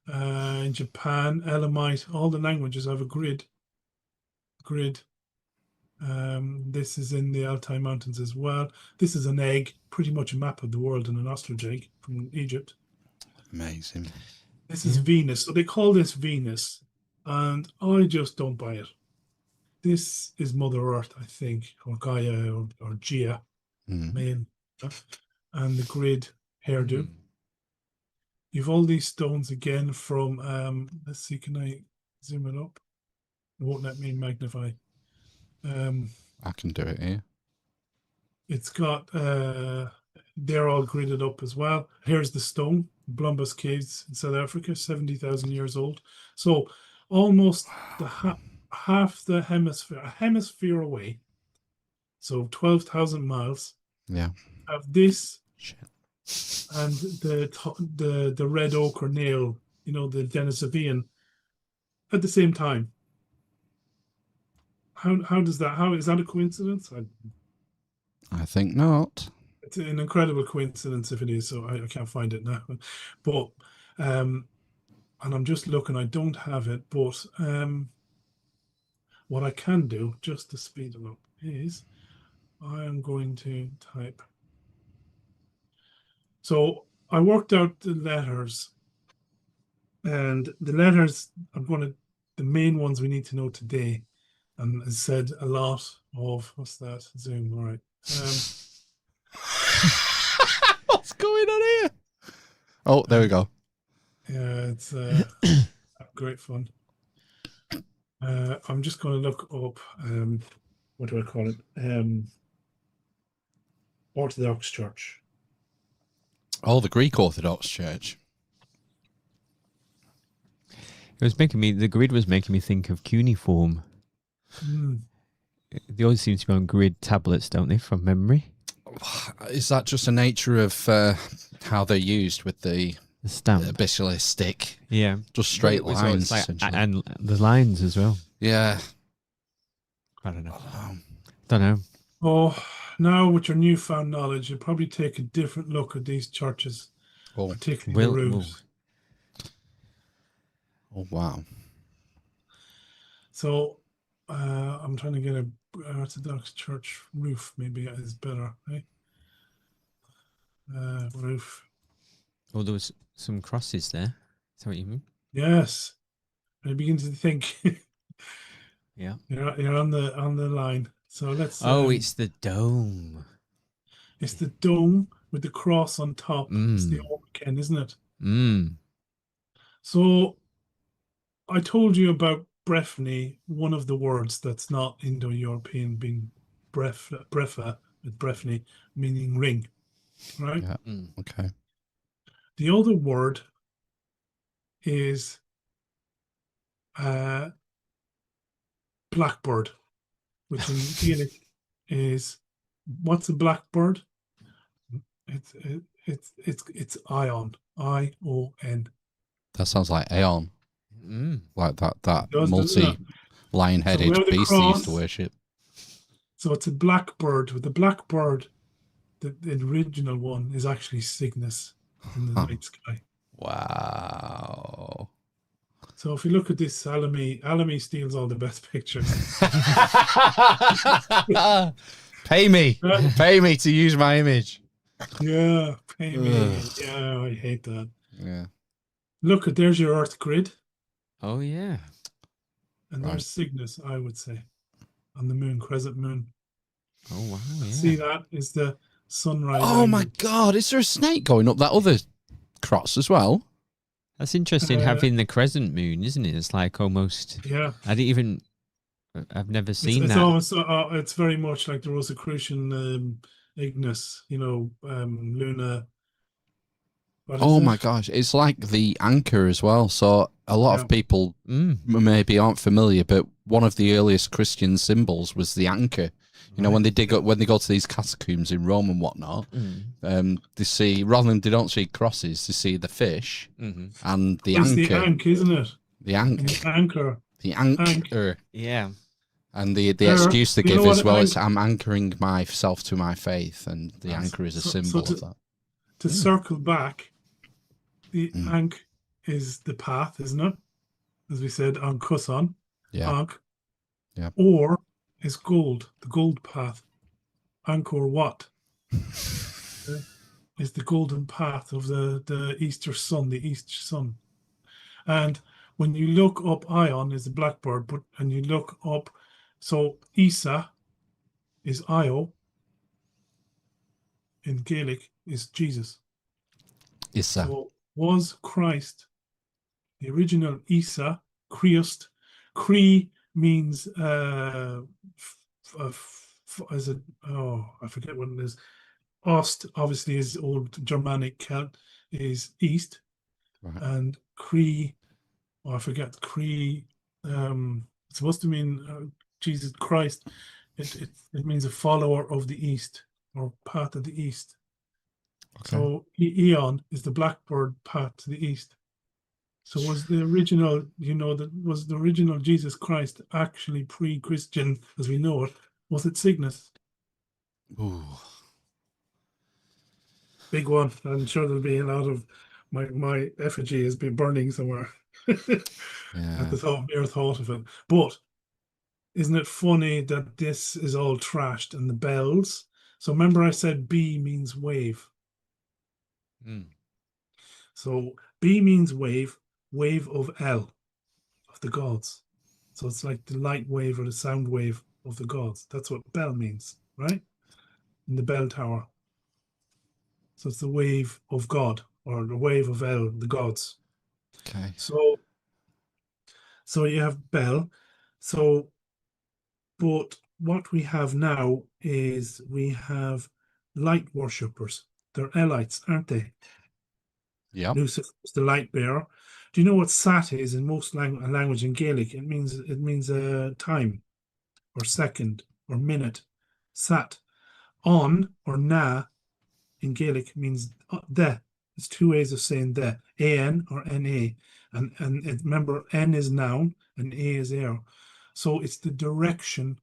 In Japan, Elamite, all the languages have a grid. This is in the Altai Mountains as well. This is an egg, pretty much a map of the world in an ostrich egg from Egypt. Amazing. This is Venus. So they call this Venus, and I just don't buy it. This is Mother Earth, I think, or Gaia or Gia, main, and the grid hairdo. You've all these stones again from, let's see, can I zoom it up? It won't let me magnify. I can do it here. It's got, they're all gridded up as well. Here's the stone, Blumbus Caves in South Africa, 70,000 years old. So almost the half the hemisphere, a hemisphere away, so 12,000 miles. Yeah. Have this Shit. and the red ochre nail, you know, the Denisovian, at the same time. How does that? How is that a coincidence? I think not. It's an incredible coincidence if it is. So I can't find it now, but and I'm just looking. I don't have it, but what I can do just to speed it up is I am going to type. So I worked out the letters, and the letters I'm going to the main ones we need to know today. And it said a lot of, what's that? Zoom, all right. What's going on here? Oh, there we go. Yeah, it's great fun. I'm just going to look up, what do I call it? Orthodox Church. Oh, the Greek Orthodox Church. It was making me, the grid was making me think of cuneiform. They always seem to be on grid tablets, don't they, from memory? Is that just a nature of how they're used with the stamp? Basically a stick. Yeah. Just straight So lines. it's like, and the lines as well. Yeah. I don't know. Don't know. Oh, now with your newfound knowledge, you'll probably take a different look at these churches, particularly the roofs. Oh, wow. So I'm trying to get a Orthodox Church roof. Maybe is better, right? Roof. Oh, there was some crosses there. Is that what you mean? Yes. I begin to think. Yeah. You're on the line. So let's. Oh, it's the dome. It's the dome with the cross on top. It's the Orcan, isn't it? So I told you about Breffni, one of the words that's not Indo-European being brefa with Breffni, meaning ring, right? Yeah. Okay. The other word is blackbird, which in Gaelic is, what's a blackbird? It's ion, I-O-N. That sounds like Aeon. Like that Does, multi-lion-headed beast they used to worship. So it's a blackbird. With the blackbird, the original one is actually Cygnus in the night sky. Wow. So if you look at this, Alamy steals all the best pictures. Pay me to use my image. Yeah, pay me. Yeah, I hate that. Yeah. Look at, there's your Earth grid. Oh, yeah. And there's Cygnus, I would say, on the moon, crescent moon. Oh, wow. Yeah. See, that is the sunrise. Oh, my God. Is there a snake going up that other cross as well? That's interesting having the crescent moon, isn't it? It's like almost. Yeah. I've never seen it's that. Almost, it's very much like the Rosicrucian Ignis, Luna. Oh my gosh, it's like the anchor as well. So a lot of people maybe aren't familiar, but one of the earliest Christian symbols was the anchor. You know, when they go to these catacombs in Rome and whatnot, they see, rather than they don't see crosses, they see the fish and the anchor. It's the anchor, isn't it? The anchor. The anchor. Yeah. And the excuse they give as well is, I'm anchoring myself to my faith, and the anchor is a symbol of that. To circle back, the is the path, isn't it? As we said, on Kusan, Yeah. Ankh. Yeah. Or is gold, the gold path. Angkor Wat is the golden path of the Easter sun, the Easter sun. And when you look up, Ion is the blackbird, and you look up, so Isa is Io in Gaelic is Jesus. Issa. So was Christ the original Isa, Christ? Cree means as a, oh, I forget what it is. Ost obviously is old Germanic Celt, is east, Right. and Cree, oh, I forget Cree. It's supposed to mean Jesus Christ. It means a follower of the east or path of the east. Okay. So Eon is the blackbird path to the east. So was the original, was the original Jesus Christ actually pre-Christian as we know it? Was it Cygnus? Ooh. Big one. I'm sure there'll be a lot of my effigy has been burning somewhere at Yeah. the mere thought of it. But isn't it funny that this is all trashed and the bells? So remember I said B means wave. Mm. So B means wave, wave of L, of the gods. So it's like the light wave or the sound wave of the gods. That's what bell means, right? In the bell tower. So it's the wave of God or the wave of El, the gods. Okay. So you have bell. So, but what we have now is we have light worshippers. They're Elites, aren't they? Yeah. Lucifer is the light bearer. Do you know what sat is in most language in Gaelic? It means time or second or minute. Sat. On or na in Gaelic means the. It's two ways of saying the. An or na. And remember, n is noun and a is air. So it's the direction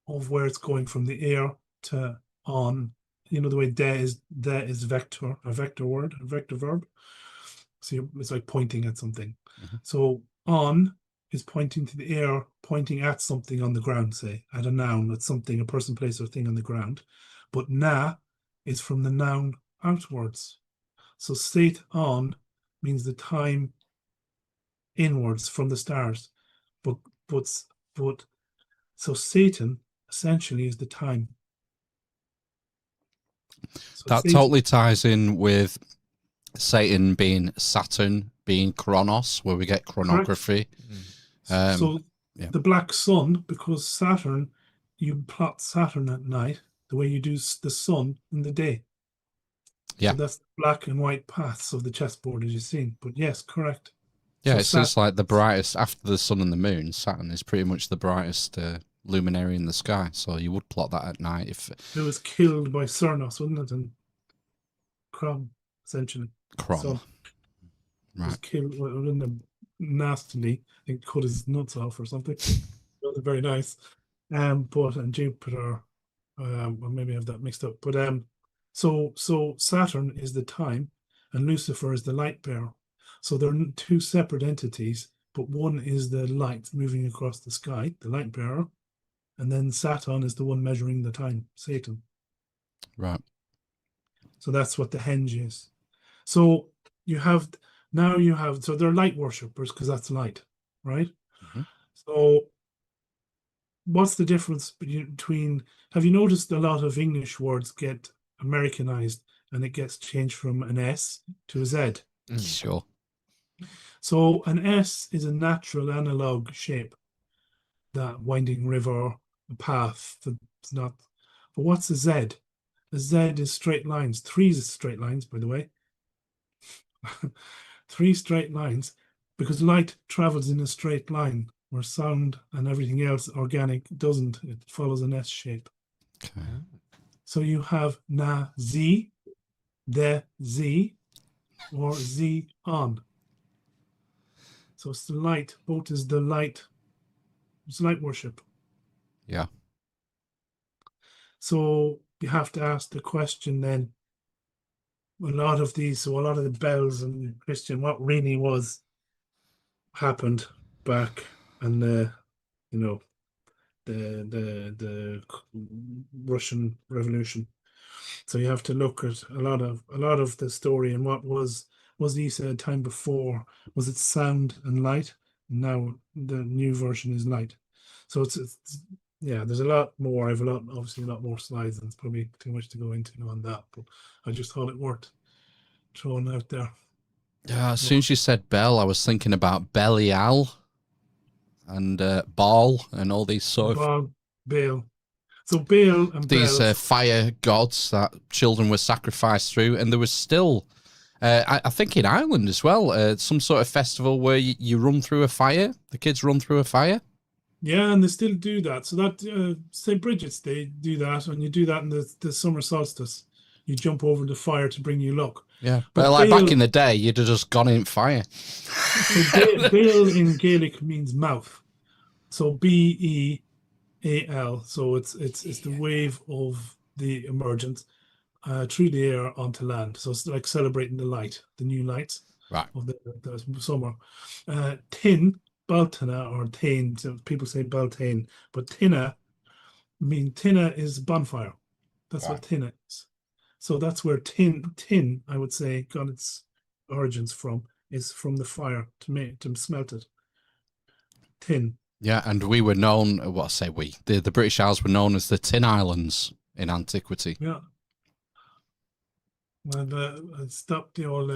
of where it's going from the air to on. You know the way de is vector, a vector word, a vector verb. So it's like pointing at something. Mhm. So on is pointing to the air, pointing at something on the ground, say, at a noun, at something, a person, place, or thing on the ground. But na is from the noun outwards. So state on means the time inwards from the stars. But but but so Satan essentially is the time. So That Satan, totally ties in with Satan being Saturn, being Chronos, where we get chronography. so yeah. the black sun, because Saturn, you plot Saturn at night the way you do the sun in the day. Yeah. So that's the black and white paths of the chessboard as you've seen. But yes, correct. Yeah, So it's like the brightest after the sun and the moon. Saturn is pretty much the brightest luminary in the sky. So you would plot that at night if it was killed by Cernos, wasn't it? And Crom, essentially. Crom. So Right. was killed nastily. I think cut his nuts off or something. It wasn't very nice. But and Jupiter, well, maybe I have that mixed up. But so Saturn is the time, and Lucifer is the light bearer. So they're two separate entities, but one is the light moving across the sky, the light bearer, and then Saturn is the one measuring the time, Satan. Right. So that's what the henge is. So you have so they're light worshippers because that's light, right? Mm-hmm. So what's the difference between, have you noticed a lot of English words get Americanized and it gets changed from an S to a Z? Sure. So an S is a natural analog shape, that winding river, a path that's not. But what's a Z? A Z is straight lines. Three is straight lines, by the way. Three straight lines, because light travels in a straight line, where sound and everything else organic doesn't. It follows an S shape. Okay. So you have na Z, de Z, or Z on. So it's the light, both is the light, it's light worship. Yeah. So you have to ask the question then, a lot of these, so a lot of the bells and Christian, what really was happened back and you know, the Russian Revolution. So you have to look at a lot of the story and what was the time before, was it sound and light? Now the new version is light. So it's yeah, there's a lot more. I have obviously a lot more slides, and it's probably too much to go into on that, but I just thought it worth throwing out there. Yeah, as soon as you said Bell, I was thinking about Belial and Baal and all these sort of Baal. So Baal and these Bel. fire gods that children were sacrificed through, and there was still, I think in Ireland as well, some sort of festival where you run through a fire. The kids run through a fire. Yeah, and they still do that. So that St. Bridget's, they do that, and you do that in the summer solstice. You jump over the fire to bring you luck. Yeah, But but like Baal, back in the day, you'd have just gone in fire. so Baal in Gaelic means mouth. So Beal. So it's the wave of the emergence through the air onto land. So it's like celebrating the light, the new lights Right. of the summer. Tin, Baltana or Tain, so people say Baltain, but Tina is bonfire. That's what Tina is. So that's where tin, I would say, got its origins from, is from the fire to smelt it. Tin. Yeah, and we were known, what I say we, the British Isles were known as the Tin Islands in antiquity. Yeah. And I'll stop the old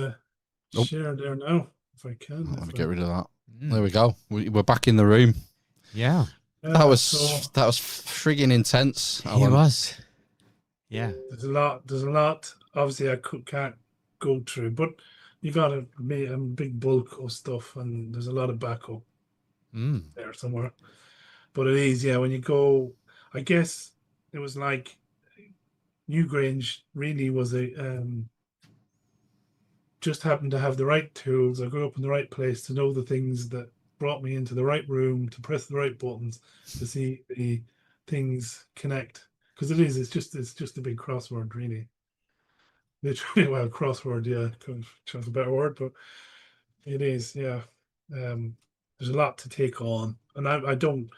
share there now, if I can. Let me get rid of that. There we go. We're back in the room. Yeah. That was frigging intense. It was. Yeah. There's a lot. Obviously, I can't go through, but you got a big bulk of stuff, and there's a lot of backup there somewhere. But it is, yeah, when you go, I guess it was like Newgrange really was just happened to have the right tools. I grew up in the right place to know the things that brought me into the right room, to press the right buttons, to see the things connect. Because it's just a big crossword, really. Literally, well, crossword, yeah, that's a better word, but it is, yeah. There's a lot to take on, and I don't,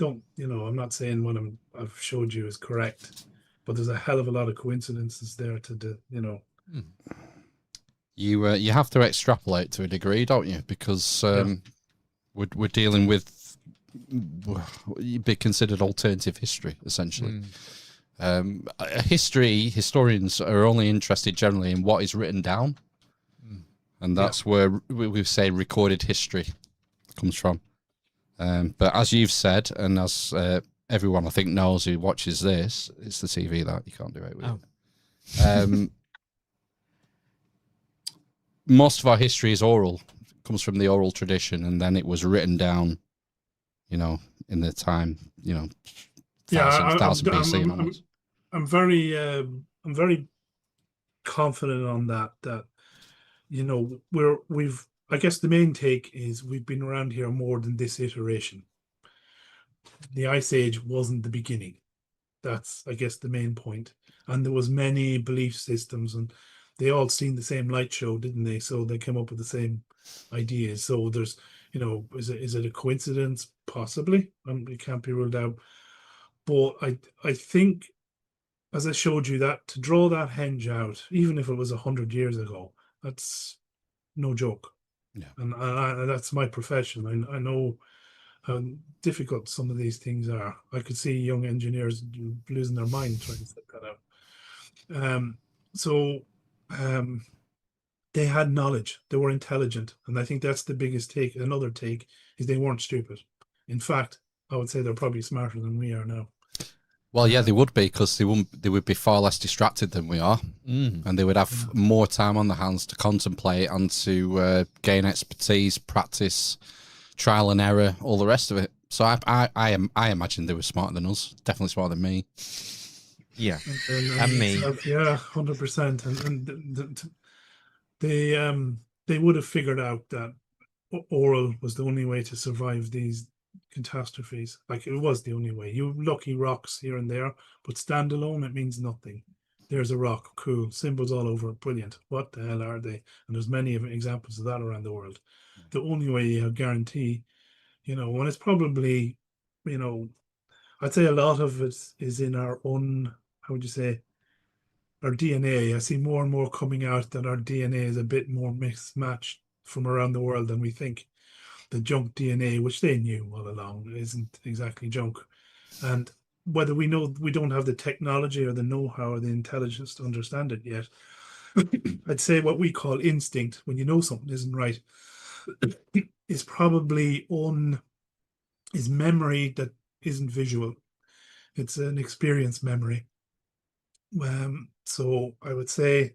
I'm not saying what I've showed you is correct, but there's a hell of a lot of coincidences there You have to extrapolate to a degree, don't you? Because we're dealing with be considered alternative history, essentially. Historians are only interested generally in what is written down, and that's where we say recorded history comes from. But as you've said, and as everyone I think knows who watches this, it's the TV that you can't do it with. Most of our history is oral, comes from the oral tradition, and then it was written down, in the time, thousand BC and onwards. I'm very confident on that. That I guess the main take is we've been around here more than this iteration. The Ice Age wasn't the beginning. That's, I guess, the main point. And there was many belief systems, and they all seen the same light show, didn't they? So they came up with the same ideas. So there's, is it a coincidence? Possibly. It can't be ruled out. But I think, as I showed you, that to draw that henge out, even if it was 100 years ago, that's no joke. Yeah. And that's my profession. I know how difficult some of these things are. I could see young engineers losing their mind trying to set that out. They had knowledge. They were intelligent. And I think that's the biggest take. Another take is they weren't stupid. In fact, I would say they're probably smarter than we are now. Well, yeah, they would be, because they would be far less distracted than we are, and they would have more time on their hands to contemplate and to gain expertise, practice, trial and error, all the rest of it. So I imagine they were smarter than us, definitely smarter than me. Yeah, and me. Yeah, 100%. And they would have figured out that oral was the only way to survive these catastrophes. Like, it was the only way. You lucky rocks here and there, but standalone, it means nothing. There's a rock, cool. Symbols all over, brilliant. What the hell are they? And there's many examples of that around the world. The only way you have guarantee, when it's probably, you know, I'd say a lot of it is in our own, how would you say, our DNA. I see more and more coming out that our DNA is a bit more mismatched from around the world than we think. The junk DNA, which they knew all along, isn't exactly junk. And whether we know we don't have the technology or the know-how or the intelligence to understand it yet, I'd say what we call instinct, when you know something isn't right, is probably is memory that isn't visual. It's an experience memory. So I would say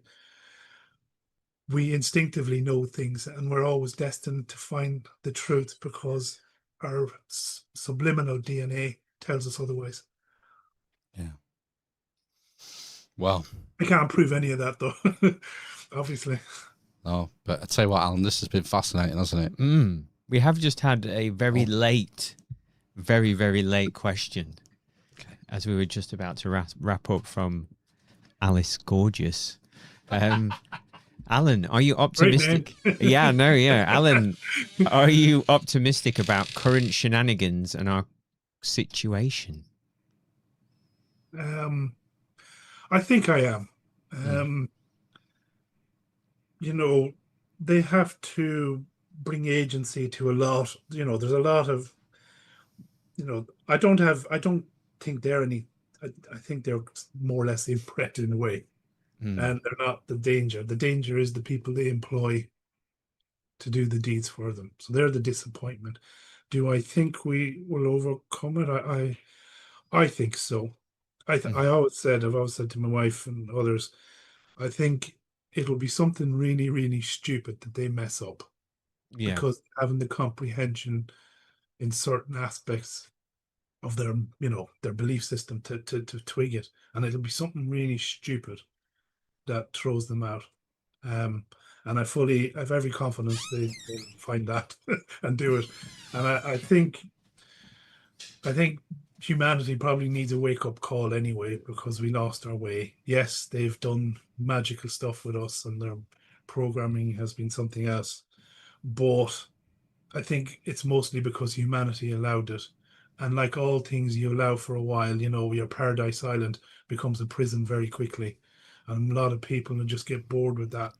we instinctively know things, and we're always destined to find the truth because our subliminal DNA tells us otherwise. Yeah. Well, I can't prove any of that though, obviously. no, but I tell you what, Alan, this has been fascinating, hasn't it? We have just had a very late, very, very late question, as we were just about to wrap up from Alice Gorgeous. Alan, are you optimistic? Yeah, no, yeah. Alan, are you optimistic about current shenanigans and our situation? I think I am. They have to bring agency to a lot. There's a lot of, I don't think they're any, I think they're more or less inbred in a way. And they're not the danger. The danger is the people they employ to do the deeds for them. So they're the disappointment. Do I think we will overcome it? I think so. I've always said to my wife and others, I think it'll be something really, really stupid that they mess up. Yeah. Because having the comprehension in certain aspects of their, their belief system to twig it. And it'll be something really stupid that throws them out. And I have every confidence they find that and do it. And I think humanity probably needs a wake-up call anyway, because we lost our way. Yes, they've done magical stuff with us and their programming has been something else, but I think it's mostly because humanity allowed it. And like all things you allow for a while, your paradise island becomes a prison very quickly. And a lot of people just get bored with that.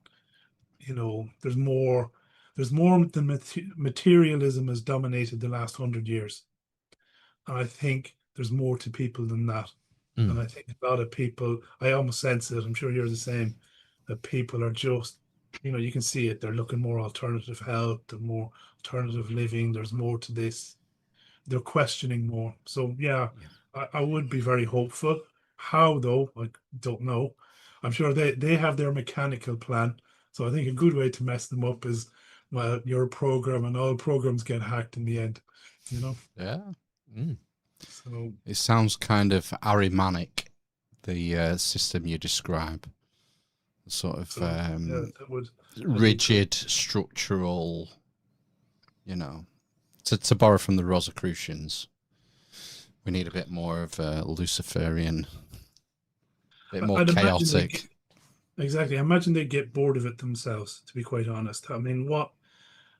There's more than materialism has dominated the last 100 years. And I think there's more to people than that. And I think a lot of people, I almost sense it, I'm sure you're the same, that people are just, you can see it. They're looking more alternative health, they're more alternative living. There's more to this. They're questioning more. So yeah. I would be very hopeful. How though? I don't know. I'm sure they have their mechanical plan. So I think a good way to mess them up is, well, your program, and all programs get hacked in the end. Yeah. So It sounds kind of Ahrimanic, the system you describe. Sort of that would rigid, structural, to borrow from the Rosicrucians. We need a bit more of a Luciferian, a bit more chaotic. Exactly. I imagine they get bored of it themselves, to be quite honest. I mean, what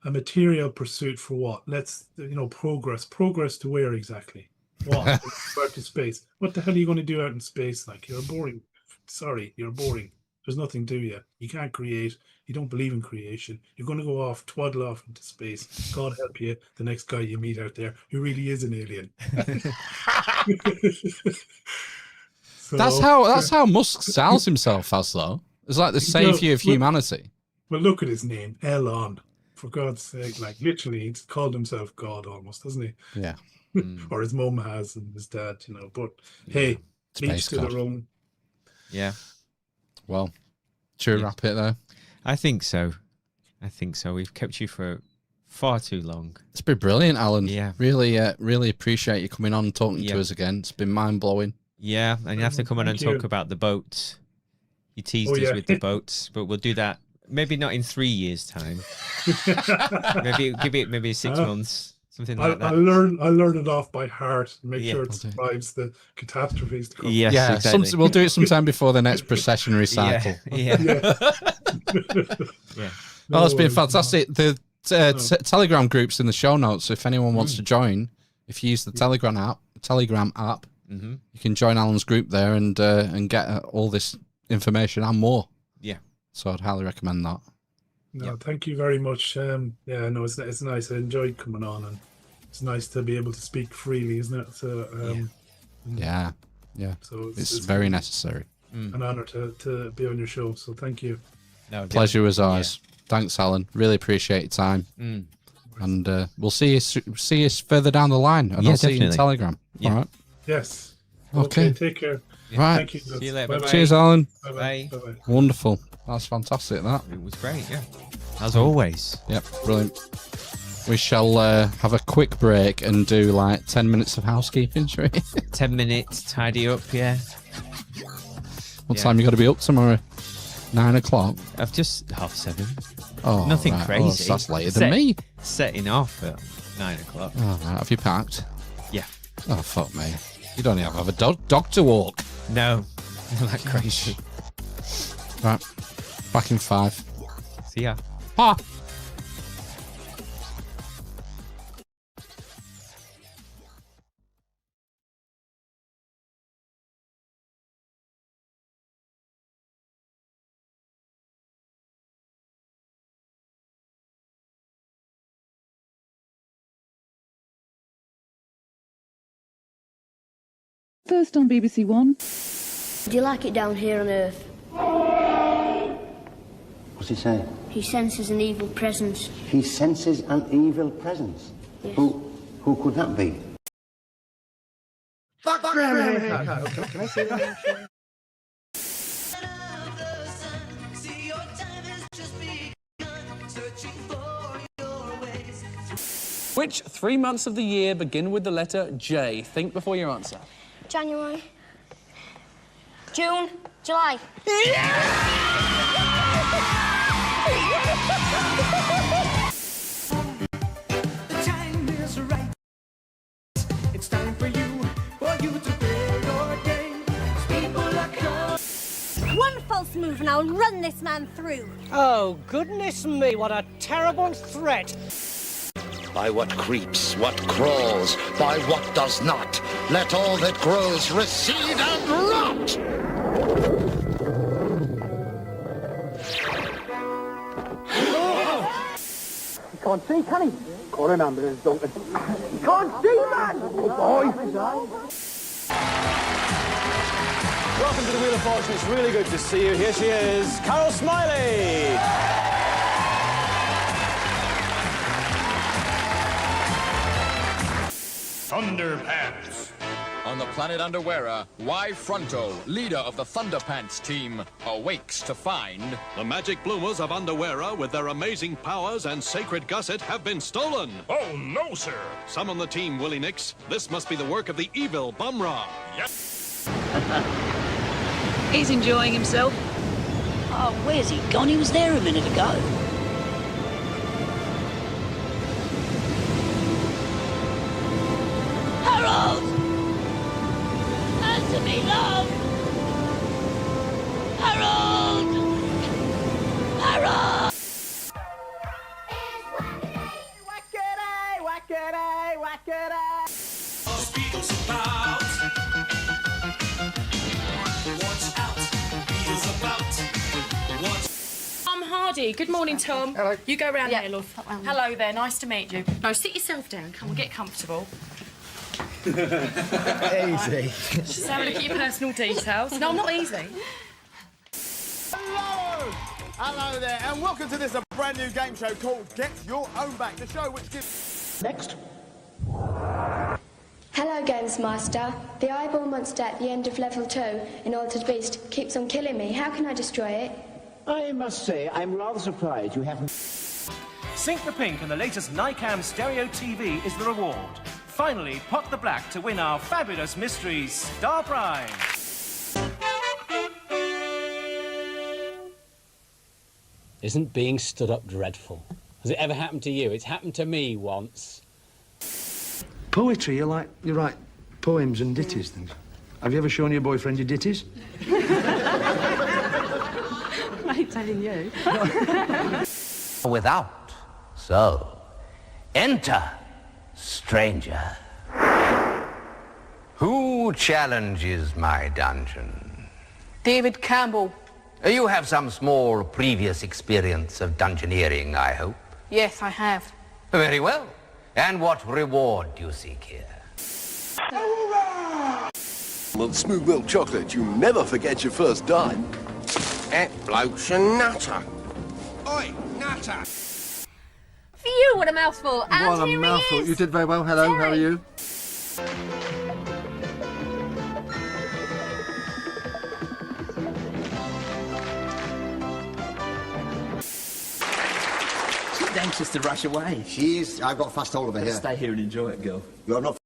a material pursuit for what? Let's, progress. Progress to where exactly? What? Out to space. What the hell are you going to do out in space? Like, you're boring. Sorry, you're boring. There's nothing to you. You can't create. You don't believe in creation. You're going to go off, twaddle off into space. God help you, the next guy you meet out there who really is an alien. So, that's how Musk sells himself as, though. It's like the savior of humanity. Well, look at his name, Elon. For God's sake, like literally, he's called himself God almost, doesn't he? Yeah. Or his mum has, and his dad, But hey, each to their own. Yeah. Well, should we wrap it there? I think so. We've kept you for far too long. It's been brilliant, Alan. Yeah. Really appreciate you coming on and talking to us again. It's been mind-blowing. Yeah, and you have to come on and talk about the boats. You teased us with the boats, but we'll do that maybe not in 3 years' time. Maybe give it 6 months. something like that. I learn it off by heart. Make Yeah. sure it survives the catastrophes to come. Yes, Yeah, exactly. we'll do it sometime before the next processionary cycle. Yeah. Yeah. Oh, it's been worries. fantastic. The Telegram group's in the show notes. If anyone wants to join, if you use the Telegram app, Mm-hmm. you can join Alan's group there and get all this information and more. Yeah. So I'd highly recommend that. No, thank you very much. Yeah, no, it's nice. I enjoyed coming on, and it's nice to be able to speak freely, isn't it? So, Yeah. So It's very necessary. an honor to be on your show. So thank you. No, Pleasure as ours. Thanks, Alan. Really appreciate your time. And we'll see you further down the line, and I'll see you in Telegram. Yeah. All right. Yes. Okay. Take care. Right. Thank you. See you later. Bye-bye. Bye-bye. Cheers, Alan. Bye-bye. Bye. Bye-bye. Wonderful. That's fantastic. That. It was great, yeah. As always. Yep. Brilliant. We shall have a quick break and do like 10 minutes of housekeeping, shall we? 10 minutes, tidy up, yeah. What time you got to be up tomorrow? 9 o'clock. I've just 7:30. Oh, Nothing right. crazy. Oh, that's later than me. Setting off at 9 o'clock. Oh, right. Have you packed? Yeah. Oh, fuck me. You don't even have a dog to walk. No. Not that crazy. Right. Back in 5. See ya. Ah. First on BBC One. Do you like it down here on Earth? What's he saying? He senses an evil presence. He senses an evil presence. Yes. Who could that be? Fuck Grammy! Can I say that? Which 3 months of the year begin with the letter J? Think before you answer. January. June. July. The time is right. It's time for you to play your game. People are coming. One false move and I'll run this man through. Oh, goodness me, what a terrible threat. By what creeps, what crawls, by what does not. Let all that grows recede and rot! He can't see, can he? Call an ambulance, Duncan. He can't see, man! Oh, boy! Welcome to the Wheel of Fortune. It's really good to see you. Here she is, Carol Smiley. Thunderpants. On the planet Underwearer, Y Fronto, leader of the Thunderpants team, awakes to find... The magic bloomers of Underwearer, with their amazing powers and sacred gusset, have been stolen. Oh, no, sir. Summon the team, Willie Nix. This must be the work of the evil Bumra. Yes. He's enjoying himself. Oh, where's he gone? He was there a minute ago. Harold! Answer me, love! Harold! Harold! Wackity, wackity, wackity. Speakers about. Watch out, he is about. Watch. Tom Hardy. Good morning, Tom. Hello. You go round there, love. Hello there. Nice to meet you. No, sit yourself down. Come on, get comfortable. Easy. Just have a look at your personal details. No, not easy. Hello! Hello there, and welcome to this brand new game show called Get Your Own Back, the show which gives... Next. Hello, Games Master. The eyeball monster at the end of level 2 in Altered Beast keeps on killing me. How can I destroy it? I must say, I'm rather surprised you haven't... Sync the Pink and the latest Nikam Stereo TV is the reward. Finally, pot the black to win our fabulous Mysteries Star Prize. Isn't being stood up dreadful? Has it ever happened to you? It's happened to me once. Poetry, you write poems and ditties, things. Have you ever shown your boyfriend your ditties? I ain't telling you. Without, so enter, stranger. Who challenges my dungeon? David Campbell. You have some small previous experience of dungeoneering, I hope. Yes, I have. Very well. And what reward do you seek here? On Smooth Milk Chocolate, you never forget your first dime. That bloke's a nutter. Oi, nutter! Phew, what a mouthful. And What a here mouthful. he is. You did very well. Hello, how are you? She's anxious to rush away. She is. I've got fast hold of her here. Stay here and enjoy it, girl. You have not.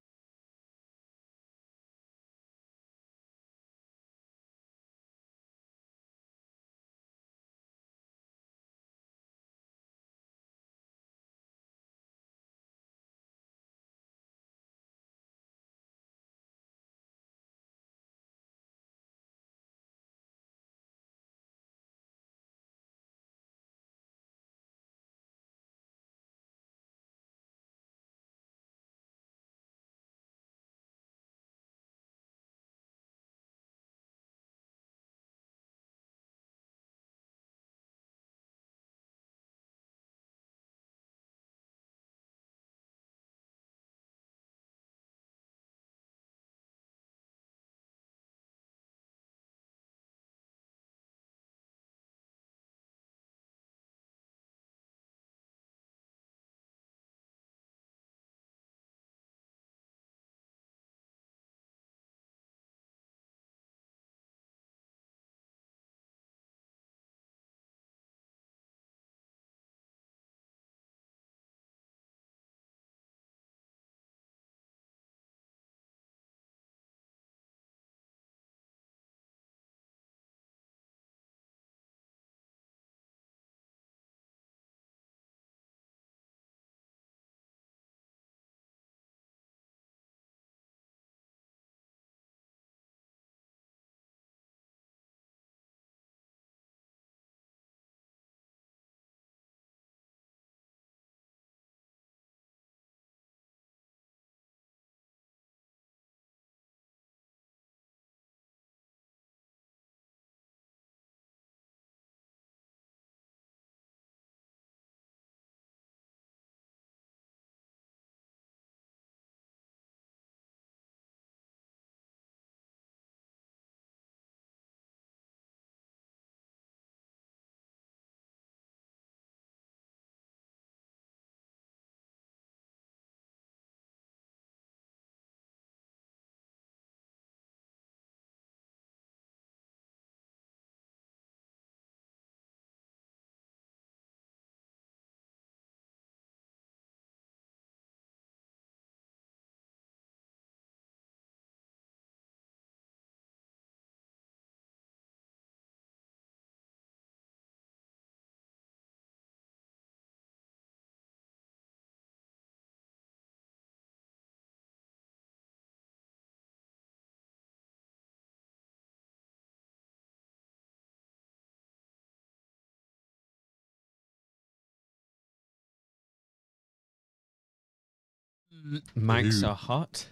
Mics are hot.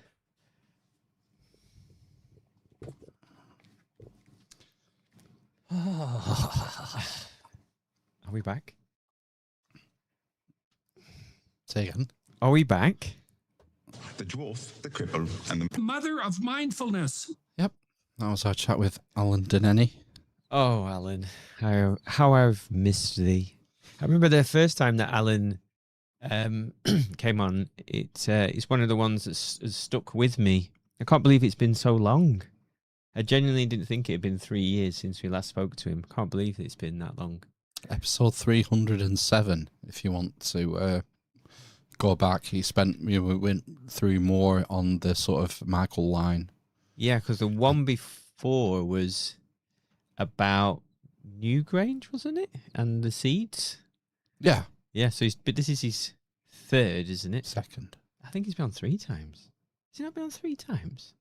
Are we back? Say again. Are we back? The dwarf, the cripple, and the mother of mindfulness. Yep. That was our chat with Alan Denneny. Oh, Alan, how I've missed thee. I remember the first time that Alan came on. It's one of the ones that's stuck with me. I can't believe it's been so long. I genuinely didn't think it had been 3 years since we last spoke to him. Can't believe it's been that long. Episode 307, if you want to go back. We went through more on the sort of Michael line. Yeah, because the one before was about Newgrange, wasn't it? And the seeds? Yeah. Yeah, but this is his third, isn't it? Second. think he's been on 3 times. Has he not been on 3 times?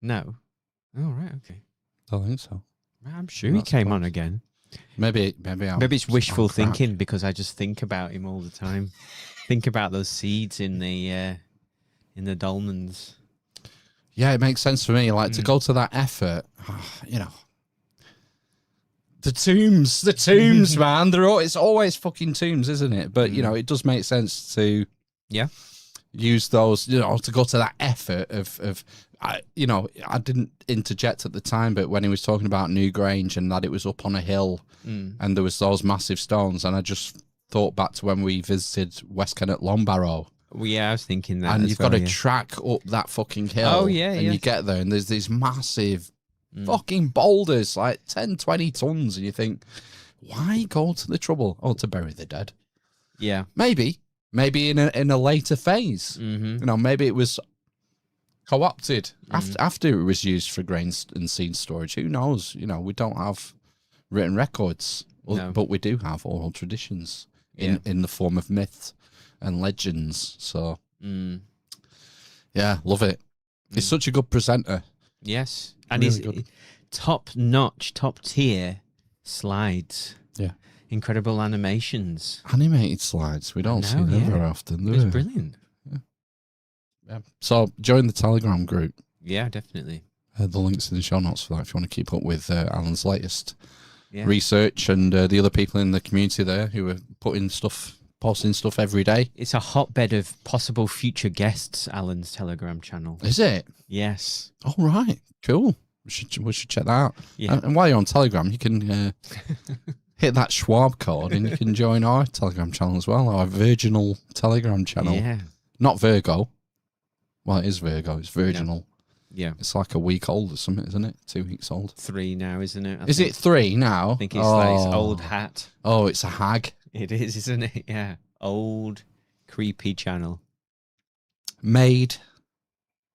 No. Oh, right, okay. I don't think so. I'm sure he came on again. Maybe it's wishful thinking because I just think about him all the time. Think about those seeds in the dolmens. Yeah, it makes sense for me. Like to go to that effort, you know. The tombs, man. It's always fucking tombs, isn't it? But you know, it does make sense to use those. You know, to go to that effort of. I didn't interject at the time, but when he was talking about Newgrange and that it was up on a hill and there was those massive stones, and I just thought back to when we visited West Kennet Longbarrow. Well, yeah, I was thinking that. And you've got to track up that fucking hill. Oh, yeah, and you get there, and there's these massive fucking boulders, like 10, 20 tons, and you think, why go to the trouble? Oh, to bury the dead. Yeah. Maybe in a later phase. Mm-hmm. You know, maybe it was co-opted after it was used for grain and seed storage. Who knows? You know, we don't have written records, but we do have oral traditions in the form of myths and legends. So, yeah, love it. He's such a good presenter. Yes, and Really he's good. top-notch, top-tier slides. Yeah. Incredible animations. Animated slides. We don't see them very often, do It was we? brilliant. Yeah. So join the Telegram group. Yeah, definitely. The link's in the show notes for that if you want to keep up with Alan's latest Yeah. research and the other people in the community there who are posting stuff every day. It's a hotbed of possible future guests, Alan's Telegram channel. Is it? Yes. All right. Cool. We should check that out. Yeah. And while you're on Telegram, you can hit that Schwab code and you can join our Telegram channel as well, our Virginal Telegram channel. Yeah. Not Virgo. Well, it is Virgo. It's virginal. Yeah. It's like a week old or something, isn't it? 2 weeks old. 3 now, isn't it? Is it 3 now? I think it's like his old hat. Oh, it's a hag. It is, isn't it? Yeah. Old, creepy channel. Maid.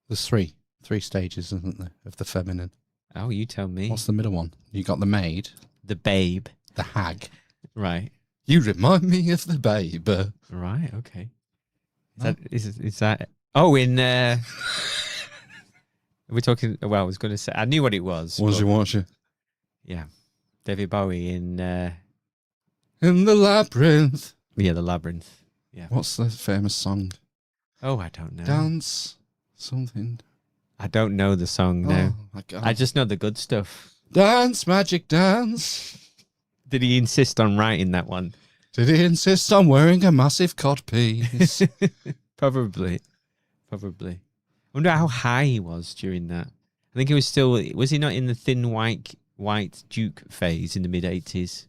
There's 3 stages, isn't there, of the feminine? Oh, you tell me. What's the middle one? You got the maid. The babe. The hag. Right. You remind me of the babe. Right, okay. Is that... Oh, in... We're talking... Well, I was going to say... I knew what it was. Was you watching? Yeah. David Bowie in... In the Labyrinth. Yeah, the Labyrinth. Yeah. What's the famous song? Oh, I don't know. Dance something. I don't know the song now. Oh, my God. I just know the good stuff. Dance, magic dance. Did he insist on writing that one? Did he insist on wearing a massive codpiece? Probably. I wonder how high he was during that. I think he was still... Was he not in the thin white Duke phase in the mid-80s?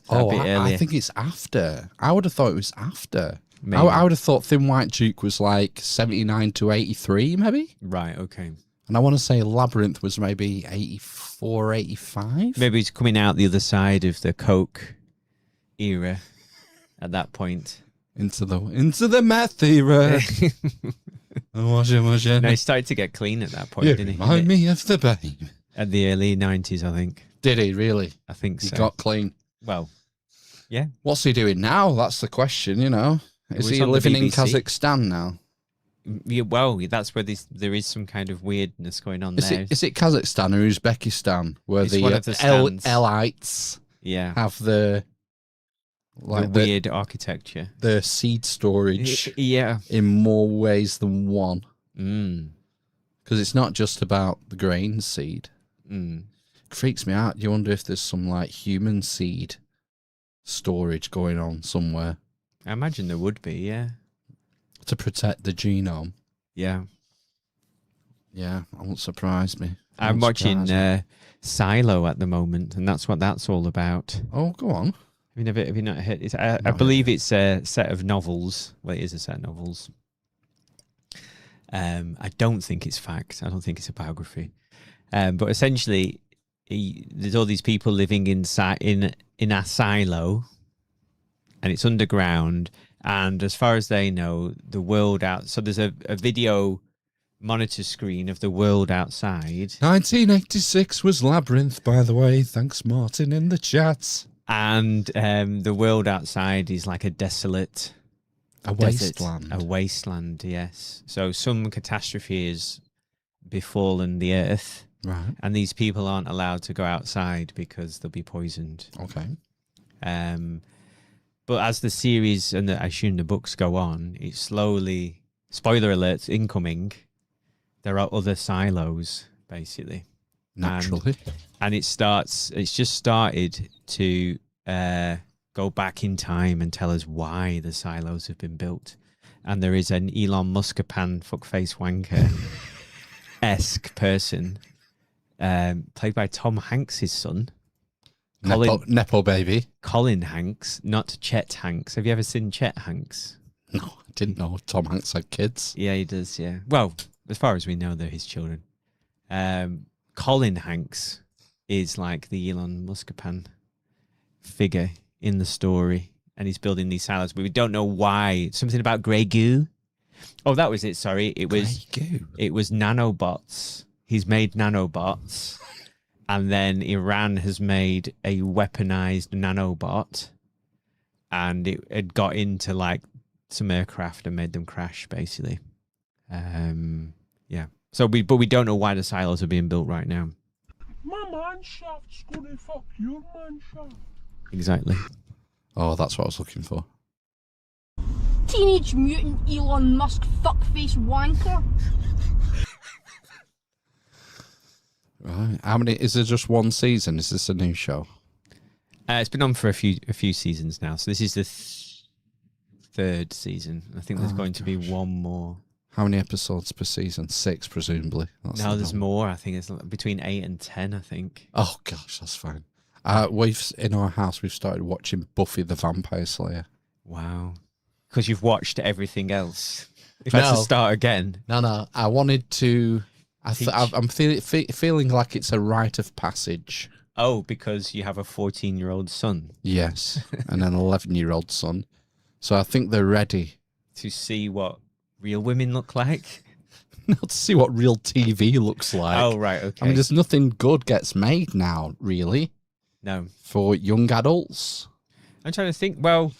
Oh, I think it's after. I would have thought it was after. I would have thought Thin White Duke was like 79 to 83, maybe? Right, okay. And I want to say Labyrinth was maybe 84, 85? Maybe he's coming out the other side of the Coke era at that point. Into the meth era. Was it? No, he started to get clean at that point, You didn't he? remind me of the babe. At the early 90s, I think. Did he really? I think so. He got clean. Well, yeah. What's he doing now? That's the question, you know. Is he living in Kazakhstan now? Yeah, well, that's where there is some kind of weirdness going on there. Is it Kazakhstan or Uzbekistan where It's the, one of the stands. Elites have the weird architecture, the seed storage, yeah, in more ways than one. Because it's not just about the grain seed. Freaks me out. You wonder if there's some like human seed storage going on somewhere. I imagine there would be, yeah. To protect the genome. Yeah. Yeah, that won't surprise me. I'm watching Silo at the moment, and that's what that's all about. Oh, go on. Have you not heard? I believe it's a set of novels. Well, it is a set of novels. I don't think it's fact. I don't think it's a biography. But essentially, there's all these people living in a silo, and it's underground. And as far as they know, the world out. So there's a video monitor screen of the world outside. 1986 was Labyrinth, by the way. Thanks, Martin, in the chat. And the world outside is like a desolate A desert, wasteland. a wasteland, yes. So some catastrophe has befallen the earth. Right. And these people aren't allowed to go outside because they'll be poisoned. Okay. But as the series and I assume the books go on, it slowly, spoiler alerts incoming, there are other silos, basically. Naturally. And it's just started to go back in time and tell us why the silos have been built. And there is an Elon Muskapan fuckface wanker-esque person, played by Tom Hanks' son. Nepo baby. Colin Hanks, not Chet Hanks. Have you ever seen Chet Hanks? No, I didn't know Tom Hanks had kids. Yeah, he does, yeah. Well, as far as we know, they're his children. Colin Hanks is like the Elon Muskapan figure in the story, and he's building these silos, but we don't know why. Something about grey goo. Oh, that was it. Sorry, it was nanobots. He's made nanobots, and then Iran has made a weaponized nanobot, and it had got into like some aircraft and made them crash, basically. Yeah. So but we don't know why the silos are being built right now. My man shaft's gonna fuck your man shaft. Exactly. Oh, that's what I was looking for. Teenage Mutant Elon Musk fuckface wanker. Right. How many? Is there just one season? Is this a new show? It's been on for a few seasons now. So this is the third season. I think there's going to be one more. How many episodes per season? 6, presumably. No, there's more. I think it's between 8 and 10, I think. Oh, gosh, that's fine. In our house, we've started watching Buffy the Vampire Slayer. Wow. Because you've watched everything else. If that's to start again. No. I wanted to... I'm feeling like it's a rite of passage. Oh, because you have a 14-year-old son. Yes, and an 11-year-old son. So I think they're ready. To see what real women look like? Not to see what real TV looks like. Oh, right, okay. I mean, there's nothing good gets made now, really. No. For young adults. I'm trying to think. Well,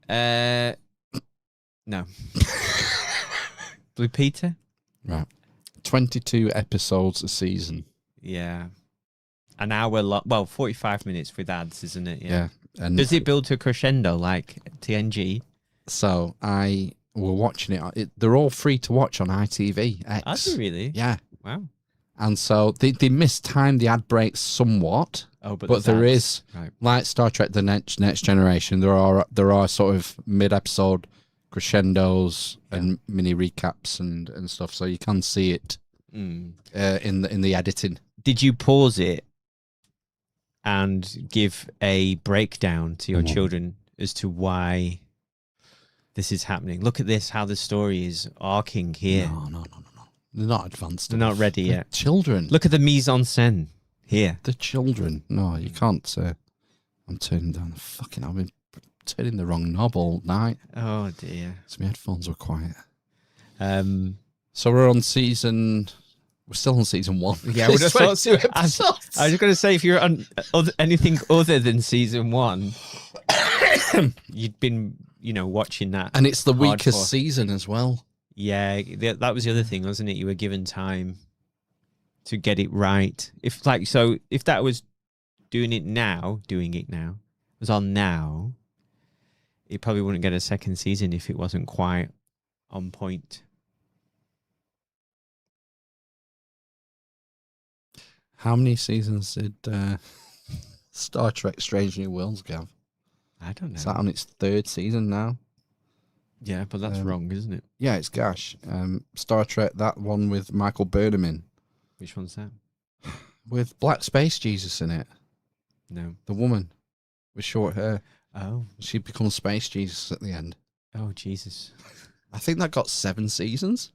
no. Blue Peter? Right. 22 episodes a season. Yeah. An hour long. Well, 45 minutes with ads, isn't it? Yeah. And does it build to a crescendo like TNG? So we're watching it. They're all free to watch on ITV X. Are they really? Yeah. Wow. And so they mistimed the ad breaks somewhat. Oh, but there ads. is, right. like Star Trek: The Next Generation, there are sort of mid-episode crescendos and mini recaps and stuff, so you can see it in the editing. Did you pause it and give a breakdown to your children as to why this is happening? Look at this, how the story is arcing here. No. They're not advanced. They're not ready yet. Children. Look at the mise en scène here. The children. No, you can't say. I'm turning down the I've been turning the wrong knob all night. Oh, dear. So my headphones were quiet. So we're on season... We're still on season 1. Yeah, we're just 22 episodes. I was going to say, if you're on anything other than season 1, you'd been, watching that. And it's the weakest season as well. Yeah, that was the other thing, wasn't it? You were given time to get it right. If that was doing it now, was on now, it probably wouldn't get a second season if it wasn't quite on point. How many seasons did Star Trek Strange New Worlds have? I don't know. Is that on its 3rd season now? Yeah, but that's wrong, isn't it? Yeah, it's gash. Star Trek, that one with Michael Burnham in. Which one's that? With Black Space Jesus in it. No. The woman with short hair. Oh. She becomes Space Jesus at the end. Oh, Jesus. I think that got 7 seasons.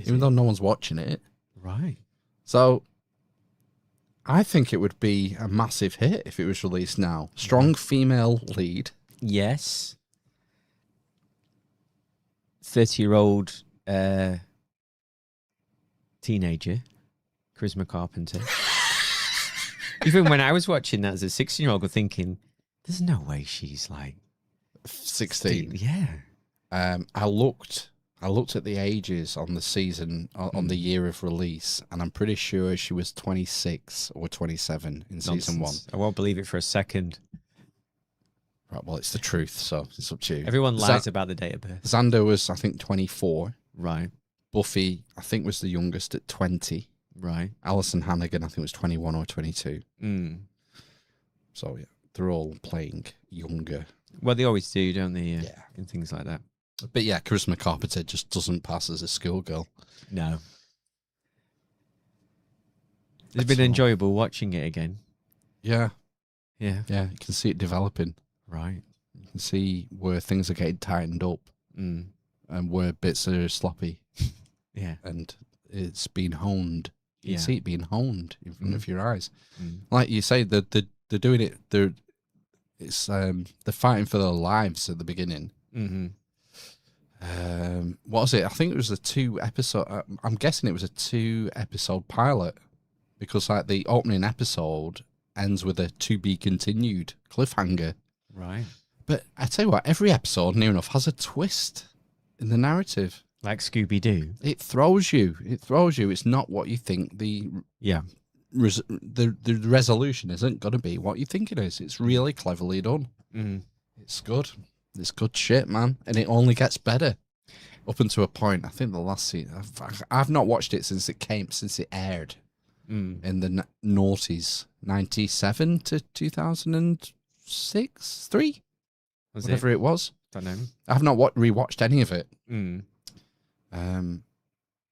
Even though no one's watching it. Right. So... I think it would be a massive hit if it was released now. Strong female lead. Yes. 30-year-old teenager, Charisma Carpenter. Even when I was watching that as a 16-year-old, I was thinking, there's no way she's like... 16. Yeah. I looked at the ages on the season, on the year of release, and I'm pretty sure she was 26 or 27 in season 1. I won't believe it for a second. Right, well, it's the truth, so it's up to you. Everyone lies about the date of birth. Xander was, I think, 24. Right. Buffy, I think, was the youngest at 20. Right. Alison Hannigan, I think, was 21 or 22. Mm. So, yeah, they're all playing younger. Well, they always do, don't they? Yeah. In things like that. But yeah, Charisma Carpenter just doesn't pass as a schoolgirl. No. It's been enjoyable watching it again. Yeah. Yeah. Yeah, you can see it developing. Right. You can see where things are getting tightened up and where bits are sloppy. Yeah. And it's being honed. You Yeah. see it being honed in front of your eyes. Like you say, they're doing it. They're fighting for their lives at the beginning. Mm-hmm. What was it? I think it was a 2-episode. I'm guessing it was a 2-episode pilot because like the opening episode ends with a to be continued cliffhanger. Right. But I tell you what, every episode near enough has a twist in the narrative. Like Scooby-Doo. It throws you. It's not what you think the resolution isn't going to be what you think it is. It's really cleverly done. It's good. It's good shit, man. And it only gets better up until a point. I think the last season, I've not watched it since it aired in the noughties, 97 to 2006, 3? Whatever it was. Don't know. I've not rewatched any of it. I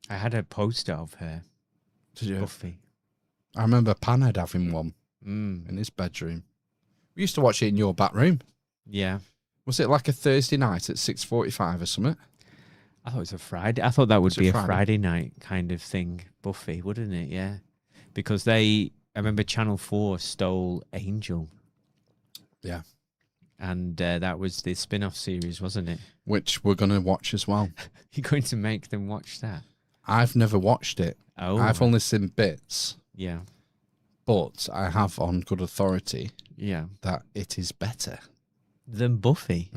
had a poster of her. Did you? Buffy. I remember Panhead having one in his bedroom. We used to watch it in your back room. Yeah. Was it like a Thursday night at 6:45 or something? I thought it was a Friday. I thought that would Was it be a Friday? Friday night kind of thing, Buffy, wouldn't it? Yeah. Because I remember Channel 4 stole Angel. Yeah. And that was the spin-off series, wasn't it? Which we're going to watch as well. You're going to make them watch that? I've never watched it. Oh. I've only seen bits. Yeah. But I have on good authority that it is better than Buffy.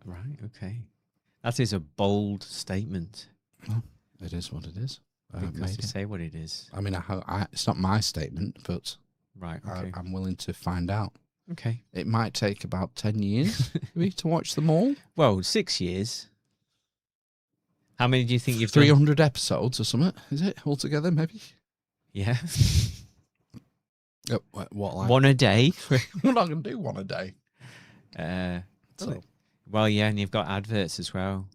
Right, okay. That is a bold statement. Well, it is what it is. Because you say what it is. I mean, it's not my statement, but right, okay. I'm willing to find out. Okay. It might take about 10 years maybe to watch them all. Well, 6 years. How many do you think you've 300 episodes or something, is it, altogether, maybe? Yeah. What, like? One a day? We're not going to do one a day. Well, yeah, and you've got adverts as well.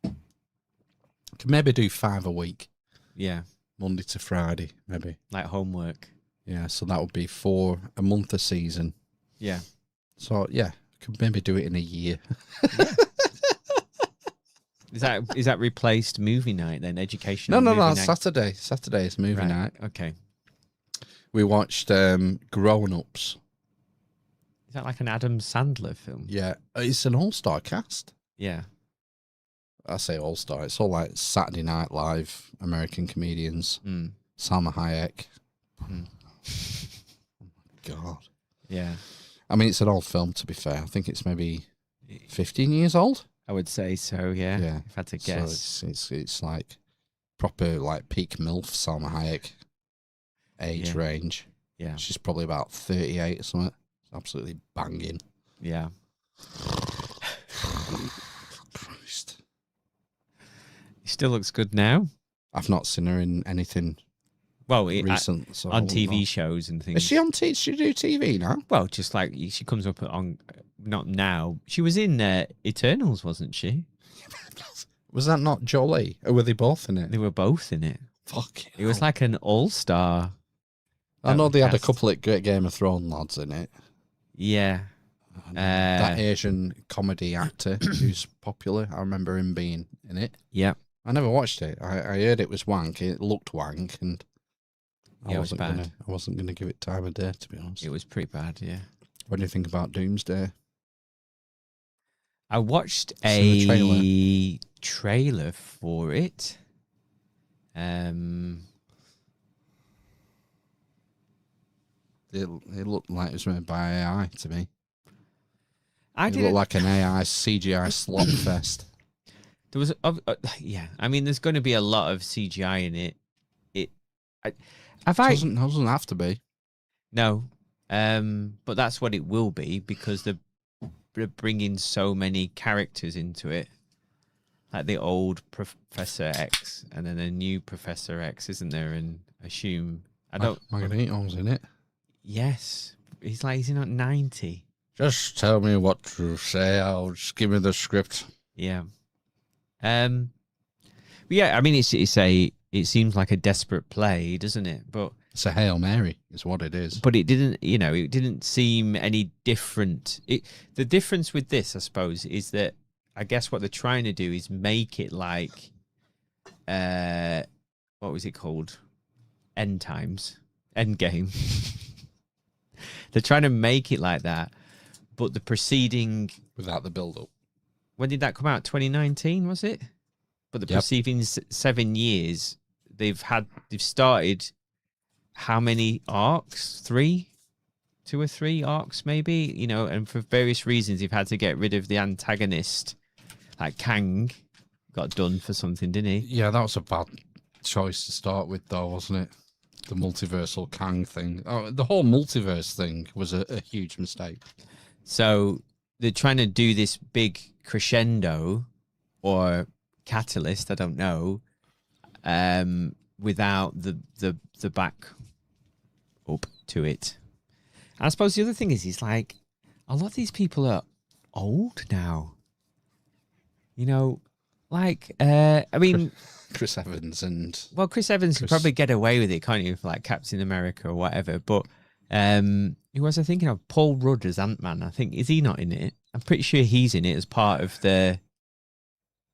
Could maybe do 5 a week. Yeah. Monday to Friday, maybe. Like homework. Yeah, so that would be 4 a month a season. Yeah. So, yeah, could maybe do it in a year. Is that replaced movie night then? Educational No, movie night? Saturday. Saturday is movie night. Okay. We watched Grown Ups. Is that like an Adam Sandler film? Yeah, it's an all-star cast. Yeah. I say all-star. It's all like Saturday Night Live, American comedians. Salma Hayek. Oh my God. Yeah. I mean, it's an old film, to be fair. I think it's maybe 15 years old. I would say so, yeah. Yeah. If I had to guess. So it's like proper like peak MILF Salma Hayek age range. Yeah. She's probably about 38 or something. Absolutely banging. Yeah. Christ. He still looks good now. I've not seen her in anything recent. So on TV shows and things. Is she on TV? Does she do TV now? Well, just like she comes up on, not now. She was in Eternals, wasn't she? Was that not Jolie? Or were they both in it? They were both in it. Fuck. It was like an all-star. I know they had a couple of great Game of Thrones lads in it. Yeah. That Asian comedy actor who's popular. I remember him being in it. Yeah. I never watched it. I heard it was wank. It looked wank, and it was bad. I wasn't gonna give it time of day, to be honest. It was pretty bad, yeah. What do you think about Doomsday? I watched a trailer for it. It looked like it was made by AI to me. I It did looked like an AI CGI slop fest. There was, yeah. I mean, there's going to be a lot of CGI in it. Doesn't have to be. No, but that's what it will be because they're bringing so many characters into it, like the old Professor X and then a new Professor X, isn't there? And Magneto's in it. Yes, he's not 90. Just tell me what to say. Just give me the script. Yeah. But yeah, I mean, it seems like a desperate play, doesn't it? But it's a Hail Mary, is what it is. But it didn't seem any different. The difference with this, I suppose, is that I guess what they're trying to do is make it like, what was it called? Endgame. They're trying to make it like that, but the preceding without the build-up. When did that come out? 2019, was it? But the preceding 7 years, they've started how many arcs? 2 or 3 arcs, maybe. And for various reasons, they've had to get rid of the antagonist, like Kang. Got done for something, didn't he? Yeah, that was a bad choice to start with, though, wasn't it? The multiversal Kang thing. Oh, the whole multiverse thing was a huge mistake. So they're trying to do this big crescendo or catalyst, I don't know, without the back up to it. And I suppose the other thing is like a lot of these people are old now. I mean, Chris Evans can probably get away with it, can't you? For like Captain America or whatever. But who was I thinking of? Paul Rudd as Ant-Man. I think, is he not in it? I'm pretty sure he's in it as part of that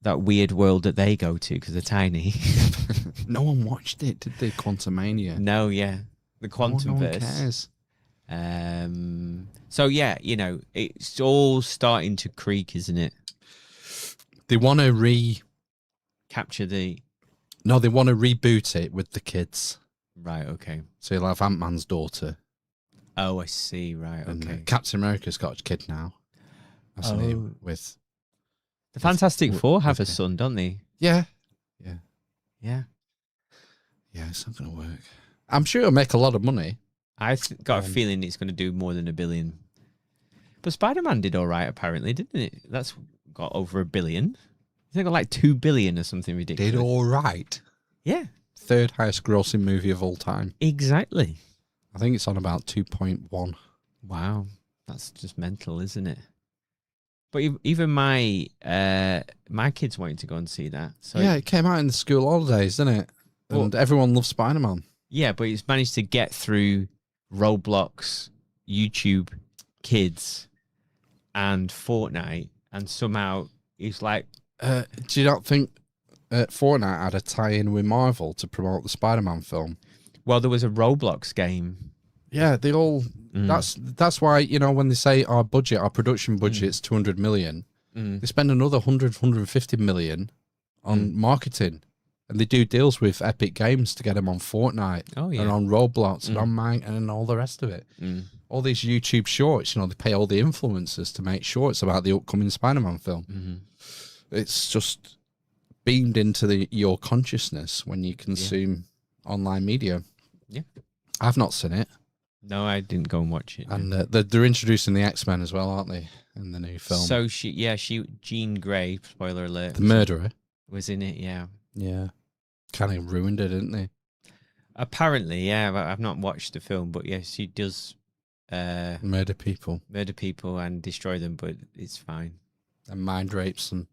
weird world that they go to because they're tiny. No one watched it, did they? Quantumania. No, yeah, the Quantumverse. No one cares. So yeah, it's all starting to creak, isn't it? They want to capture the. No, they want to reboot it with the kids. Right. Okay. So you'll have Ant-Man's daughter. Oh, I see. Right. And okay. Captain America's got a kid now. Hasn't he? With the Fantastic Four have a son, don't they? Yeah. Yeah. Yeah, it's not going to work. I'm sure it'll make a lot of money. I've got a feeling it's going to do more than $1 billion. But Spider-Man did all right, apparently, didn't it? That's got over $1 billion. I think got like $2 billion or something ridiculous. Did all right. Yeah. Third highest grossing movie of all time. Exactly. I think it's on about 2.1. Wow. That's just mental, isn't it? But even my kids wanted to go and see that. So yeah, it came out in the school holidays, didn't it? And everyone loves Spider-Man. Yeah, but it's managed to get through Roblox, YouTube Kids, and Fortnite, and somehow it's like... do you not think Fortnite had a tie-in with Marvel to promote the Spider-Man film? Well, there was a Roblox game. Yeah, they all... That's why, when they say our production budget's 200 million, they spend another 150 million on marketing. And they do deals with Epic Games to get them on Fortnite and on Roblox and on Mine and all the rest of it. All these YouTube shorts, they pay all the influencers to make shorts about the upcoming Spider-Man film. It's just beamed into your consciousness when you consume online media. Yeah. I've not seen it. No, I didn't go and watch it. And they're introducing the X-Men as well, aren't they, in the new film? So Jean Grey, spoiler alert. The murderer. Was in it, yeah. Yeah. Kind of ruined it, didn't they? Apparently, yeah. I've not watched the film, but yes, she does murder people and destroy them, but it's fine. And mind rapes them.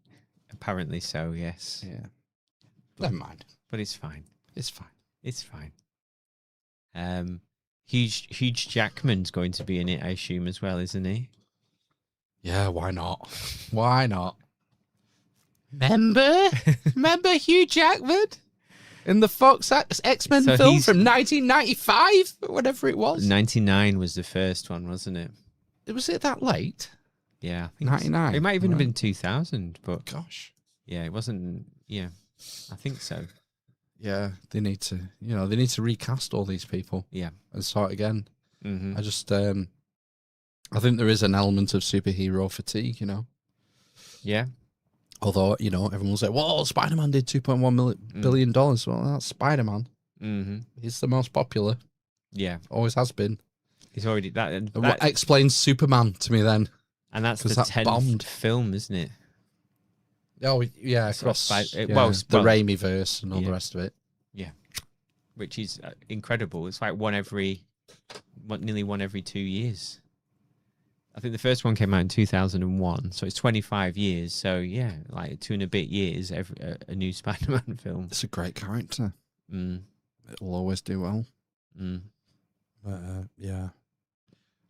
Apparently so, yes. Yeah. Never mind. But it's fine. It's fine. It's fine. Hugh Jackman's going to be in it, I assume, as well, isn't he? Yeah, why not? Why not? Remember Hugh Jackman in the Fox X-Men film from 1995, whatever it was. 99 was the first one, wasn't it? Was it that late? Yeah, I think 99. It might even have been 2000, but gosh, yeah, it wasn't. Yeah, I think so. Yeah, they need to, recast all these people. Yeah, and start again. I just, I I think there is an element of superhero fatigue, you know. Yeah. Although, you know, everyone will say, well, Spider-Man did $2.1 billion. Well, that's Spider-Man. Mm-hmm. He's the most popular. Yeah. Always has been. He's already... What explains Superman to me then? And that's the 10th film, isn't it? Oh, yeah, across the Raimi verse and all the rest of it. Yeah. Which is incredible. It's like nearly one every 2 years. I think the first one came out in 2001, so it's 25 years. So, yeah, like 2 and a bit years, a new Spider-Man film. It's a great character. It will always do well. But, yeah.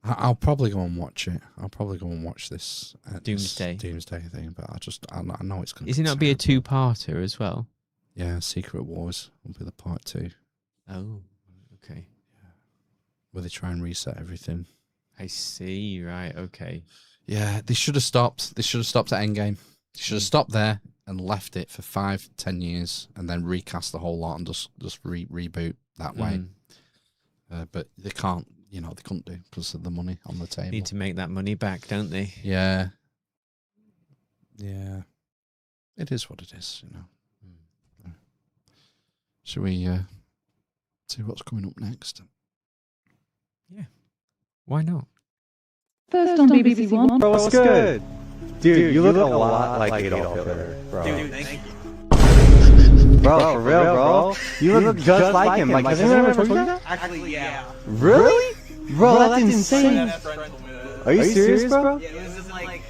I'll probably go and watch it. I'll probably go and watch this Doomsday thing, but I know it's going to Is it not be a two-parter as well? Yeah, Secret Wars will be the part 2. Oh, okay. Yeah. Where they try and reset everything. I see, right, okay. Yeah, they should have stopped. They should have stopped at Endgame. They should have stopped there and left it for 5-10 years and then recast the whole lot and just reboot that way. But they can't, you know, they couldn't do because of the money on the table. Need to make that money back, don't they? Yeah. Yeah. It is what it is, you know. Should we see what's coming up next? Yeah. Why not? First on BBC One. Bro, what's good? Dude, you look a lot like Adolf Hitler, bro. Dude, thank you. Bro, for real, bro. You look just like him. Like, has anyone ever told you that? Actually, yeah. Really? Bro, that's insane. Are you serious, bro? Yeah, it was just like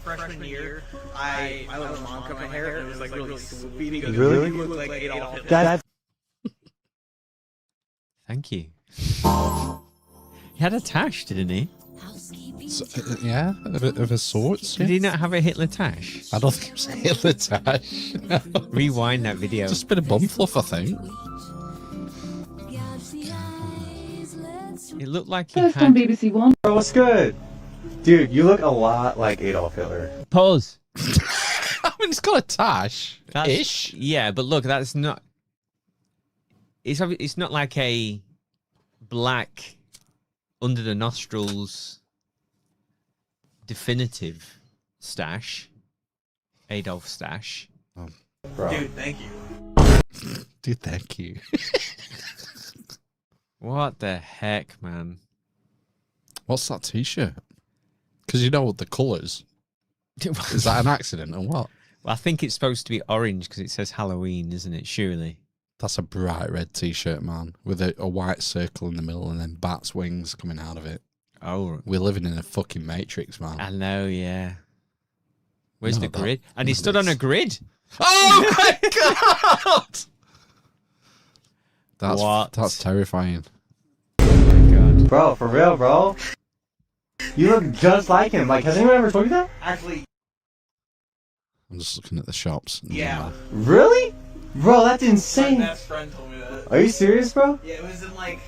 freshman year. I let my mom cut my hair, and it was like really swoopy. And he goes, Really? You look like Adolf Hitler. That's... Thank you. He had a tash, didn't he? So, yeah, of a sorts. Did he not have a Hitler tash? I don't think it was a Hitler tash. No. Rewind that video. Just a bit of bum fluff, I think. It looked like he First had... on BBC One. Bro, what's good? Dude, you look a lot like Adolf Hitler. Pause. I mean, it's got a tash-ish. Yeah, but look, that's not... It's not like a black under the nostrils definitive stash. Adolf stash. Oh. Dude, thank you. Dude, thank you. What the heck, man? What's that t-shirt? Because you know what the colours. Is that an accident or what? Well, I think it's supposed to be orange because it says Halloween, isn't it? Surely. That's a bright red t-shirt, man, with a white circle in the middle and then bats' wings coming out of it. Oh. We're living in a fucking Matrix, man. I know, yeah. Where's No, the grid? And he stood on a grid. Oh my god! That's terrifying. Bro, for real, bro. You look just like him. Like, has anyone ever told you that? Actually, I'm just looking at the shops. yeah. Really? Bro, that's insane. My best friend told me that. Are you serious, bro? Yeah, it was in like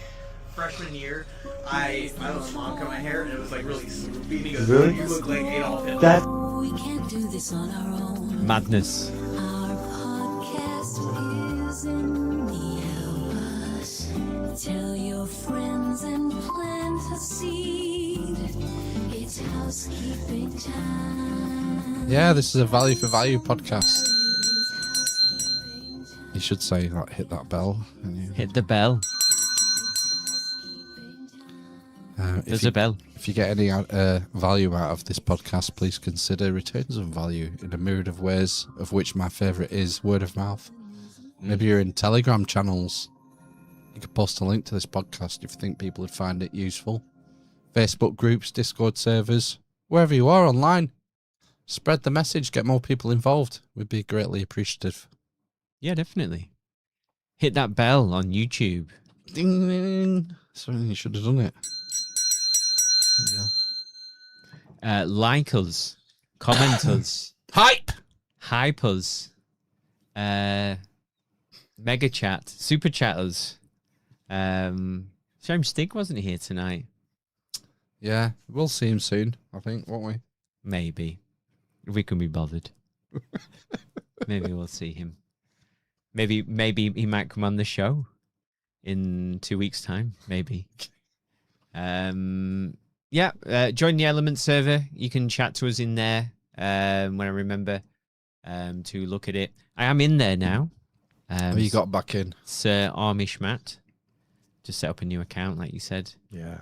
freshman year. I let my mom cut my hair, and it was like really swoopy. And he goes, Really? You look like Adolf Hitler. That's... We can't do this on our own. Madness. Our podcast is in need. Help us. Tell your friends and plant a seed. It's housekeeping time. Yeah, this is a value for value podcast. You should say that. Hit that bell. Hit the bell. There's a bell. If you get any value out of this podcast, please consider returning some value in a myriad of ways, of which my favourite is word of mouth. Maybe you're in Telegram channels. You could post a link to this podcast if you think people would find it useful. Facebook groups, Discord servers, wherever you are online. Spread the message, get more people involved. We'd be greatly appreciative. Yeah, definitely. Hit that bell on YouTube. Ding, ding. So you should have done it. There you go. Like us. Comment us. Hype! Hype us. Mega chat. Super chat us. Shame Stig wasn't here tonight. Yeah, we'll see him soon, I think, won't we? Maybe. If we can be bothered. Maybe we'll see him. Maybe he might come on the show in 2 weeks' time. Maybe. Yeah, Yeah, join the Element server. You can chat to us in there when I remember to look at it. I am in there now. You got back in? Sir Amish Matt. Just set up a new account, like you said. Yeah.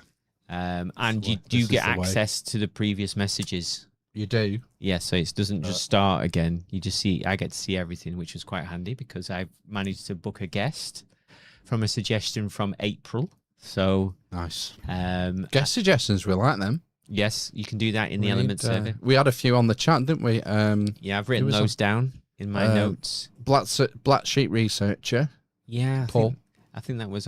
And you do get access to the previous messages. You do? Yeah, so it doesn't just start again. You just see, I get to see everything, which was quite handy because I've managed to book a guest from a suggestion from April. So nice. Guest suggestions, we like them. Yes, you can do that in the Element server. We had a few on the chat, didn't we? Yeah, I've written those down in my notes. Black Sheep Researcher. Yeah, Paul. I think that was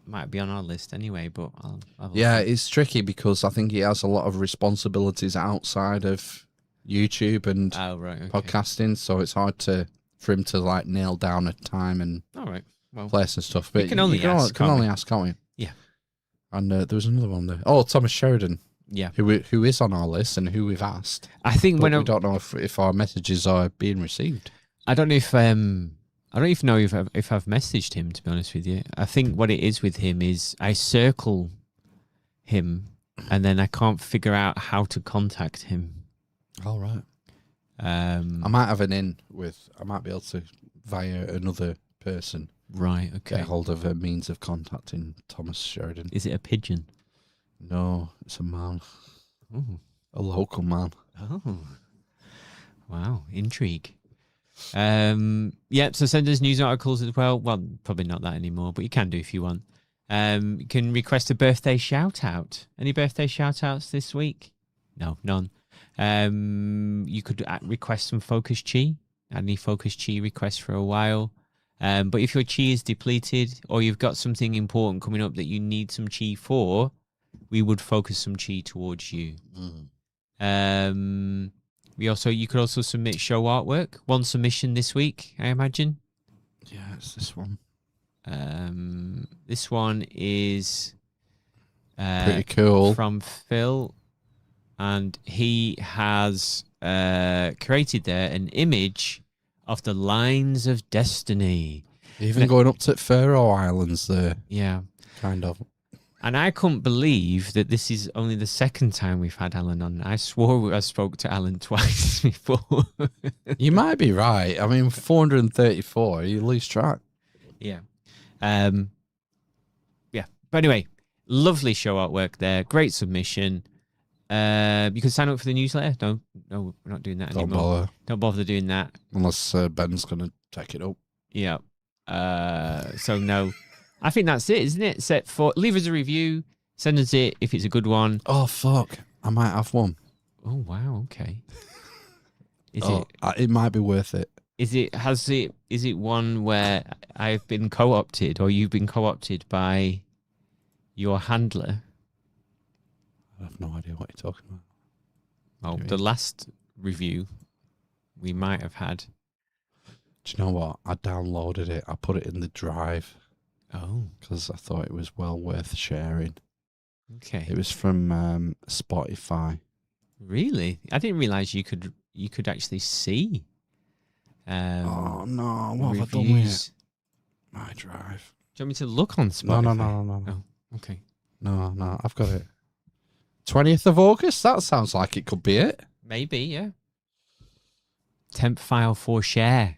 might be on our list anyway, but I'll yeah, it's tricky because I think he has a lot of responsibilities outside of YouTube and podcasting, so it's hard for him to like nail down a time and place and stuff. But you can only ask, can't we? Yeah. And there was another one there. Oh, Thomas Sheridan. Yeah. Who is on our list and who we've asked. I think we don't know if our messages are being received. I don't know if I don't even know if I've messaged him, to be honest with you. I think what it is with him is I circle him and then I can't figure out how to contact him. All right. I might have I might be able to via another person. Right, okay. Get hold of a means of contacting Thomas Sheridan. Is it a pigeon? No, it's a man. Ooh. A local man. Oh. Wow, intrigue. Yeah, so send us news articles as well. Well, probably not that anymore, but you can do if you want. You can request a birthday shout out. Any birthday shout outs this week? No, none. You could request some focus chi. Any focus chi requests for a while. But if your chi is depleted or you've got something important coming up that you need some chi for, we would focus some chi towards you. You could also submit show artwork. One submission this week, I imagine. Yeah, it's this one. This one is pretty cool from Phil, and he has created there an image of the lines of destiny. Even going up to Faroe Islands there. Yeah, kind of. And I couldn't believe that this is only the second time we've had Alan on. I swore I spoke to Alan twice before. You might be right. I mean, 434, you lose track. Yeah. Yeah. But anyway, lovely show artwork there. Great submission. You can sign up for the newsletter. No, we're not doing that anymore. Don't bother doing that. Unless Ben's going to take it up. Yeah. So no. I think that's it, isn't it? Set for leave us a review, send us it if it's a good one. Oh fuck, I might have one. Oh wow, okay. It might be worth it. Is it one where I've been co-opted or you've been co-opted by your handler? I have no idea what you're talking about. Oh, the last review we might have had. Do you know what? I downloaded it. I put it in the drive. Oh, because I thought it was well worth sharing. Okay, it was from Spotify. Really? I didn't realize you could actually see. Oh no! What have I done with it? My drive. Do you want me to look on Spotify? No. Oh, okay. No, I've got it. 20th of August. That sounds like it could be it. Maybe, yeah. Temp file for share.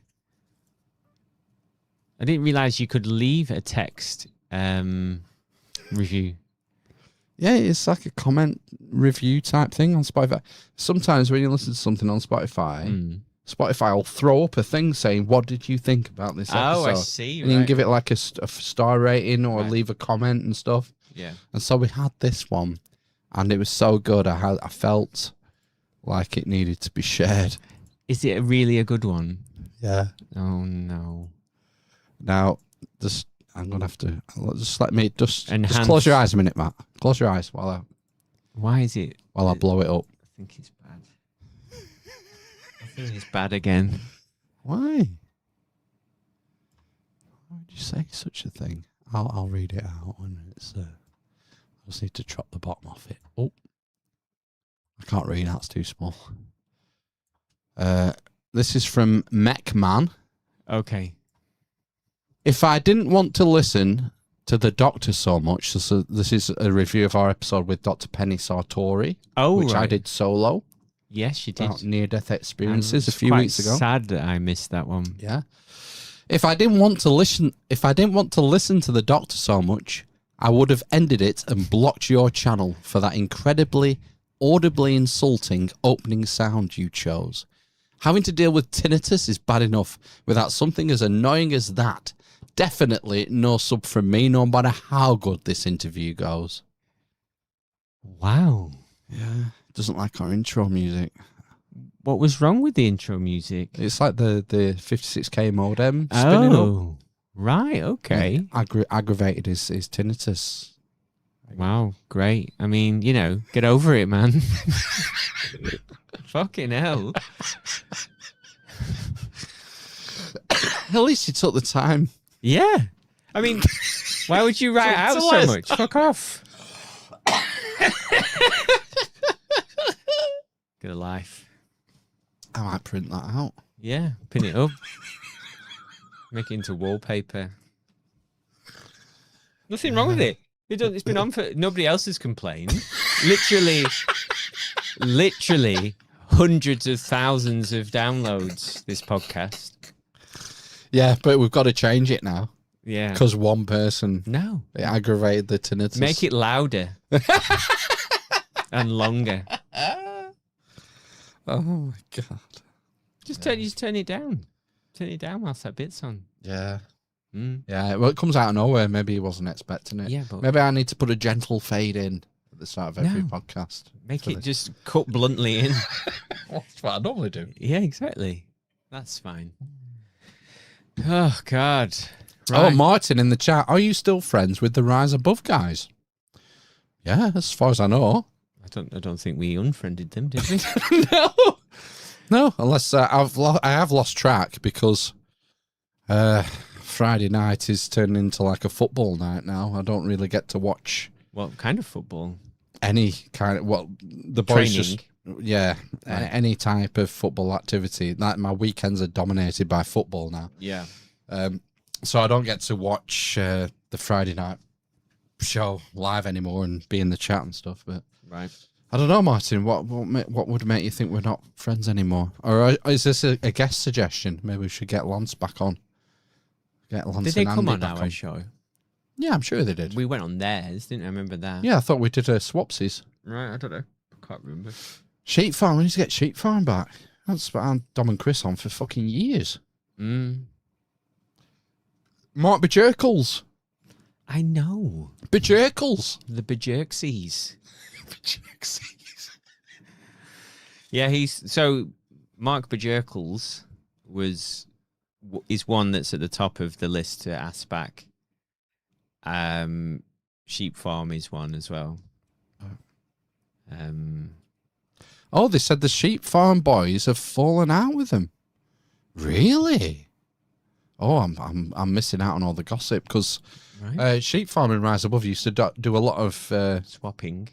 I didn't realize you could leave a text review. Yeah, it's like a comment review type thing on Spotify. Sometimes when you listen to something on Spotify, Spotify will throw up a thing saying, "What did you think about this episode?" Oh, I see. And you can give it like a star rating or leave a comment and stuff. Yeah. And so we had this one, and it was so good. I felt like it needed to be shared. Is it really a good one? Yeah. Oh no. Now, I'm gonna have to let me just close your eyes a minute, Matt. Close your eyes while Why is it? While I blow it up. I think it's bad. I think it's bad again. Why? Why would you say such a thing? I'll read it out when it's. I just need to chop the bottom off it. Oh, I can't read. That's too small. This is from Mech Man. Okay. If I didn't want to listen to the Doctor so much. So this is a review of our episode with Dr. Penny Sartori, which I did solo. Yes, you did. About near-death experiences a few weeks ago. Sad that I missed that one. Yeah. If I didn't want to listen to the Doctor so much, I would have ended it and blocked your channel for that incredibly, audibly insulting opening sound you chose. Having to deal with tinnitus is bad enough without something as annoying as that. Definitely no sub from me, no matter how good this interview goes. Wow. Yeah. Doesn't like our intro music. What was wrong with the intro music? It's like the 56k modem spinning up. Right, okay. Aggravated his tinnitus. Wow, great. I mean, get over it, man. Fucking hell. At least you took the time. Yeah. I mean, why would you write out so much? Fuck off. Get a life. I might print that out. Yeah, pin it up. Make it into wallpaper. Nothing wrong with it. It's been on for... Nobody else has complained. Literally hundreds of thousands of downloads, this podcast. Yeah, but we've got to change it now. Yeah. Because one person... No. It aggravated the tinnitus. Make it louder. And longer. Oh my God. Just turn it down. Turn it down whilst that bit's on. Yeah. Mm. Yeah, well, it comes out of nowhere. Maybe he wasn't expecting it. Yeah, but... Maybe I need to put a gentle fade in at the start of every podcast. Make it just cut bluntly in. That's what I normally do. Yeah, exactly. That's fine. Oh, God. Right. Oh, Right. Martin in the chat. Are you still friends with the Rise Above guys? Yeah, as far as I know. I don't think we unfriended them, did we? No, unless I have lost track because Friday night is turning into like a football night now. I don't really get to watch. What kind of football? Any kind of the boys Training. Any type of football activity. Like my weekends are dominated by football now. Yeah. So I don't get to watch the Friday night show live anymore and be in the chat and stuff. But right. I don't know, Martin. What would make you think we're not friends anymore? Or is this a guest suggestion? Maybe we should get Lance back on. Get Lance. Did they and come Andy on back our show? Yeah, I'm sure they did. We went on theirs, didn't I? Remember that? Yeah, I thought we did swapsies. Right, I don't know. I can't remember. Sheep Farm. We need to get Sheep Farm back. That's what I'm Dom and Chris on for fucking years. Mark Bajirkles. I know. Bajirkles. The Bajirksies. Yeah, so Mark Bajirkles is one that's at the top of the list to ask back. Sheep Farm is one as well. Oh, they said the Sheep Farm boys have fallen out with them. Really? Oh, I'm missing out on all the gossip because Sheep Farm and Rise Above used to do a lot of swapping.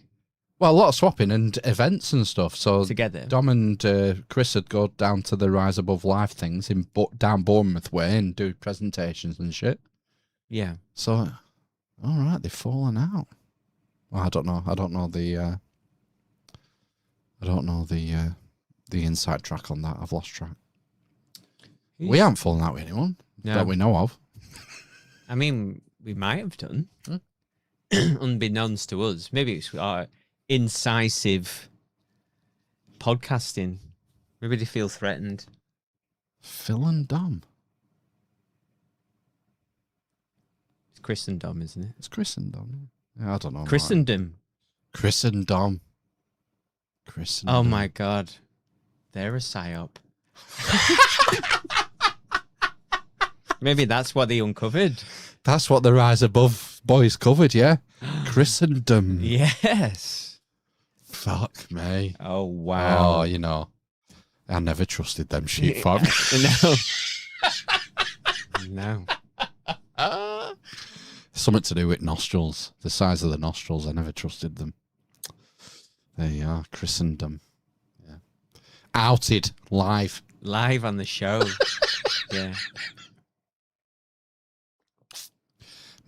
Well, a lot of swapping and events and stuff. So together, Dom and Chris would go down to the Rise Above live things down Bournemouth way and do presentations and shit. Yeah. So, all right, they've fallen out. Well, I don't know the inside track on that. I've lost track. We haven't fallen out with anyone that we know of. I mean, we might have done, unbeknownst to us. Maybe it's our incisive podcasting. Maybe they feel threatened. Phil and Dom. It's Chris and Dom, isn't it? It's Chris and Dom. Yeah, I don't know. Christendom. Chris and Dom. Chris and Oh Dom. my God. They're a psyop. Maybe that's what they uncovered. That's what the Rise Above boys covered, yeah? Christendom. Yes. Fuck me. Oh, wow. Oh, you know. I never trusted them Sheep Farm. No. Something to do with nostrils. The size of the nostrils. I never trusted them. There you are. Christendom. Yeah. Outed. Live. Live on the show. Yeah.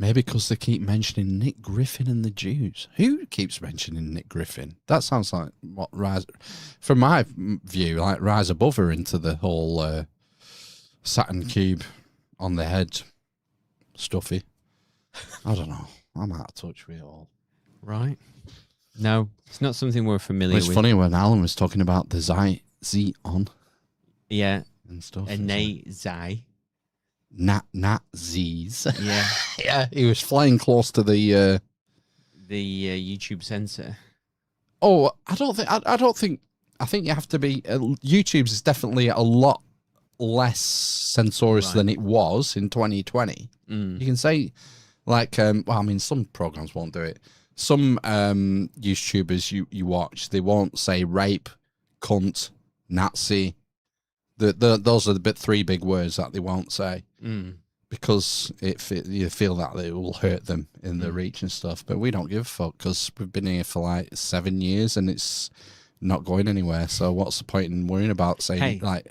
Maybe because they keep mentioning Nick Griffin and the Jews. Who keeps mentioning Nick Griffin? That sounds like what rise, from my view, like rise above her into the whole Saturn cube on the head stuffy. I don't know. I'm out of touch with it all. Right. No, it's not something we're familiar with. It's funny when Alan was talking about the Xeon. Yeah. And stuff. And Zai. Nazis. Yeah. Yeah, he was flying close to the YouTube censor. Oh, I think you have to be YouTube's is definitely a lot less censorious than it was in 2020. You can say like well, I mean some programs won't do it. Some YouTubers you watch, they won't say rape, cunt, Nazi. Those are the three big words that they won't say because you feel that it will hurt them in the reach and stuff. But we don't give a fuck because we've been here for like 7 years and it's not going anywhere. So what's the point in worrying about saying like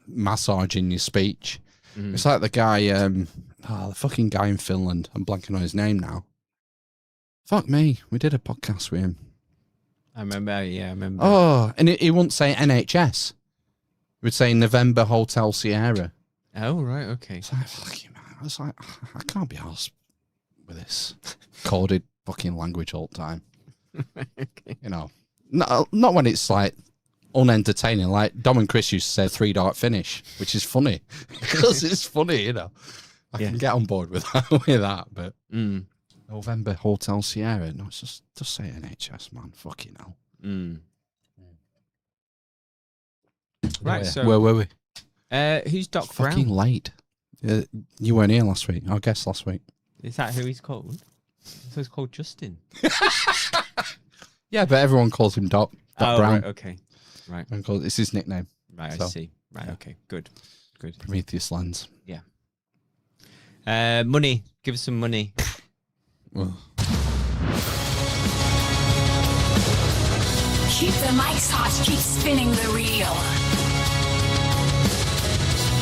massaging your speech? It's like the guy, the fucking guy in Finland. I'm blanking on his name now. Fuck me, we did a podcast with him. I remember. Oh, and he wouldn't say NHS. He would say November Hotel Sierra. Oh, right, okay. It's like, fucking man. I was like, I can't be arsed with this coded fucking language all the time. Okay. You know, not when it's like unentertaining. Like Dom and Chris used to say 3 dart finish, which is funny because it's funny, you know. I can get on board with that, but November Hotel Sierra. No, it's just say NHS, man. Fucking hell. Right, so where were we? Who's Doc It's Brown? fucking late. You weren't here last week. Our guest last week. Is that who he's called? So he's called Justin. Yeah, but everyone calls him Doc Brown. Right, okay. Right. It's his nickname. Right, I see. Right, okay. Good. Prometheus Lens. Yeah. Money. Give us some money. Keep the mics hot, keep spinning the reel.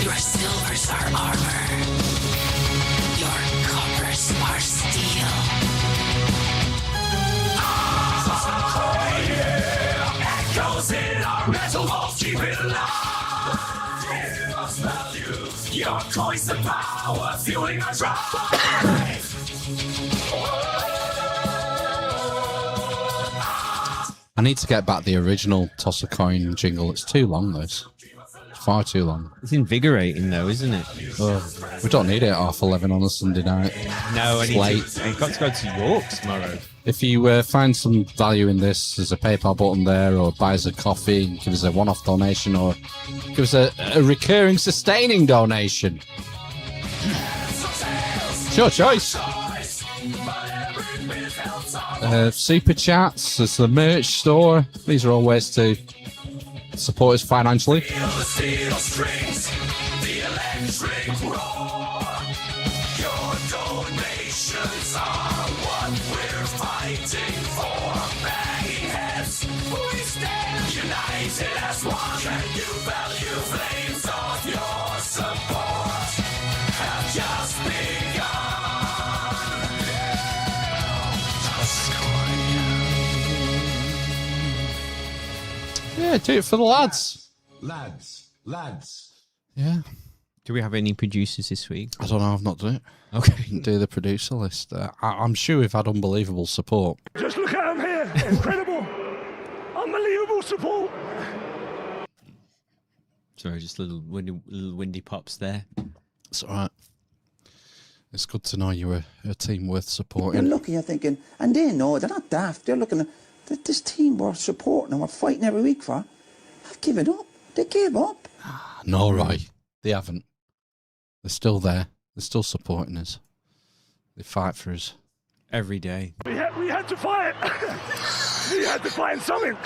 Your silvers are armor. Your coppers are steel. Echoes in our metal walls, keep it alive. Give us value, your coins and power, fueling our drive. I need to get back the original Toss a Coin jingle. It's too long, this. It's far too long. It's invigorating, though, isn't it? We don't need it at 11:30 on a Sunday night. No, it's I late. I've got to go to York tomorrow. If you find some value in this, there's a PayPal button there, or buy us a coffee, give us a one-off donation, or give us a recurring, sustaining donation. It's your choice. Super chats, there's the merch store. These are all ways to support us financially. Feel the steel strings, the electric roar. Your donations are what we're fighting for. Banging heads, we stand united as one. Can you value flames of your support? Have just begun. Yeah, do it for the lads. Lads. Yeah. Do we have any producers this week? I don't know, I've not done it. Okay. Do the producer list. I'm sure we've had unbelievable support. Just look at him here. Incredible. Unbelievable support. Sorry, just little windy pops there. It's all right. It's good to know you're a team worth You're supporting. lucky, you're thinking, and they know, they're not daft. They're looking at this team we're supporting and we're fighting every week for. I've given up. They gave up. No, Roy. They haven't. They're still there. They're still supporting us. They fight for us. Every day. We had to fight. We had to find something.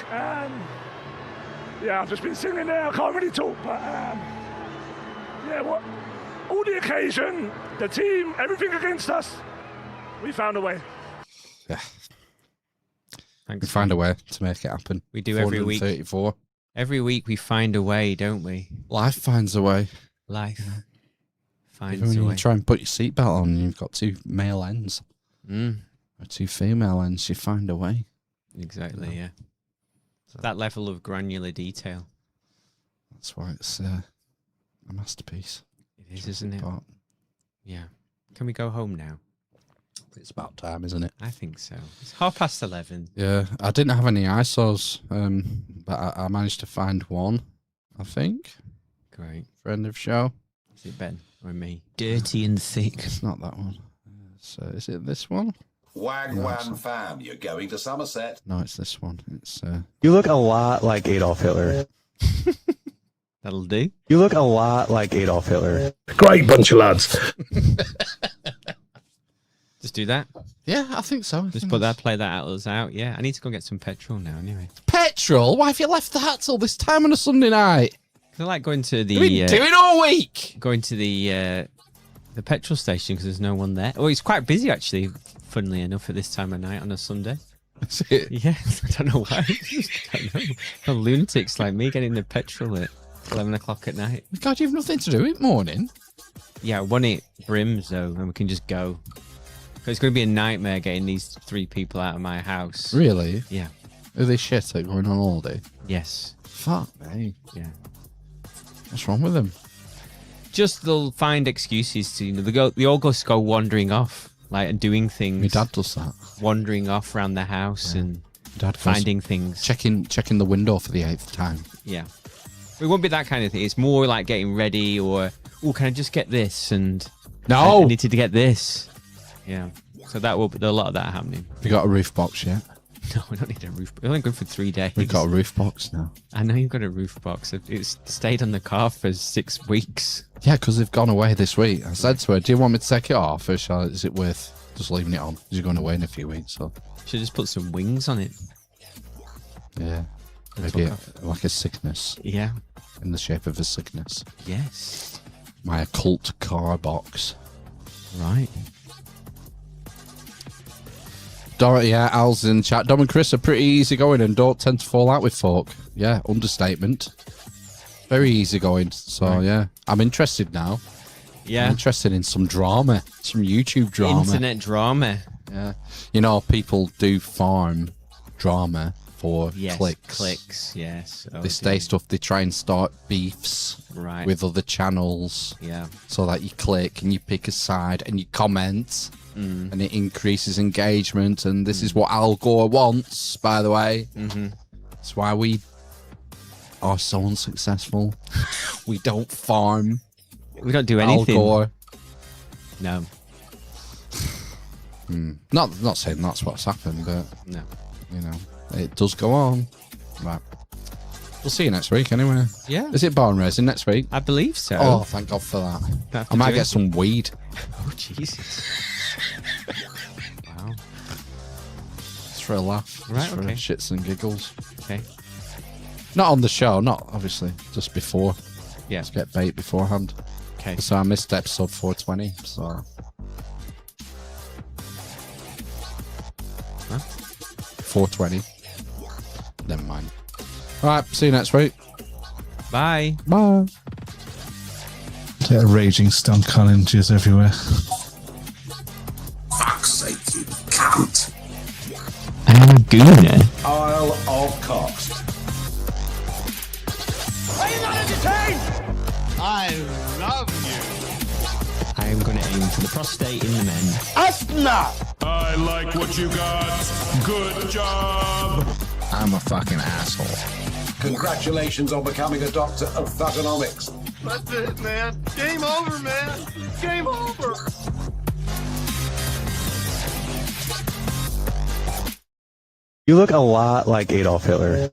Yeah, I've just been singing there. I can't really talk, but yeah, what? All the occasion, the team, everything against us, we found a way. Yeah. Thanks. We find a way to make it happen. We do every week. 434. Every week we find a way, don't we? Life finds a way. Life finds Even a when way. you try and put your seatbelt on and you've got 2 male ends or 2 female ends, you find a way. Exactly, yeah. That level of granular detail. That's why it's a masterpiece. It is, isn't it? Part. Yeah. Can we go home now? It's about time, isn't it? I think so. It's 11:30. Yeah, I didn't have any ISOs, but I managed to find one, I think. Great. Friend of show. Is it Ben or me? Dirty and thick. It's not that one. So is it this one? Wagwan fam, you're going to Somerset. No, it's this one. It's You look a lot like Adolf Hitler. That'll do. You look a lot like Adolf Hitler. Great bunch of lads. Just do that. Yeah, I think so. Just put that, play that out. Yeah, I need to go get some petrol now. Anyway, petrol. Why have you left that till this time on a Sunday night? I like going to the. We've been doing all week. Going to the petrol station because there's no one there. Oh, it's quite busy actually. Funnily enough, at this time of night on a Sunday. Is it? Yeah, I don't know why. I don't know. The lunatics like me getting the petrol at 11 o'clock at night. God, you've nothing to do in morning. Yeah, when it brims though, and we can just go. It's going to be a nightmare getting these 3 people out of my house. Really? Yeah. Are they shit at going on holiday? Yes. Fuck me. Yeah. What's wrong with them? Just they'll find excuses to, they all just go wandering off, like, and doing things. My dad does that. Wandering off around the house and Dad finding things. Checking the window for the 8th time. Yeah. It won't be that kind of thing. It's more like getting ready or, oh, can I just get this? And no, I needed to get this. Yeah. So that will be a lot of that happening. You got a roof box yet? No, we don't need a roof box. We're only good for 3 days. We've got a roof box now. I know you've got a roof box. It's stayed on the car for 6 weeks. Yeah, because they've gone away this week. I said to her, do you want me to take it off? Or is it worth just leaving it on? Because you're going away in a few weeks. So should just put some wings on it. Yeah. Maybe like a sickness. Yeah. In the shape of a sickness. Yes. My occult car box. Right. Dorothy, yeah, Al's in chat. Dom and Chris are pretty easygoing and don't tend to fall out with folk. Yeah, understatement. Very easygoing. So, right. Yeah, I'm interested now. Yeah. I'm interested in some drama, some YouTube drama. Internet drama. Yeah. You know, people do farm drama for clicks. Clicks, yes. They stay stuff, they try and start beefs with other channels. Yeah. So that you click and you pick a side and you comment. And it increases engagement, and this is what Al Gore wants, by the way. That's why we are so unsuccessful. We don't farm. We don't do anything. Al Gore. No. Not saying that's what's happened, but no, you know, it does go on. Right. We'll see you next week anyway. Yeah. Is it barn raising next week? I believe so. Oh, thank God for that. I might get some weed. Oh, Jesus. Wow. It's for a laugh. Right, Just for okay. shits and giggles. Okay. Not on the show, not obviously, just before. Yeah. Let's get bait beforehand. Okay. So I missed episode 420, so... Huh? 420. Never mind. Alright, see you next week. Bye. Bye. Get a raging stunk collinges everywhere. Fuck's sake, you cunt. I'm gonna. Isle of Cocks. Are you not entertained? I love you. I am gonna aim for the prostate in the men. Asthma! I like what you got. Good job. I'm a fucking asshole. Congratulations on becoming a doctor of thugonomics. That's it, man. Game over, man. Game over. You look a lot like Adolf Hitler.